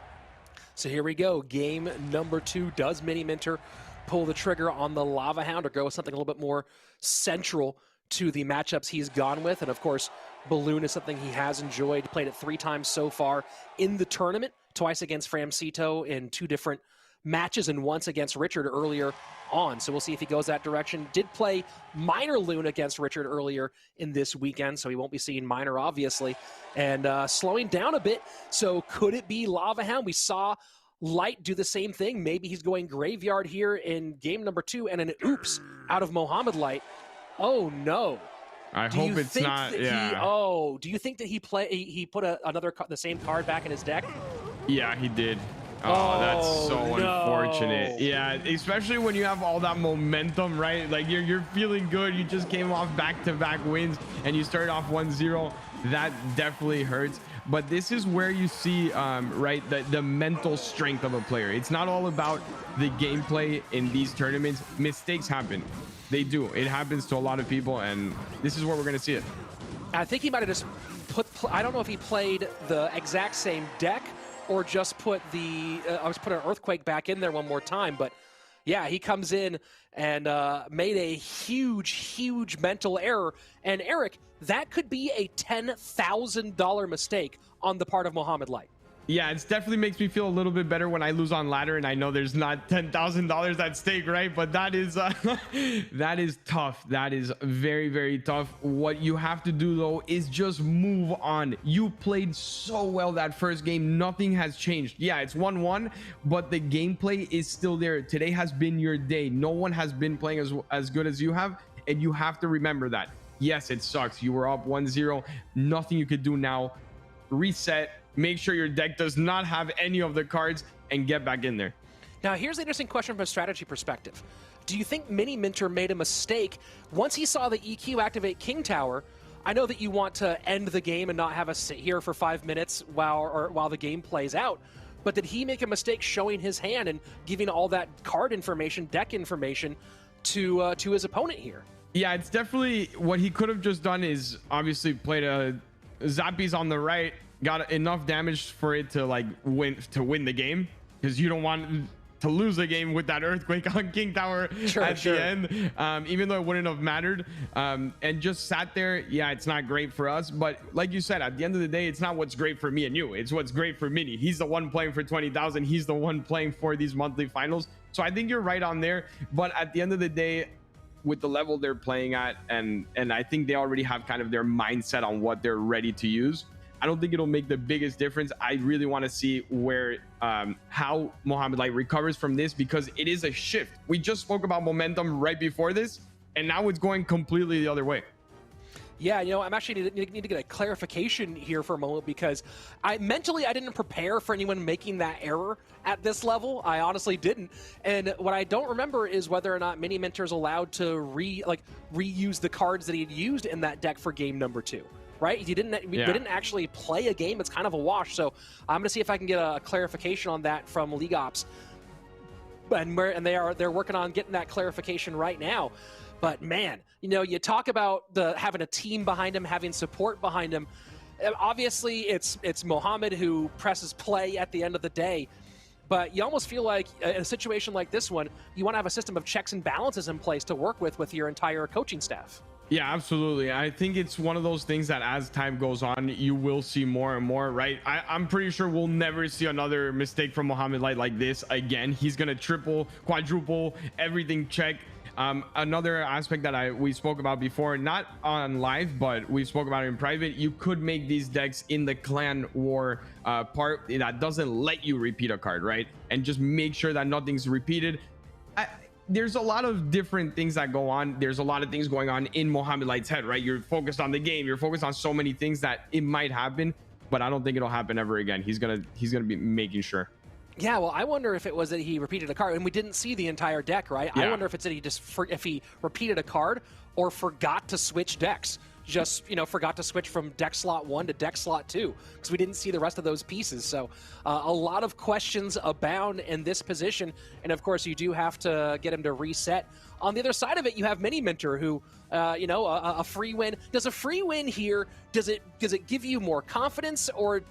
So here we go. Game number 2. Does Mini Minter pull the trigger on the Lava Hound or go with something a little bit more central to the matchups he's gone with? And of course, Balloon is something he has enjoyed. Played it 3 times so far in the tournament, twice against Framcito in 2 different matches and once against Richard earlier on. So we'll see if he goes that direction. Did play Minor Loon against Richard earlier in this weekend, so he won't be seeing Minor, obviously. And slowing down a bit. So could it be Lava Hound? We saw Light do the same thing. Maybe he's going Graveyard here in game number 2 and an oops out of Mohamed Light. Oh, no. I hope it's not, yeah. Do you think that he put the same card back in his deck? Yeah, he did. Oh, that's so unfortunate. Yeah, especially when you have all that momentum, right? Like you're feeling good. You just came off back-to-back wins and you started off 1-0. That definitely hurts. But this is where you see, right, the mental strength of a player. It's not all about the gameplay in these tournaments. Mistakes happen. They do. It happens to a lot of people, and this is where we're going to see it. I think he might have just I don't know if he played the exact same deck or just put an Earthquake back in there one more time, but Yeah, he comes in and made a huge mental error. And Eric, that could be a $10,000 mistake on the part of Mohamed Light. Yeah, it definitely makes me feel a little bit better when I lose on ladder and I know there's not $10,000 at stake, right? But that is that is tough. That is very tough. What you have to do though is just move on. You played so well that first game. Nothing has changed. Yeah, it's 1-1, but the gameplay is still there. Today has been your day. No one has been playing as good as you have, and you have to remember that. Yes, it sucks. You were up 1-0. Nothing you could do now. Reset. Make sure your deck does not have any of the cards and get back in there. Now, here's the interesting question from a strategy perspective. Do you think Mini Minter made a mistake once he saw the EQ activate King Tower? I know that you want to end the game and not have us sit here for 5 minutes while the game plays out, but did he make a mistake showing his hand and giving all that card information, deck information to his opponent here? Yeah, it's definitely what he could have just done is obviously played a Zappies on the right, got enough damage for it to like win the game, because you don't want to lose the game with that earthquake on King Tower the end, even though it wouldn't have mattered, and just sat there. Yeah, it's not great for us, but like you said, at the end of the day, it's not what's great for me and you, it's what's great for Mini. He's the one playing for 20,000. He's the one playing for these monthly finals, so I think you're right on there. But at the end of the day, with the level they're playing at, and I think they already have kind of their mindset on what they're ready to use, I don't think it'll make the biggest difference. I really want to see where how Mohamed Light recovers from this, because it is a shift. We just spoke about momentum right before this, and now it's going completely the other way. Yeah, you know, I'm actually need to get a clarification here for a moment, because I didn't prepare for anyone making that error at this level. I honestly didn't. And what I don't remember is whether or not Mini Minter is allowed to reuse the cards that he had used in that deck for game number 2. Right? We didn't actually play a game. It's kind of a wash. So I'm going to see if I can get a clarification on that from League Ops. And they're working on getting that clarification right now. But man, you know, you talk about having a team behind him, having support behind him. Obviously, it's Mohamed who presses play at the end of the day. But you almost feel like in a situation like this one, you want to have a system of checks and balances in place to work with your entire coaching staff. Yeah, absolutely. I think it's one of those things that as time goes on, you will see more and more, right? I'm pretty sure we'll never see another mistake from Mohamed Light like this again. He's going to triple, quadruple, everything check. Another aspect that we spoke about before, not on live, but we spoke about it in private, you could make these decks in the clan war part that doesn't let you repeat a card, right? And just make sure that nothing's repeated. There's a lot of different things that go on. There's a lot of things going on in Mohamed Light's head, right? You're focused on the game. You're focused on so many things that it might happen, but I don't think it'll happen ever again. He's gonna be making sure. Yeah, well, I wonder if it was that he repeated a card, and we didn't see the entire deck, right? Yeah. I wonder if it's that if he repeated a card or forgot to switch decks. Just, you know, forgot to switch from deck slot 1 to deck slot 2, because we didn't see the rest of those pieces. So a lot of questions abound in this position, and of course you do have to get him to reset. On the other side of it, you have Mini Minter, who you know, a free win. Does a free win here, does it give you more confidence, or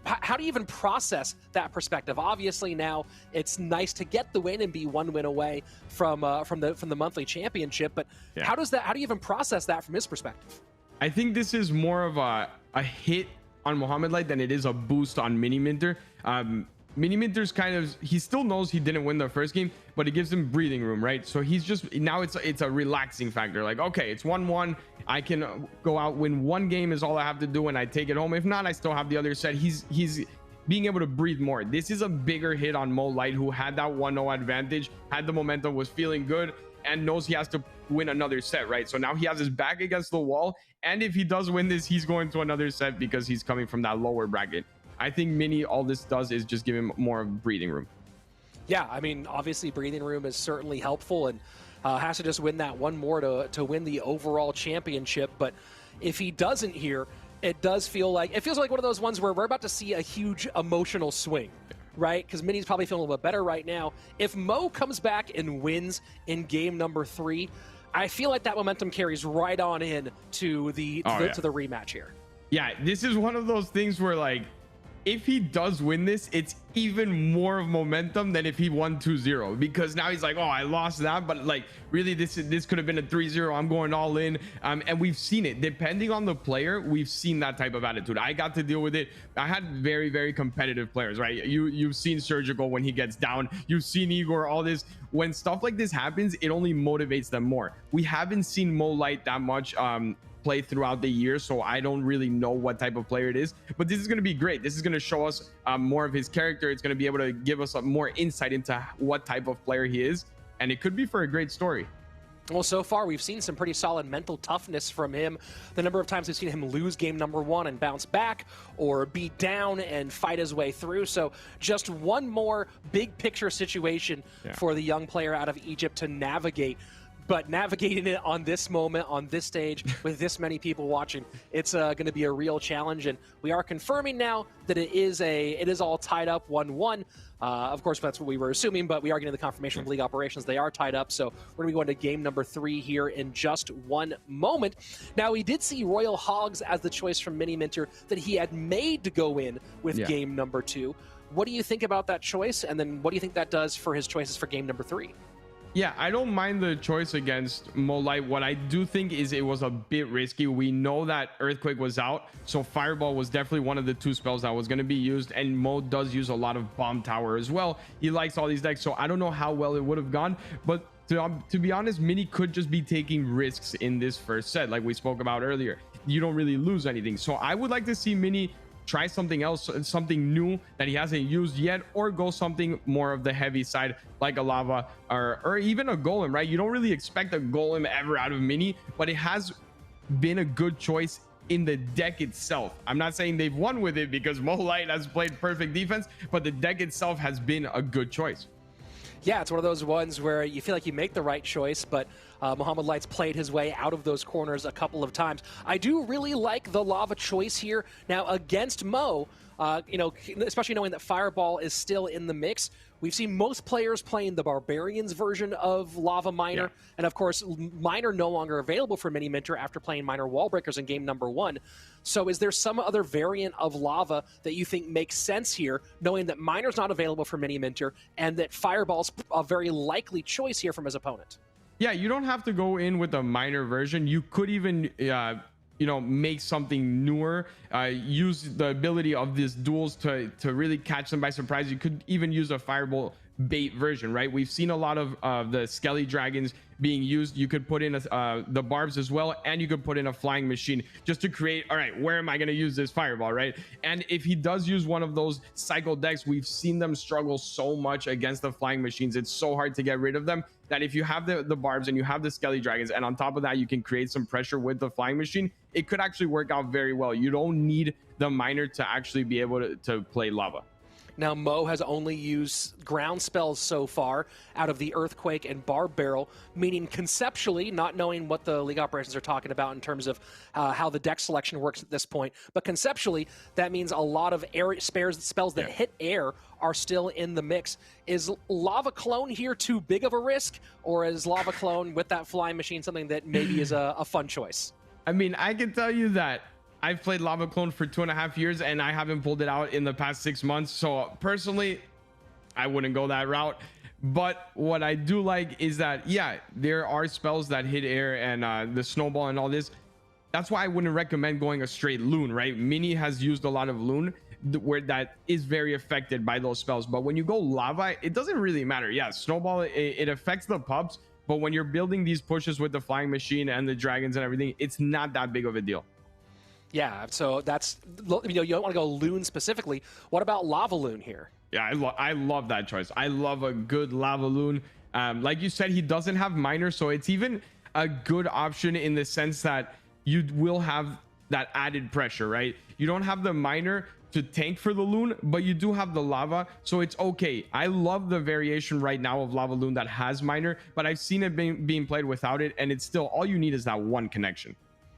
how do you even process that perspective? Obviously now it's nice to get the win and be one win away from the monthly championship, but yeah, how do you even process that from his perspective? I think this is more of a hit on Mohamed Light than it is a boost on Mini Minter. Mini Minter's he still knows he didn't win the first game, but it gives him breathing room, right? So he's just, now it's a relaxing factor. Like, okay, it's 1-1. I can go out, win one game is all I have to do, and I take it home. If not, I still have the other set. He's being able to breathe more. This is a bigger hit on Mo Light, who had that 1-0 advantage, had the momentum, was feeling good, and knows he has to win another set, right? So now he has his back against the wall, and if he does win this, he's going to another set because he's coming from that lower bracket. I think Mini, all this does is just give him more breathing room. Yeah, I mean, obviously breathing room is certainly helpful, and has to just win that one more to win the overall championship. But if he doesn't here, it feels like one of those ones where we're about to see a huge emotional swing, right? Because Mini's probably feeling a little bit better right now. If Mo comes back and wins in game number 3, I feel like that momentum carries right on in to the rematch here. Yeah, this is one of those things where, like, if he does win this, it's even more of momentum than if he won 2-0, because now he's like, oh, I lost that, but like really this could have been a 3-0. I'm going all in. And we've seen it depending on the player. We've seen that type of attitude. I got to deal with it. I had very, very competitive players, right? You've seen Surgical when he gets down. You've seen Igor, all this. When stuff like this happens, it only motivates them more. We haven't seen Mo Light that much play throughout the year, so I don't really know what type of player it is, but this is going to be great. This is going to show us more of his character. It's going to be able to give us more insight into what type of player he is, and it could be for a great story. Well, so far, we've seen some pretty solid mental toughness from him. The number of times we've seen him lose game number 1 and bounce back, or be down and fight his way through. So just one more big picture situation for the young player out of Egypt to navigate. But navigating it on this moment, on this stage, with this many people watching, it's going to be a real challenge. And we are confirming now that it is all tied up 1-1. Of course, that's what we were assuming, but we are getting the confirmation from League Operations. They are tied up, so we're going to be going to game number 3 here in just one moment. Now, we did see Royal Hogs as the choice from Mini Minter that he had made to go in with game number 2. What do you think about that choice? And then what do you think that does for his choices for game number 3? Yeah, I don't mind the choice against Mo Light. What I do think is it was a bit risky. We know that Earthquake was out, so Fireball was definitely one of the 2 spells that was going to be used, and Mo does use a lot of Bomb Tower as well. He likes all these decks, so I don't know how well it would have gone, but to be honest, Mini could just be taking risks in this first set, like we spoke about earlier. You don't really lose anything, so I would like to see Mini try something else, something new that he hasn't used yet, or go something more of the heavy side like a Lava or even a Golem, right? You don't really expect a Golem ever out of Mini, but it has been a good choice in the deck itself. I'm not saying they've won with it because Mo Light has played perfect defense, but the deck itself has been a good choice. Yeah, it's one of those ones where you feel like you make the right choice, but Mohamed Light's played his way out of those corners a couple of times. I do really like the Lava choice here. Now, against Mo, especially knowing that Fireball is still in the mix, we've seen most players playing the Barbarians version of Lava Miner, and of course, Miner no longer available for Mini Minter after playing Miner Wall Breakers in game number 1. So is there some other variant of Lava that you think makes sense here, knowing that Miner's not available for Mini Minter and that Fireball's a very likely choice here from his opponent? Yeah, you don't have to go in with a Miner version. You could even make something newer, use the ability of these duels to really catch them by surprise. You could even use a Fireball bait version, right? We've seen a lot of the Skelly Dragons being used. You could put in the Barbs as well, and you could put in a Flying Machine just to create, all right, where am I going to use this Fireball, right? And if he does use one of those cycle decks, we've seen them struggle so much against the Flying Machines. It's so hard to get rid of them, that if you have the Barbs and you have the Skelly Dragons, and on top of that you can create some pressure with the Flying Machine, it could actually work out very well. You don't need the Miner to actually be able to play Lava. Now, Mo has only used ground spells so far out of the Earthquake and Barb Barrel, meaning conceptually, not knowing what the League Operations are talking about in terms of how the deck selection works at this point, but conceptually, that means a lot of air spells that hit air are still in the mix. Is Lava Clone here too big of a risk, or is Lava Clone with that Flying Machine something that maybe is a fun choice? I mean, I can tell you that I've played Lava Clone for 2.5 years and I haven't pulled it out in the past 6 months. So personally, I wouldn't go that route. But what I do like is that, yeah, there are spells that hit air and the snowball and all this. That's why I wouldn't recommend going a straight Loon, right? Mini has used a lot of Loon where that is very affected by those spells. But when you go Lava, it doesn't really matter. Yeah, snowball, it affects the pups. But when you're building these pushes with the Flying Machine and the Dragons and everything, it's not that big of a deal. Yeah, so that's, you don't want to go Loon specifically. What about Lava Loon here? Yeah, I love that choice. I love a good Lava Loon. Like you said, he doesn't have Miner, so it's even a good option in the sense that you will have that added pressure, right? You don't have the Miner to tank for the Loon, but you do have the Lava, so it's okay. I love the variation right now of Lava Loon that has Miner, but I've seen it being played without it, and it's still, all you need is that one connection.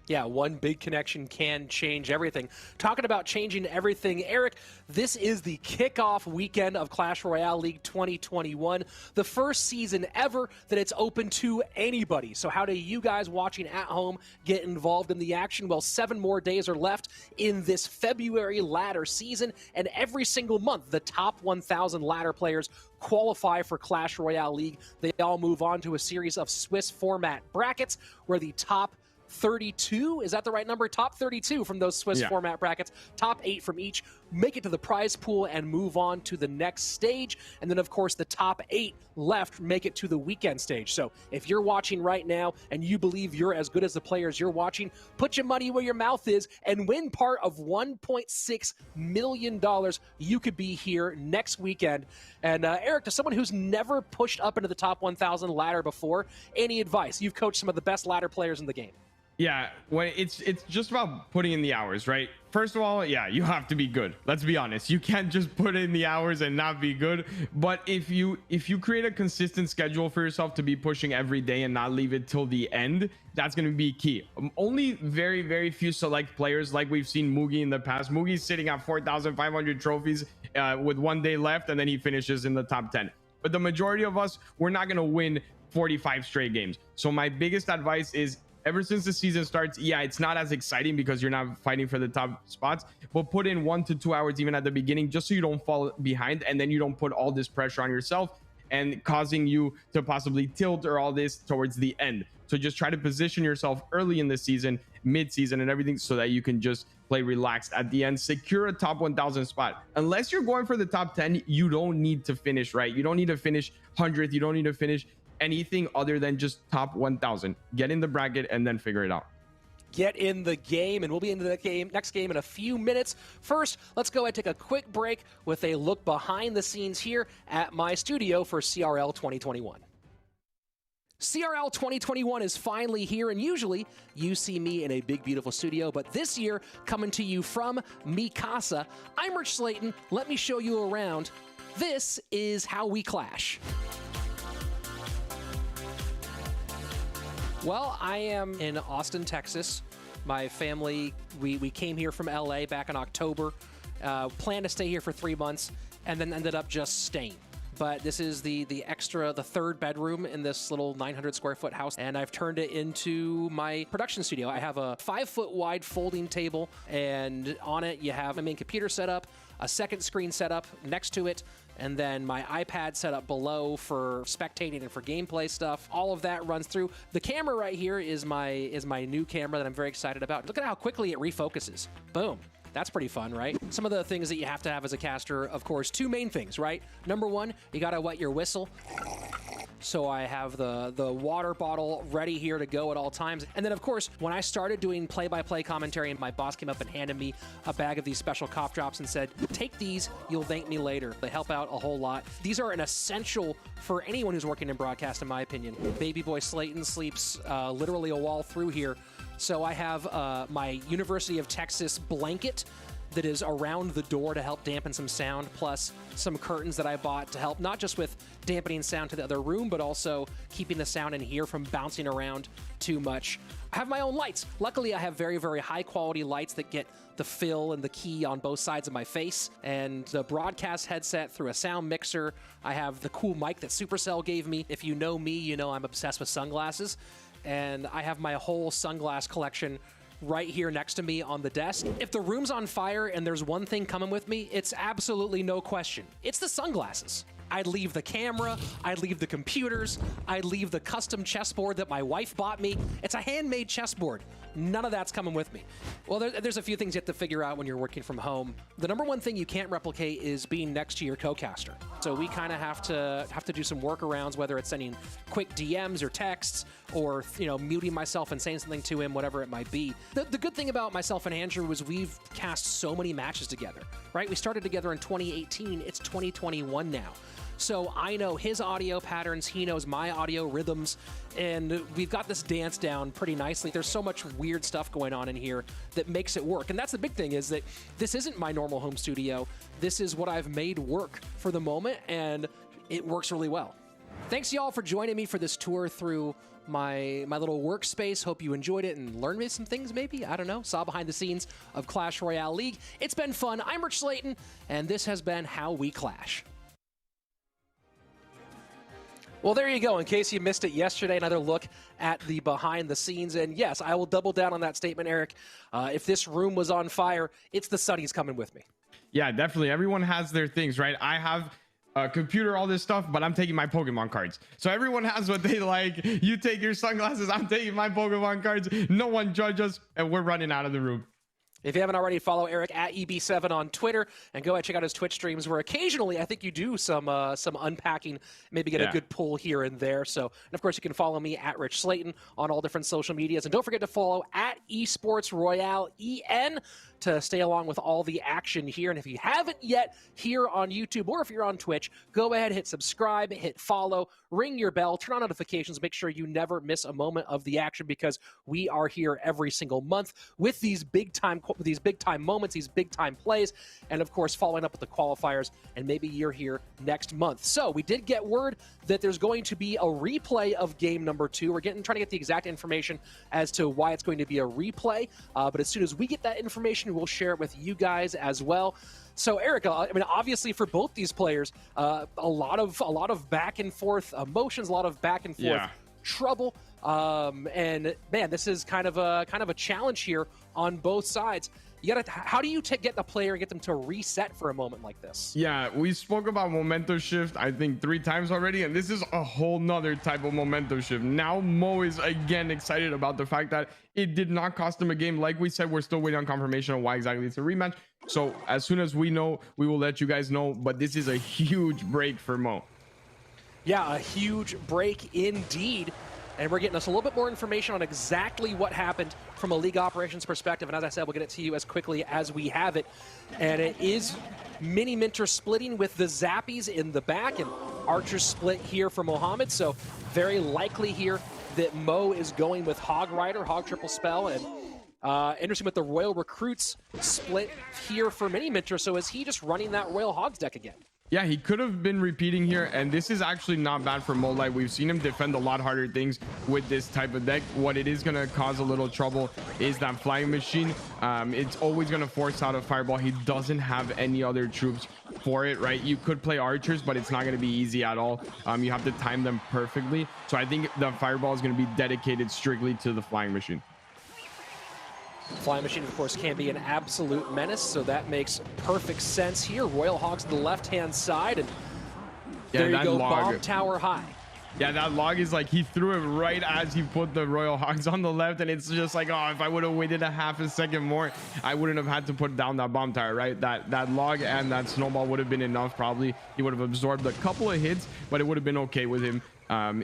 Yeah, one big connection can change everything. Talking about changing everything, Eric, this is the kickoff weekend of Clash Royale League 2021, the first season ever that it's open to anybody. So how do you guys watching at home get involved in the action? Well, 7 more days are left in this February ladder season, and every single month, the top 1,000 ladder players qualify for Clash Royale League. They all move on to a series of Swiss format brackets where the top 32, is that the right number? Top 32 from those Swiss format brackets, top 8 from each, make it to the prize pool and move on to the next stage. And then, of course, the top 8 left make it to the weekend stage. So if you're watching right now and you believe you're as good as the players you're watching, put your money where your mouth is and win part of $1.6 million. You could be here next weekend. And Eric, to someone who's never pushed up into the top 1,000 ladder before, any advice? You've coached some of the best ladder players in the game. Yeah, when it's just about putting in the hours, right? First of all, yeah, you have to be good. Let's be honest. You can't just put in the hours and not be good. But if you create a consistent schedule for yourself to be pushing every day and not leave it till the end, that's going to be key. Only very, very few select players, like we've seen Mugi in the past. Mugi's sitting at 4,500 trophies with 1 day left, and then he finishes in the top 10. But the majority of us, we're not going to win 45 straight games. So my biggest advice is, ever since the season starts, yeah, it's not as exciting because you're not fighting for the top spots, but put in 1 to 2 hours even at the beginning, just so you don't fall behind, and then you don't put all this pressure on yourself and causing you to possibly tilt or all this towards the end. So just try to position yourself early in the season, mid-season and everything, so that you can just play relaxed at the end, secure a top 1,000 spot. Unless you're going for the top 10, you don't need to finish, right? You don't need to finish 100th. You don't need to finish anything other than just top 1,000. Get in the bracket and then figure it out. Get in the game, and we'll be into the next game in a few minutes. First, let's go ahead and take a quick break with a look behind the scenes here at my studio for CRL 2021. CRL 2021 is finally here, and usually you see me in a big, beautiful studio, but this year, coming to you from Mikasa, I'm Rich Slayton. Let me show you around. This is how we clash. Well, I am in Austin, Texas. My family, we came here from LA back in October, planned to stay here for 3 months, and then ended up just staying. But this is the third bedroom in this little 900 square foot house, and I've turned it into my production studio. I have a 5-foot wide folding table, and on it you have my main computer set up, a second screen set up next to it, and then my iPad set up below for spectating and for gameplay stuff. All of that runs through. The camera right here is my new camera that I'm very excited about. Look at how quickly it refocuses. Boom. That's pretty fun, right? Some of the things that you have to have as a caster, of course, 2 main things, right? Number 1, you gotta wet your whistle. So I have the water bottle ready here to go at all times. And then, of course, when I started doing play-by-play commentary, my boss came up and handed me a bag of these special cough drops and said, take these, you'll thank me later. They help out a whole lot. These are an essential for anyone who's working in broadcast, in my opinion. Baby boy Slayton sleeps literally a wall through here. So I have my University of Texas blanket that is around the door to help dampen some sound, plus some curtains that I bought to help not just with dampening sound to the other room, but also keeping the sound in here from bouncing around too much. I have my own lights. Luckily, I have very, very high quality lights that get the fill and the key on both sides of my face, and the broadcast headset through a sound mixer. I have the cool mic that Supercell gave me. If you know me, you know I'm obsessed with sunglasses, and I have my whole sunglass collection right here next to me on the desk. If the room's on fire and there's one thing coming with me, it's absolutely no question. It's the sunglasses. I'd leave the camera, I'd leave the computers, I'd leave the custom chessboard that my wife bought me. It's a handmade chessboard. None of that's coming with me. Well, there's a few things you have to figure out when you're working from home. The number one thing you can't replicate is being next to your co-caster. So we kind of have to do some workarounds, whether it's sending quick DMs or texts, or muting myself and saying something to him, whatever it might be. The good thing about myself and Andrew is we've cast so many matches together, right? We started together in 2018. It's 2021 now. So I know his audio patterns, he knows my audio rhythms, and we've got this dance down pretty nicely. There's so much weird stuff going on in here that makes it work. And that's the big thing, is that this isn't my normal home studio. This is what I've made work for the moment, and it works really well. Thanks y'all for joining me for this tour through my little workspace. Hope you enjoyed it and learned me some things maybe. I don't know. Saw behind the scenes of Clash Royale League. It's been fun. I'm Rich Slayton, and this has been How We Clash. Well, there you go. In case you missed it yesterday, another look at the behind the scenes. And yes, I will double down on that statement, Eric. If this room was on fire, it's the Sunnies coming with me. Yeah, definitely. Everyone has their things, right? I have a computer, all this stuff, but I'm taking my Pokemon cards. So everyone has what they like. You take your sunglasses, I'm taking my Pokemon cards. No one judge us, and we're running out of the room. If you haven't already, follow Eric at EB7 on Twitter and go ahead and check out his Twitch streams where occasionally I think you do some unpacking, maybe get a good pull here and there. So, and of course, you can follow me at Rich Slayton on all different social medias. And don't forget to follow at Esports Royale EN to stay along with all the action here. And if you haven't yet here on YouTube or if you're on Twitch, go ahead, hit subscribe, hit follow, ring your bell, turn on notifications, make sure you never miss a moment of the action because we are here every single month with these big time moments, these big time plays, and of course following up with the qualifiers, and maybe you're here next month. So we did get word that there's going to be a replay of game number 2. We're trying to get the exact information as to why it's going to be a replay, but as soon as we get that information, we'll share it with you guys as well. So, Erica, I mean, obviously for both these players, a lot of back and forth emotions, a lot of back and forth trouble, and man, this is kind of a challenge here on both sides. How do you get the player and get them to reset for a moment like this? Yeah, we spoke about momentum shift, I think 3 times already, and this is a whole nother type of momentum shift. Now Mo is again excited about the fact that it did not cost him a game. Like we said, we're still waiting on confirmation on why exactly it's a rematch. So as soon as we know, we will let you guys know, but this is a huge break for Mo. Yeah, a huge break indeed. And we're getting us a little bit more information on exactly what happened from a league operations perspective. And as I said, we'll get it to you as quickly as we have it. And it is Mini Minter splitting with the Zappies in the back and Archer split here for Mohamed. So very likely here that Mo is going with Hog Rider, Hog Triple Spell. And interesting with the Royal Recruits split here for Mini Minter. So is he just running that Royal Hogs deck again? Yeah, he could have been repeating here, and this is actually not bad for Molite. We've seen him defend a lot harder things with this type of deck. What it is going to cause a little trouble is that flying machine. It's always going to force out a fireball. He doesn't have any other troops for it, right? You could play archers, but it's not going to be easy at all. You have to time them perfectly. So I think the fireball is going to be dedicated strictly to the flying machine. Flying Machine, of course, can be an absolute menace, so that makes perfect sense here. Royal Hogs to the left-hand side, and there you go, bomb tower high. Yeah, that log is like he threw it right as he put the Royal Hogs on the left, and it's just like, oh, if I would have waited a half a second more, I wouldn't have had to put down that bomb tower, right? That log and that snowball would have been enough, probably. He would have absorbed a couple of hits, but it would have been okay with him.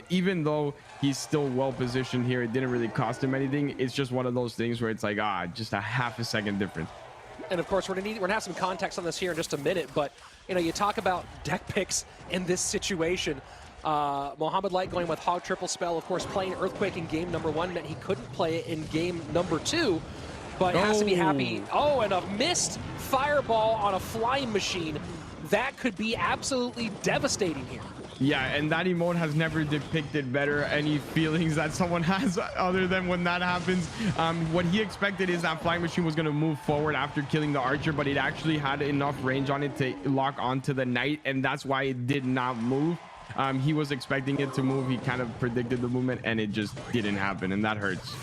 Even though he's still well positioned here, it didn't really cost him anything. It's just one of those things where it's like, just a half a second difference. And of course, we're gonna have some context on this here in just a minute, but you know, you talk about deck picks in this situation. Mohamed Light going with Hog Triple Spell, of course, playing Earthquake in game number 1 meant he couldn't play it in game number 2, but has to be happy. Oh, and a missed fireball on a flying machine. That could be absolutely devastating here. Yeah, and that emote has never depicted better any feelings that someone has other than when that happens. What he expected is that flying machine was going to move forward after killing the archer, but it actually had enough range on it to lock onto the knight, and that's why it did not move. He was expecting it to move. He kind of predicted the movement, and it just didn't happen, and that hurts.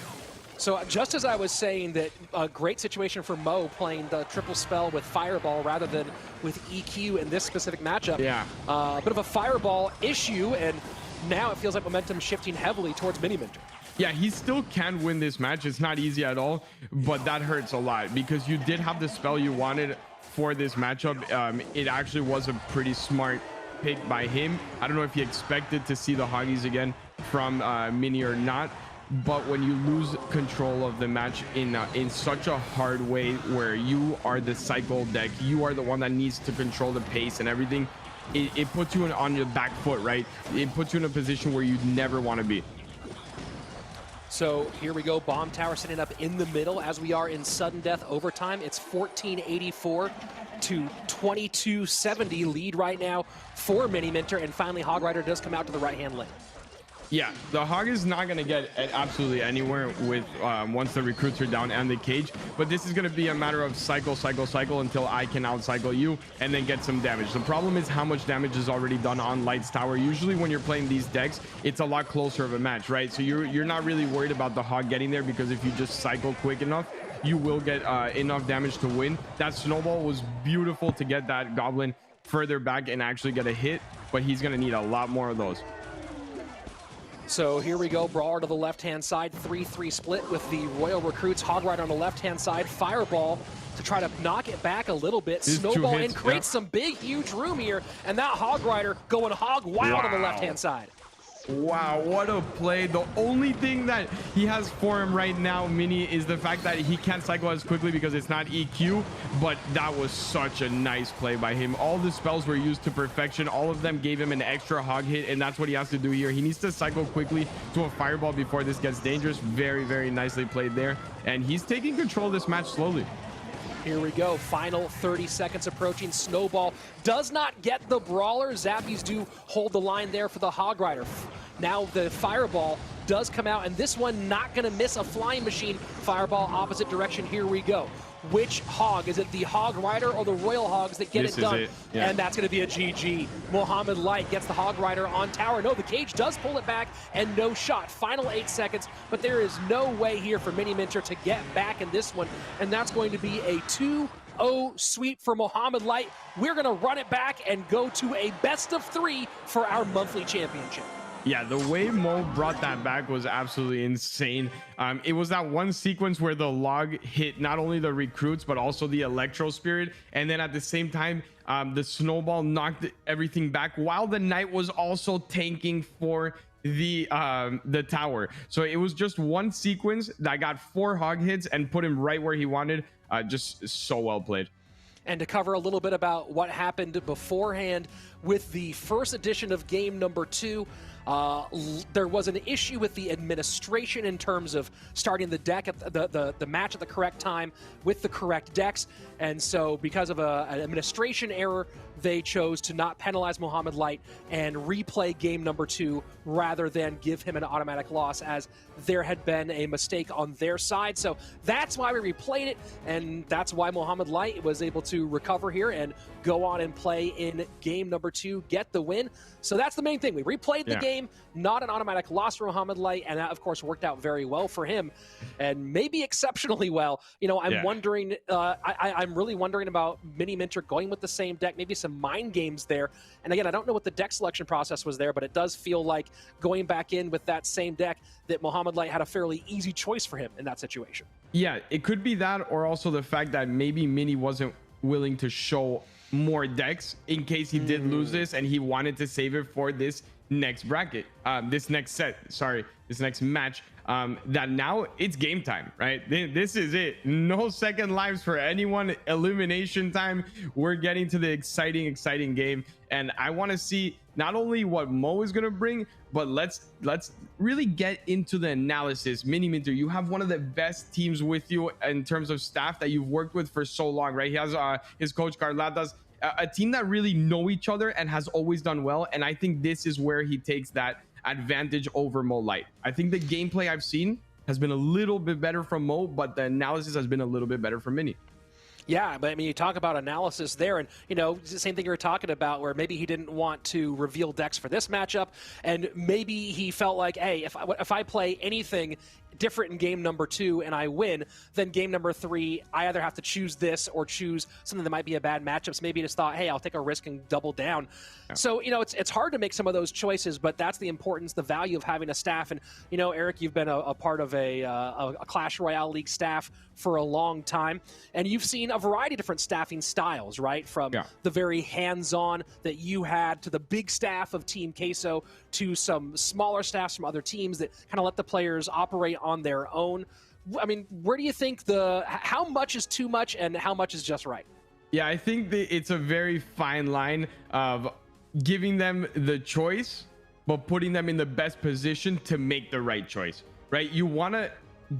So just as I was saying that a great situation for Mo playing the triple spell with Fireball rather than with EQ in this specific matchup. Yeah. A bit of a Fireball issue, and now it feels like momentum shifting heavily towards Mini Minter. Yeah, he still can win this match. It's not easy at all, but that hurts a lot because you did have the spell you wanted for this matchup. It actually was a pretty smart pick by him. I don't know if he expected to see the Hoggies again from Mini or not. But when you lose control of the match in such a hard way where you are the cycle deck, you are the one that needs to control the pace and everything, it puts you on your back foot, right? It puts you in a position where you never want to be. So here we go, bomb tower sitting up in the middle as we are in sudden death overtime. It's 1484 to 2270 lead right now for Mini Minter, and finally Hog Rider does come out to the right-hand lane. Yeah, the Hog is not going to get absolutely anywhere with once the recruits are down and the cage, but this is going to be a matter of cycle until I can out-cycle you and then get some damage. The problem is how much damage is already done on Light's Tower. Usually when you're playing these decks, it's a lot closer of a match, right? So you're not really worried about the Hog getting there, because if you just cycle quick enough, you will get enough damage to win. That snowball was beautiful to get that Goblin further back and actually get a hit, but he's going to need a lot more of those. So here we go, Brawler to the left-hand side, 3-3 split with the Royal Recruits. Hog Rider on the left-hand side, Fireball to try to knock it back a little bit. Snowball in, creates some big, huge room here, and that Hog Rider going hog wild on the left-hand side. Wow, what a play. The only thing that he has for him right now, Mini, is the fact that he can't cycle as quickly because it's not EQ, but that was such a nice play by him. All the spells were used to perfection. All of them gave him an extra hog hit, and that's what he has to do here. He needs to cycle quickly to a Fireball before this gets dangerous. Very, very nicely played there, and he's taking control of this match slowly. Here we go, final 30 seconds approaching. Snowball does not get the Brawler. Zappies do hold the line there for the Hog Rider. Now the Fireball does come out, and this one not gonna miss a flying machine. Fireball opposite direction, here we go. Which Hog? Is it the Hog Rider or the Royal Hogs that get it done? Yeah. And that's going to be a GG. Mohamed Light gets the Hog Rider on tower. No, the cage does pull it back, and no shot. Final 8 seconds, but there is no way here for Mini Minter to get back in this one, and that's going to be a 2-0 sweep for Mohamed Light. We're going to run it back and go to a best-of-3 for our monthly championship. Yeah, the way Mo brought that back was absolutely insane. It was that one sequence where the log hit not only the recruits, but also the Electro Spirit. And then at the same time, the snowball knocked everything back while the Knight was also tanking for the tower. So it was just one sequence that got 4 hog hits and put him right where he wanted. Just so well played. And to cover a little bit about what happened beforehand with the first edition of game number 2, there was an issue with the administration in terms of starting the deck at the match at the correct time with the correct decks. And so because of an administration error, they chose to not penalize Mohamed Light and replay game number 2 rather than give him an automatic loss, as there had been a mistake on their side. So that's why we replayed it, and that's why Mohamed Light was able to recover here and go on and play in game number 2, get the win. So that's the main thing. We replayed the game, not an automatic loss for Mohamed Light, and that, of course, worked out very well for him, and maybe exceptionally well. You know, I'm wondering, I'm really wondering about Mini Minter going with the same deck, maybe some mind games there. And again, I don't know what the deck selection process was there, but it does feel like going back in with that same deck that Mohamed Light had a fairly easy choice for him in that situation. Yeah, it could be that, or also the fact that maybe Mini wasn't willing to show more decks in case he did lose this, and he wanted to save it for this next bracket, this next match, that now it's game time, right? This is it. No second lives for anyone. Elimination time. We're getting to the exciting game, and I want to see not only what Mo is going to bring, but let's really get into the analysis. Mini Minter, you have one of the best teams with you in terms of staff that you've worked with for so long, right? He has his coach Carlatas, a team that really know each other and has always done well, and I think this is where he takes that advantage over Mo Light. I think the gameplay I've seen has been a little bit better from Mo, but the analysis has been a little bit better from Mini. Yeah, but I mean, you talk about analysis there, and, you know, it's the same thing you were talking about, where maybe he didn't want to reveal decks for this matchup, and maybe he felt like, hey, if I play anything different in game number 2 and I win, then game number 3, I either have to choose this or choose something that might be a bad matchup. So maybe he just thought, hey, I'll take a risk and double down. Yeah. So, you know, it's hard to make some of those choices, but that's the importance, the value of having a staff. And, you know, Eric, you've been a part of a Clash Royale League staff for a long time, and you've seen a variety of different staffing styles, right? From the very hands-on that you had to the big staff of Team Queso to some smaller staffs from other teams that kind of let the players operate on their own. I mean, where do you think how much is too much and how much is just right? Yeah, I think that it's a very fine line of giving them the choice, but putting them in the best position to make the right choice, right? You want to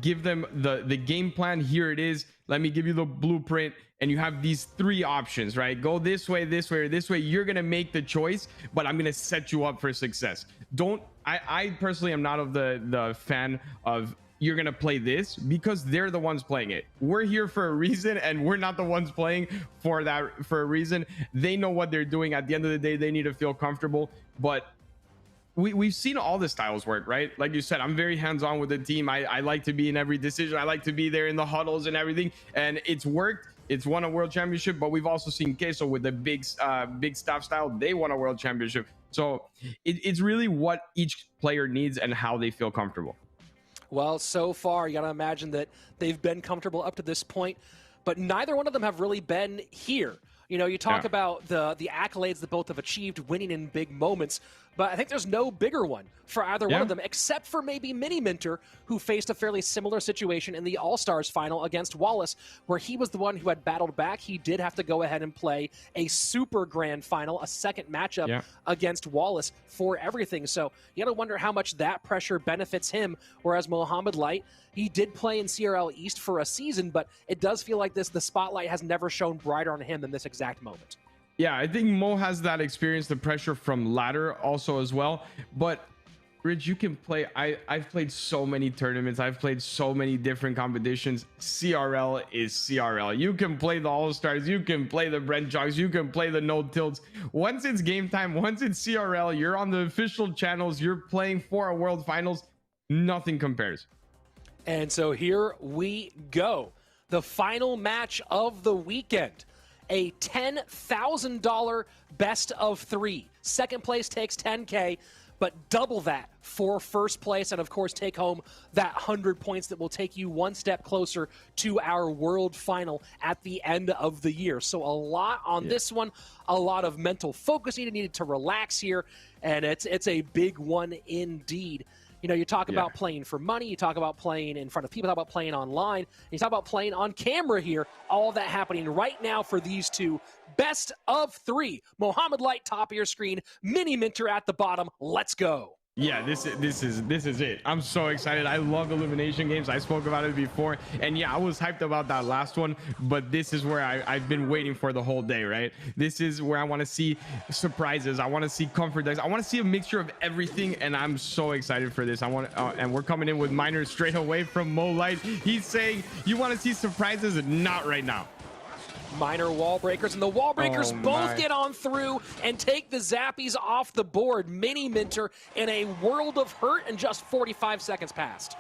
give them the game plan. Here it is. let me give you the blueprint, and you have these 3 options, right? Go this way, this way, or this way. You're gonna make the choice, but I'm gonna set you up for success. I personally am not of the fan of you're gonna play this, because they're the ones playing it. We're here for a reason, and we're not the ones playing for a reason. They know what they're doing. At the end of the day, they need to feel comfortable. But we've seen all the styles work, right? Like you said, I'm very hands-on with the team. I like to be in every decision. I like to be there in the huddles and everything, and it's worked. It's won a world championship, but we've also seen Queso with the big staff style. They won a world championship. So it's really what each player needs and how they feel comfortable. Well, so far, you got to imagine that they've been comfortable up to this point, but neither one of them have really been here. You know, you talk about the accolades that both have achieved, winning in big moments, but I think there's no bigger one for either one of them, except for maybe Mini Minter, who faced a fairly similar situation in the All-Stars final against Wallace, where he was the one who had battled back. He did have to go ahead and play a super grand final, a second matchup against Wallace for everything. So you got to wonder how much that pressure benefits him, whereas Mohamed Light, he did play in CRL East for a season, but it does feel like the spotlight has never shone brighter on him than this exact moment. Yeah, I think Mo has that experience, the pressure from ladder also as well. But Rich, you can play. I've played so many tournaments. I've played so many different competitions. CRL is CRL. You can play the All-Stars. You can play the Brent Jogs. You can play the no tilts. Once it's game time, once it's CRL, you're on the official channels. You're playing for a world finals. Nothing compares. And so here we go. The final match of the weekend. A $10,000 best of 3. Second place takes $10K, but double that for first place, and of course take home that 100 points that will take you one step closer to our world final at the end of the year. So a lot on this one, a lot of mental focus needed to relax here, and it's a big one indeed. You know, you talk about playing for money, you talk about playing in front of people, you talk about playing online, you talk about playing on camera here. All of that happening right now for these two. Best of 3. Mohamed Light, top of your screen. Mini Minter at the bottom. Let's go. Yeah, this is it. I'm so excited. I love elimination games. I spoke about it before, and yeah, I was hyped about that last one, but this is where I've been waiting for the whole day, right? This is where I want to see surprises. I want to see comfort decks. I want to see a mixture of everything, and I'm so excited for this. And we're coming in with Miner straight away from Mo Light. He's saying, you want to see surprises? Not right now. Minor wall breakers, and the wall breakers both get on through and take the zappies off the board. Mini Minter in a world of hurt, and just 45 seconds passed.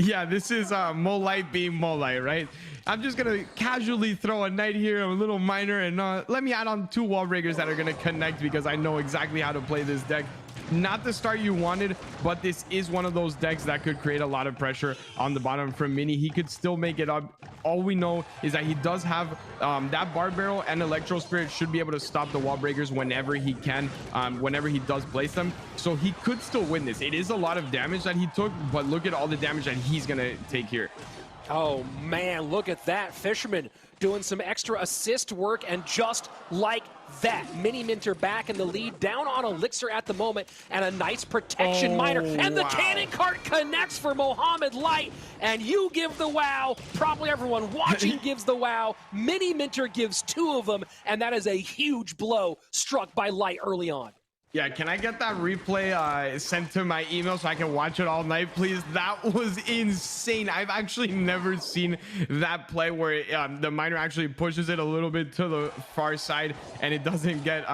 Yeah, this is Mo Light being Mo Light, right? I'm just gonna casually throw a knight here, a little miner, and let me add on 2 wall breakers that are gonna connect, because I know exactly how to play this deck. Not the start you wanted, but this is one of those decks that could create a lot of pressure on the bottom from Mini. He could still make it up. All we know is that he does have that Bar Barrel, and Electro Spirit should be able to stop the wall breakers whenever he can, whenever he does place them. So he could still win this. It is a lot of damage that he took, but look at all the damage that he's gonna take here. Oh man, look at that. Fisherman doing some extra assist work, and just like that, Mini Minter back in the lead, down on Elixir at the moment, and a nice protection miner. And the cannon cart connects for Mohamed Light, and you give the wow. Probably everyone watching gives the wow. Mini Minter gives 2 of them, and that is a huge blow struck by Light early on. Yeah, can I get that replay sent to my email so I can watch it all night, please? That was insane. I've actually never seen that play where the miner actually pushes it a little bit to the far side and it doesn't get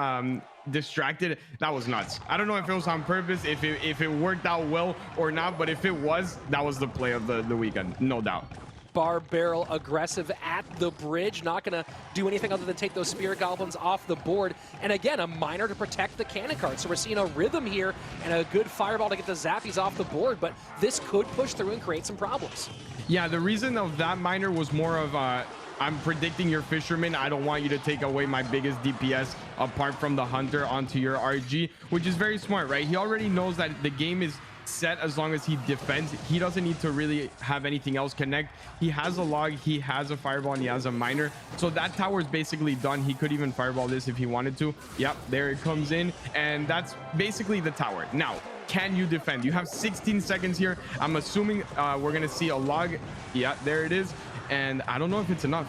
distracted. That was nuts. I don't know if it was on purpose, if it worked out well or not, but if it was, that was the play of the weekend, no doubt. Bar Barrel aggressive at the bridge, not going to do anything other than take those Spirit Goblins off the board. And again, a miner to protect the cannon cart. So we're seeing a rhythm here and a good fireball to get the zappies off the board, but this could push through and create some problems. Yeah, the reason of that miner was more of I'm predicting your Fisherman. I don't want you to take away my biggest DPS apart from the Hunter onto your RG, which is very smart, right? He already knows that the game is set as long as he defends. He doesn't need to really have anything else connect. He has a log, he has a fireball, and he has a miner. So that tower is basically done. He could even fireball this if he wanted to. Yep, there it comes in, and that's basically the tower. Now, can you defend? You have 16 seconds here. I'm assuming we're gonna see a log. Yeah, there it is. and I don't know if it's enough.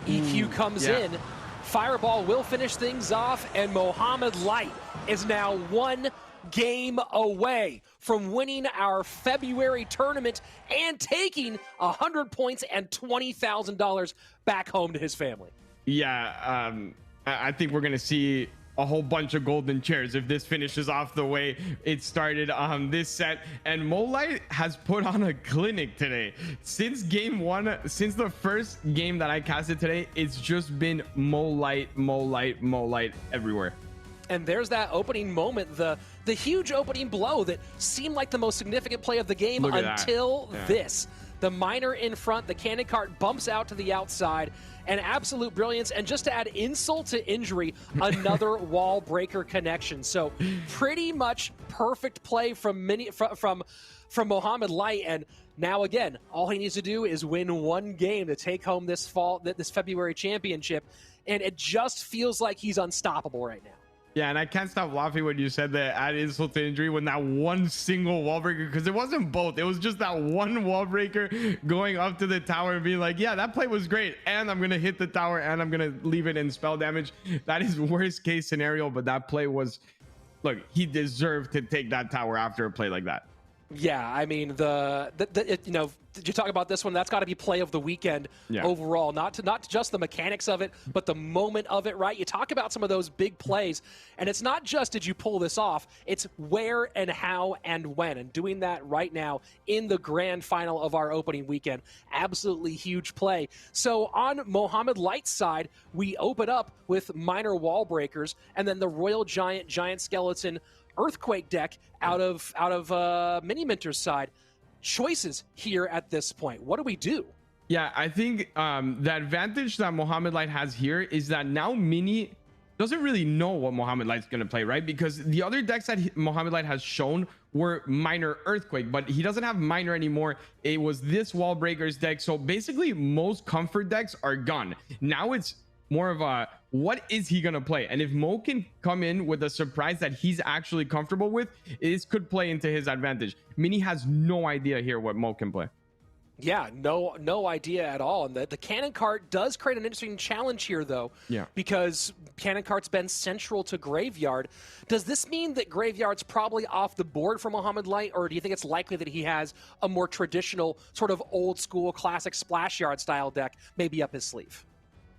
EQ comes in. Fireball will finish things off, and Mohamed Light is now 1 game away from winning our February tournament and taking 100 points and $20,000 back home to his family. Yeah, I think we're gonna see a whole bunch of golden chairs if this finishes off the way it started on this set. And Mo Light has put on a clinic today. Since game 1, since the first game that I casted today, it's just been Mo Light, Mo Light, Mo Light everywhere. And there's that opening moment, the huge opening blow that seemed like the most significant play of the game until this. The miner in front, the cannon cart bumps out to the outside, and absolute brilliance. And just to add insult to injury, another wall breaker connection. So pretty much perfect play from Mohamed Light. And now again, all he needs to do is win 1 game to take home this February championship. And it just feels like he's unstoppable right now. Yeah, and I can't stop laughing when you said that add insult to injury when that one single wall breaker, because it wasn't both. It was just that one wall breaker going up to the tower and being like, yeah, that play was great. And I'm going to hit the tower and I'm going to leave it in spell damage. That is worst case scenario. But that play was, look, he deserved to take that tower after a play like that. Yeah, I mean, did you talk about this one? That's got to be play of the weekend overall. Not just the mechanics of it, but the moment of it, right? You talk about some of those big plays, and it's not just did you pull this off, it's where and how and when. And doing that right now in the grand final of our opening weekend, absolutely huge play. So on Mohamed Light's side, we open up with minor wall breakers, and then the Royal Giant Skeleton Earthquake deck out of Mini Minter's side. Choices here at this point. What do we do? Yeah, I think the advantage that Mohamed Light has here is that now Mini doesn't really know what Mohamed Light's going to play, right? Because the other decks that Mohamed Light has shown were minor Earthquake, but he doesn't have minor anymore. It was this Wall Breakers deck. So basically most comfort decks are gone. Now it's more of a, what is he going to play? And if Mo can come in with a surprise that he's actually comfortable with, this could play into his advantage. Mini has no idea here what Mo can play. Yeah, no idea at all. And the cannon cart does create an interesting challenge here, though, because cannon cart's been central to Graveyard. Does this mean that Graveyard's probably off the board for Mohamed Light, or do you think it's likely that he has a more traditional, sort of old school, classic Splash Yard style deck maybe up his sleeve?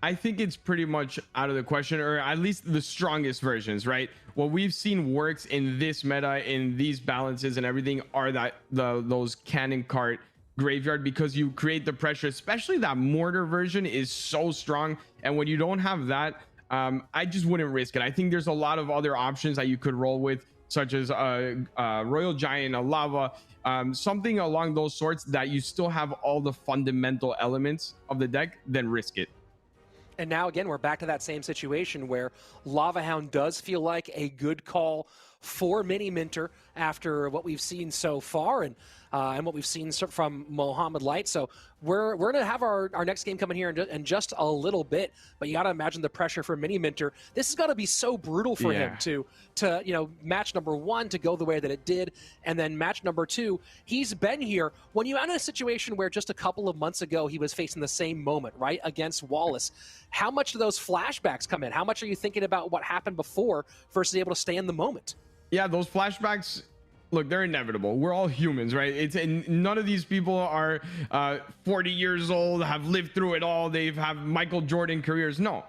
I think it's pretty much out of the question, or at least the strongest versions, right? What we've seen works in this meta, in these balances and everything, are those cannon cart Graveyard, because you create the pressure. Especially that mortar version is so strong, and when you don't have that, I just wouldn't risk it. I think there's a lot of other options that you could roll with, such as Royal Giant, a Lava, something along those sorts that you still have all the fundamental elements of the deck. Then risk it. And now, again, we're back to that same situation where Lava Hound does feel like a good call for Mini Minter after what we've seen so far and what we've seen from Mohamed Light. So we're going to have our next game coming here in just a little bit, but you got to imagine the pressure for Mini Minter. This is going to be so brutal for him to match number 1 to go the way that it did, and then match number 2. He's been here when you're in a situation where just a couple of months ago he was facing the same moment, right, against Wallace. How much do those flashbacks come in? How much are you thinking about what happened before versus able to stay in the moment? Yeah, those flashbacks, look, they're inevitable. We're all humans, right? And none of these people are 40 years old, have lived through it all. They've have Michael Jordan careers. No,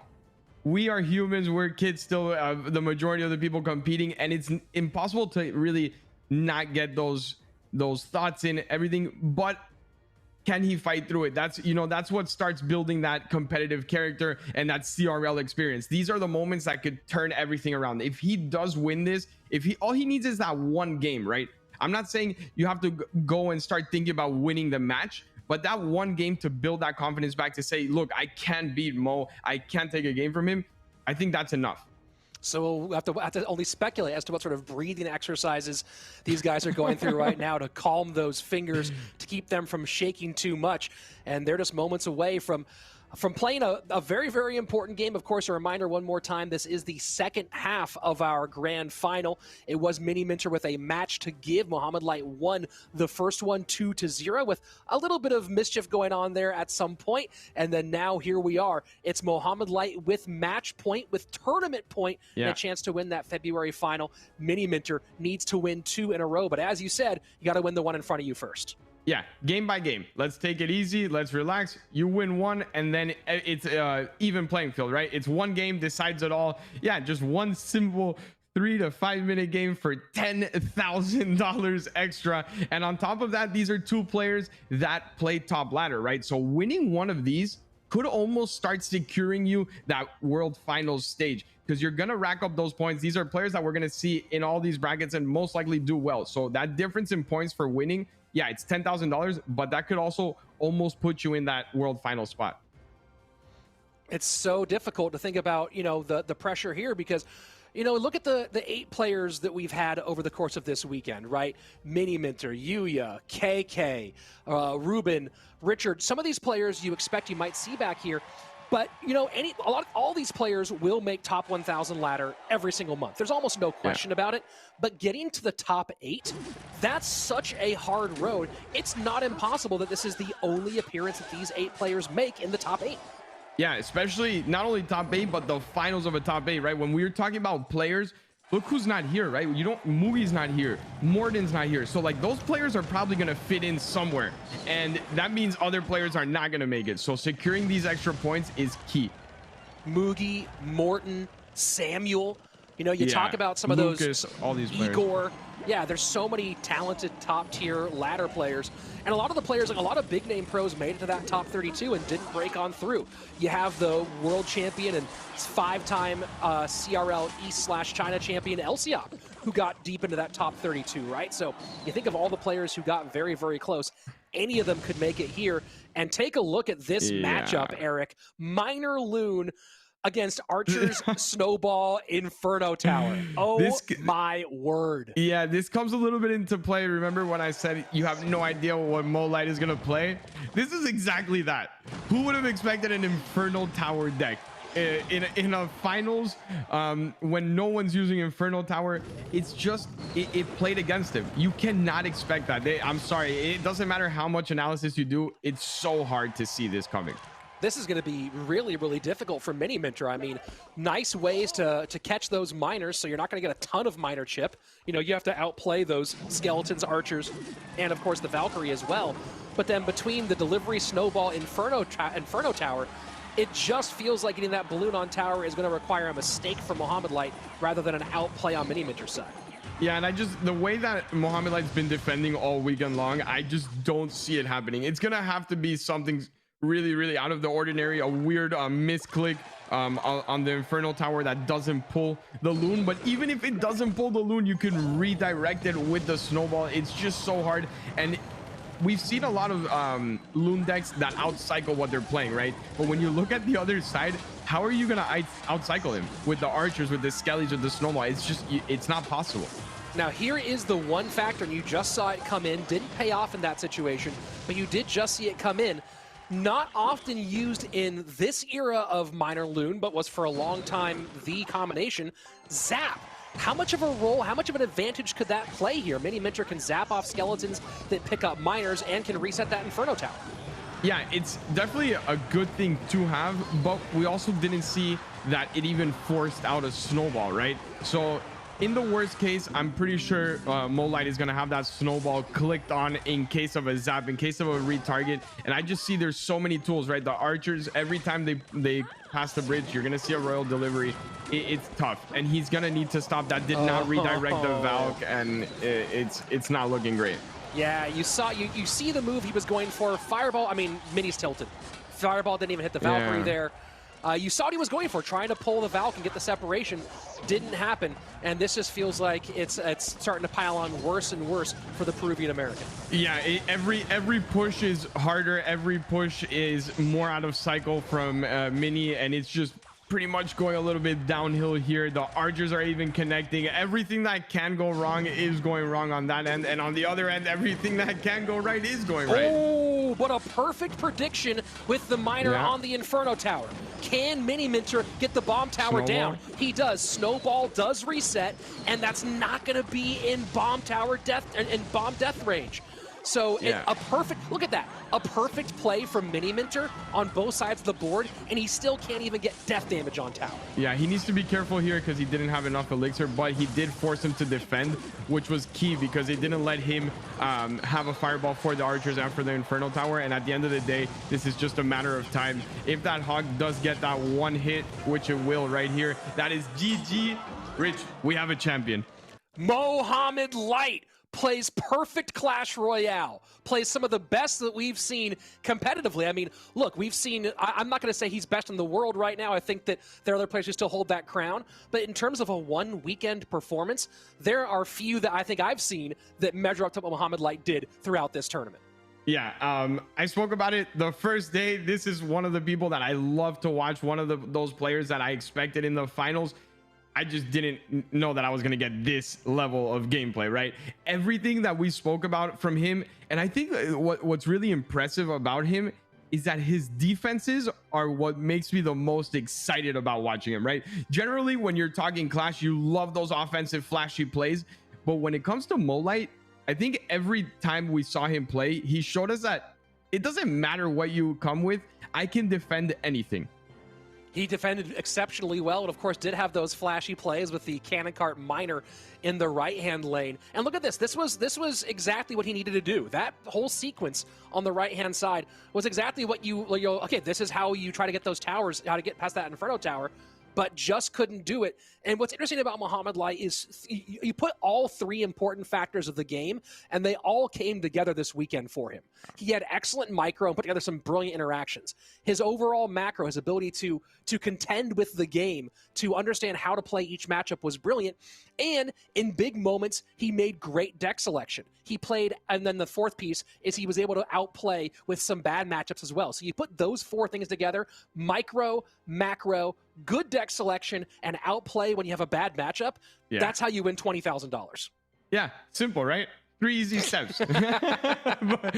we are humans. We're kids still, the majority of the people competing, and it's impossible to really not get those thoughts in everything. But can he fight through it? That's what starts building that competitive character and that CRL experience. These are the moments that could turn everything around. If he does win this, all he needs is that one game, right? I'm not saying you have to go and start thinking about winning the match, but that one game to build that confidence back, to say, look, I can beat Mo, I can take a game from him. I think that's enough. So we'll have to only speculate as to what sort of breathing exercises these guys are going through right now to calm those fingers, to keep them from shaking too much. And they're just moments away from from playing a very, very important game. Of course, a reminder one more time, this is the second half of our grand final. It was Mini Minter with a match to give. Mohamed Light won the first one 2-0 with a little bit of mischief going on there at some point. And then now here we are. It's Mohamed Light with match point, with tournament point, and a chance to win that February final. Mini Minter needs to win 2 in a row. But as you said, you got to win the one in front of you first. Yeah, game by game. Let's take it easy. Let's relax. You win one, and then it's even playing field, right? It's one game decides it all. Yeah, just one simple 3 to 5 minute game for $10,000 extra. And on top of that, these are 2 players that play top ladder, right? So winning one of these could almost start securing you that world finals stage, because you're going to rack up those points. These are players that we're going to see in all these brackets and most likely do well. So that difference in points for winning, yeah, it's $10,000, but that could also almost put you in that world final spot. It's so difficult to think about, you know, the pressure here, because, you know, look at the 8 players that we've had over the course of this weekend, right? Mini Minter, Yuya, KK, Ruben, Richard. Some of these players you expect you might see back here. But, you know, all these players will make top 1,000 ladder every single month. There's almost no question about it. But getting to the top 8, that's such a hard road. It's not impossible that this is the only appearance that these 8 players make in the top 8. Yeah, especially not only top 8, but the finals of a top 8, right? When we were talking about players, look who's not here, right? Mugi's not here, Morden's not here. So like those players are probably going to fit in somewhere, and that means other players are not going to make it. So securing these extra points is key. Mugi, Morten, Samuel, you know, you talk about some of Lucas, those, all these players. Igor. Yeah, there's so many talented top tier ladder players. And a lot of the players, like a lot of big name pros made it to that top 32 and didn't break on through. You have the world champion and 5-time CRL East/China champion Elsiop, who got deep into that top 32, right? So you think of all the players who got very, very close. Any of them could make it here. And take a look at this matchup, Eric. Minor Loon against Archer's Snowball Inferno Tower. Oh, my word. Yeah, this comes a little bit into play. Remember when I said you have no idea what Mo Light is going to play? This is exactly that. Who would have expected an Inferno Tower deck? In a finals, when no one's using Inferno Tower, it's just, it played against him. You cannot expect that. I'm sorry. It doesn't matter how much analysis you do. It's so hard to see this coming. This is going to be really, really difficult for Mini Minter. I mean, nice ways to catch those miners, so you're not going to get a ton of miner chip. You know, you have to outplay those Skeletons, Archers, and of course the Valkyrie as well. But then between the Delivery, Snowball, Inferno Tower, it just feels like getting that balloon on tower is going to require a mistake from Mohamed Light rather than an outplay on Mini Minter's side. Yeah, and the way that Mohamed Light's been defending all weekend long, I just don't see it happening. It's going to have to be something really, really out of the ordinary, a weird misclick on the Inferno Tower that doesn't pull the Loon. But even if it doesn't pull the Loon, you can redirect it with the Snowball. It's just so hard. And we've seen a lot of Loon decks that outcycle what they're playing, right? But when you look at the other side, how are you going to outcycle him with the Archers, with the Skellies, with the Snowball? It's just, it's not possible. Now, here is the one factor, and you just saw it come in. Didn't pay off in that situation, but you did just see it come in. Not often used in this era of Minor Loon, but was for a long time the combination. Zap. How much of a role, how much of an advantage could that play here? Mini Minter can zap off Skeletons that pick up miners and can reset that Inferno Tower. Yeah, it's definitely a good thing to have, but we also didn't see that it even forced out a Snowball, right? So in the worst case, I'm pretty sure Mo Light is going to have that Snowball clicked on in case of a zap, in case of a retarget. And I just see there's so many tools, right? The Archers, every time they pass the bridge, you're going to see a Royal Delivery. It's tough. And he's going to need to stop that. Did not redirect the Valk, and it's not looking great. Yeah, you see the move he was going for. Fireball, I mean, Mini's tilted. Fireball didn't even hit the Valkyrie there. You saw what he was going for, trying to pull the Valk and get the separation. Didn't happen, and this just feels like it's starting to pile on worse and worse for the Peruvian American. Yeah, every push is harder. Every push is more out of cycle from Mini, and it's just pretty much going a little bit downhill here. The Archers are even connecting. Everything that can go wrong is going wrong on that end, and on the other end, everything that can go right is going right. Oh, but a perfect prediction with the miner on the Inferno Tower. Can Mini Minter get the bomb tower down? He does. Snowball does reset, and that's not going to be in bomb tower death and bomb death range. So a perfect, look at that, a perfect play from Mini Minter on both sides of the board, and he still can't even get death damage on tower. Yeah, he needs to be careful here because he didn't have enough elixir, but he did force him to defend, which was key because it didn't let him have a fireball for the archers and for the Inferno Tower. And at the end of the day, this is just a matter of time. If that Hog does get that one hit, which it will right here, that is GG. Rich, we have a champion. Mohamed Light plays perfect Clash Royale, plays some of the best that we've seen competitively. I mean, look, we've seen, I'm not going to say he's best in the world right now. I think that there are other players who still hold that crown. But in terms of a one weekend performance, there are few that I think I've seen that measure up to what Mohamed Light did throughout this tournament. Yeah, I spoke about it the first day. This is one of the people that I love to watch, one of those players that I expected in the finals. I just didn't know that I was going to get this level of gameplay, right? Everything that we spoke about from him. And I think what's really impressive about him is that his defenses are what makes me the most excited about watching him, right? Generally, when you're talking Clash, you love those offensive flashy plays. But when it comes to Molite, I think every time we saw him play, he showed us that it doesn't matter what you come with. I can defend anything. He defended exceptionally well, and of course did have those flashy plays with the cannon cart miner in the right-hand lane. And look at this. This was exactly what he needed to do. That whole sequence on the right-hand side was exactly what okay, this is how you try to get those towers, how to get past that Inferno Tower, but just couldn't do it. And what's interesting about Mohamed Light is you put all three important factors of the game, and they all came together this weekend for him. He had excellent micro and put together some brilliant interactions. His overall macro, his ability to contend with the game, to understand how to play each matchup was brilliant. And in big moments, he made great deck selection. He played, and then the fourth piece is he was able to outplay with some bad matchups as well. So you put those four things together, micro, macro, good deck selection, and outplay when you have a bad matchup. Yeah. That's how you win $20,000. Yeah, simple, right? 3 easy steps. but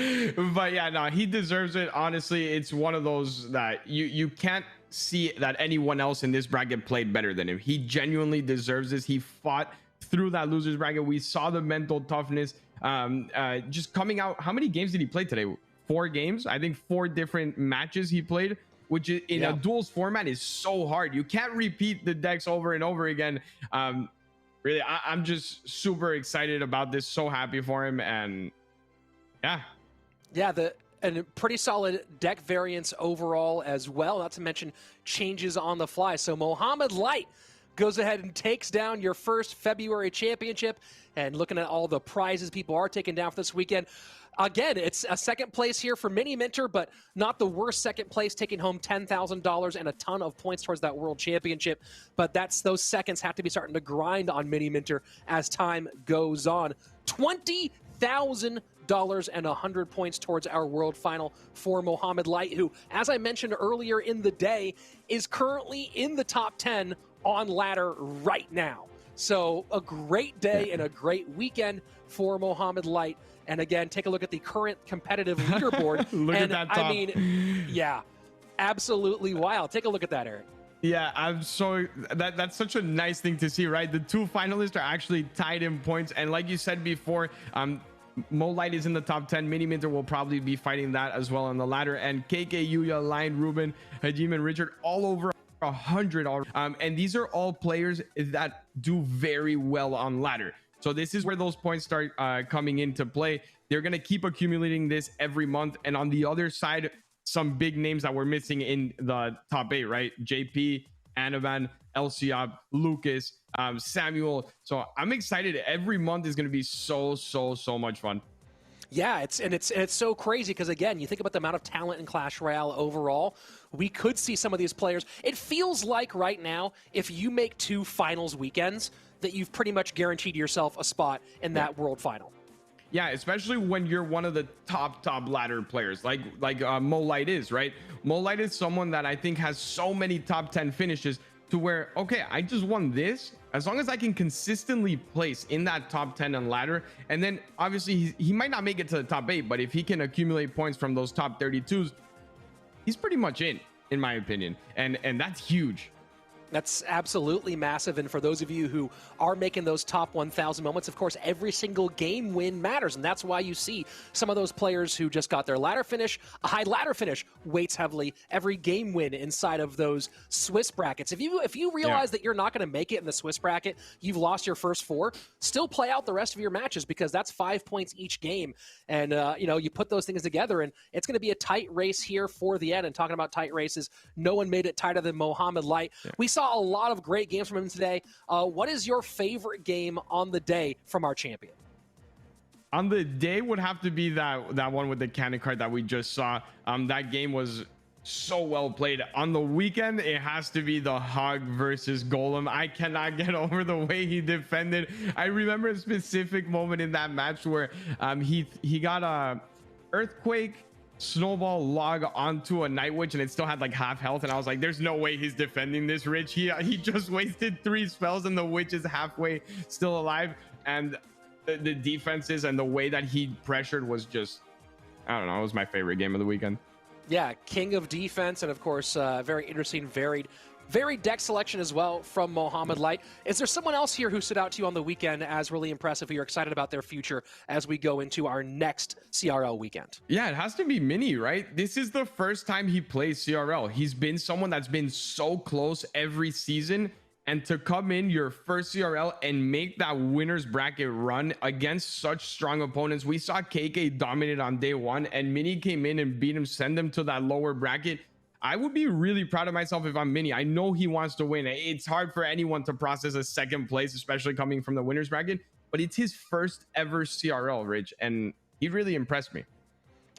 yeah, no, he deserves it. Honestly, it's one of those that you can't see that anyone else in this bracket played better than him. He genuinely deserves this. He fought through that losers bracket. We saw the mental toughness just coming out. How many games did he play today? 4 games. I think 4 different matches he played, which in a duels format is so hard. You can't repeat the decks over and over again. Really, I'm just super excited about this. So happy for him. And and pretty solid deck variants overall as well, not to mention changes on the fly. So Mohamed Light goes ahead and takes down your first February championship. And looking at all the prizes people are taking down for this weekend, again, it's a second place here for Mini Minter, but not the worst second place, taking home $10,000 and a ton of points towards that world championship. But those seconds have to be starting to grind on Mini Minter as time goes on. $20,000 and 100 points towards our world final for Mohamed Light, who, as I mentioned earlier in the day, is currently in the top 10 on ladder right now. So a great day and a great weekend for Mohamed Light. And again, take a look at the current competitive leaderboard. Look at that top. I mean, yeah, absolutely wild. Take a look at that, Eric. Yeah, that's such a nice thing to see, right? The 2 finalists are actually tied in points. And like you said before, Mo Light is in the top 10. Mini Minter will probably be fighting that as well on the ladder. And KK, Yuya, Lion, Ruben, Hajim, and Richard all over 100 already. And these are all players that do very well on ladder. So this is where those points start coming into play. They're going to keep accumulating this every month. And on the other side, some big names that we're missing in the top 8, right? JP, Anavan, Elsiab, Lucas, Samuel. So I'm excited. Every month is going to be so much fun. Yeah, it's so crazy because, again, you think about the amount of talent in Clash Royale overall. We could see some of these players. It feels like right now, if you make 2 finals weekends, that you've pretty much guaranteed yourself a spot in that world final. Yeah, especially when you're one of the top ladder players, like Mo Light is, right? Mo Light is someone that I think has so many top 10 finishes, to where, okay, I just won this. As long as I can consistently place in that top 10 on ladder, and then obviously he might not make it to the top 8, but if he can accumulate points from those top 32s, he's pretty much in my opinion, and that's huge. That's absolutely massive. And for those of you who are making those top 1,000 moments, of course, every single game win matters. And that's why you see some of those players who just got their ladder finish, a high ladder finish, weights heavily every game win inside of those Swiss brackets. If you realize that you're not going to make it in the Swiss bracket, you've lost your first 4, still play out the rest of your matches, because that's 5 points each game. And, you put those things together, and it's going to be a tight race here for the end. And talking about tight races, no one made it tighter than Mohamed Light. Yeah. We saw a lot of great games from him today. What is your favorite game on the day from our champion? On the day would have to be that one with the cannon card that we just saw. That game was so well played. On the weekend, it has to be the Hog versus Golem. I cannot get over the way he defended. I remember a specific moment in that match where he got a earthquake, snowball, log onto a Night Witch, and it still had like half health, and I was like, there's no way he's defending this, Rich. He just wasted 3 spells and the witch is halfway still alive. And the defenses and the way that he pressured was just, I don't know, it was my favorite game of the weekend. Yeah, king of defense, and of course very interesting, varied deck selection as well from Mohamed Light. Is there someone else here who stood out to you on the weekend as really impressive, who you're excited about their future as we go into our next CRL weekend? Yeah, it has to be Mini, right? This is the first time he plays CRL. He's been someone that's been so close every season, and to come in your first CRL and make that winner's bracket run against such strong opponents. We saw KK dominate on day 1, and Mini came in and beat him, send him to that lower bracket. I would be really proud of myself if I'm Mini. I know he wants to win. It's hard for anyone to process a second place, especially coming from the winner's bracket, but it's his first ever CRL, Rich, and he really impressed me.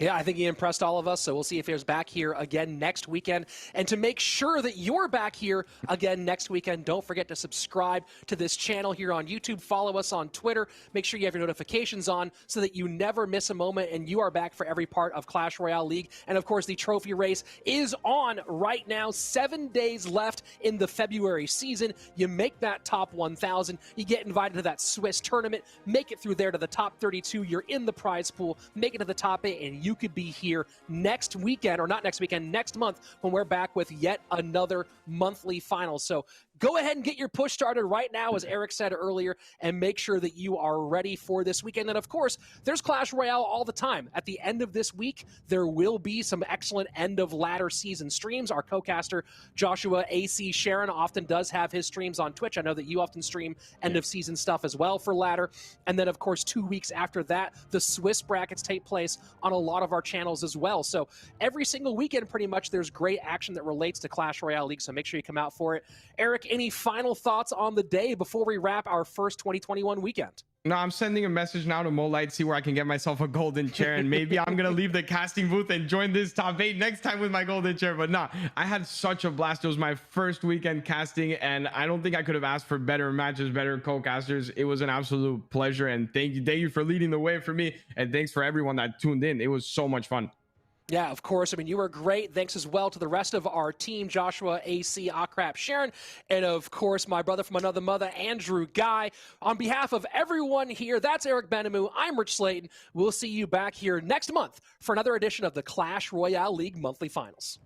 Yeah, I think he impressed all of us, so we'll see if he's back here again next weekend. And to make sure that you're back here again next weekend, don't forget to subscribe to this channel here on YouTube. Follow us on Twitter. Make sure you have your notifications on so that you never miss a moment, and you are back for every part of Clash Royale League. And, of course, the trophy race is on right now. 7 days left in the February season. You make that top 1,000. You get invited to that Swiss tournament. Make it through there to the top 32. You're in the prize pool. Make it to the top 8, and you could be here next weekend, or not next weekend, next month, when we're back with yet another monthly final. So go ahead and get your push started right now, as Eric said earlier, and make sure that you are ready for this weekend. And of course, there's Clash Royale all the time. At the end of this week, there will be some excellent end of ladder season streams. Our co-caster Joshua AC Sharon often does have his streams on Twitch. I know that you often stream end of season stuff as well for ladder. And then of course, 2 weeks after that, the Swiss brackets take place on a lot of our channels as well. So every single weekend, pretty much, there's great action that relates to Clash Royale League. So make sure you come out for it. Eric, any final thoughts on the day before we wrap our first 2021 weekend? No, I'm sending a message now to Molite, see where I can get myself a golden chair, and maybe I'm gonna leave the casting booth and join this top 8 next time with my golden chair. But no, I had such a blast. It was my first weekend casting, and I don't think I could have asked for better matches, better co-casters. It was an absolute pleasure, and thank you for leading the way for me, and thanks for everyone that tuned in. It was so much fun. Yeah, of course. I mean, you were great. Thanks as well to the rest of our team, Joshua, AC, Akrap, Sharon, and of course, my brother from another mother, Andrew Guy. On behalf of everyone here, that's Eric Benamou. I'm Rich Slayton. We'll see you back here next month for another edition of the Clash Royale League Monthly Finals.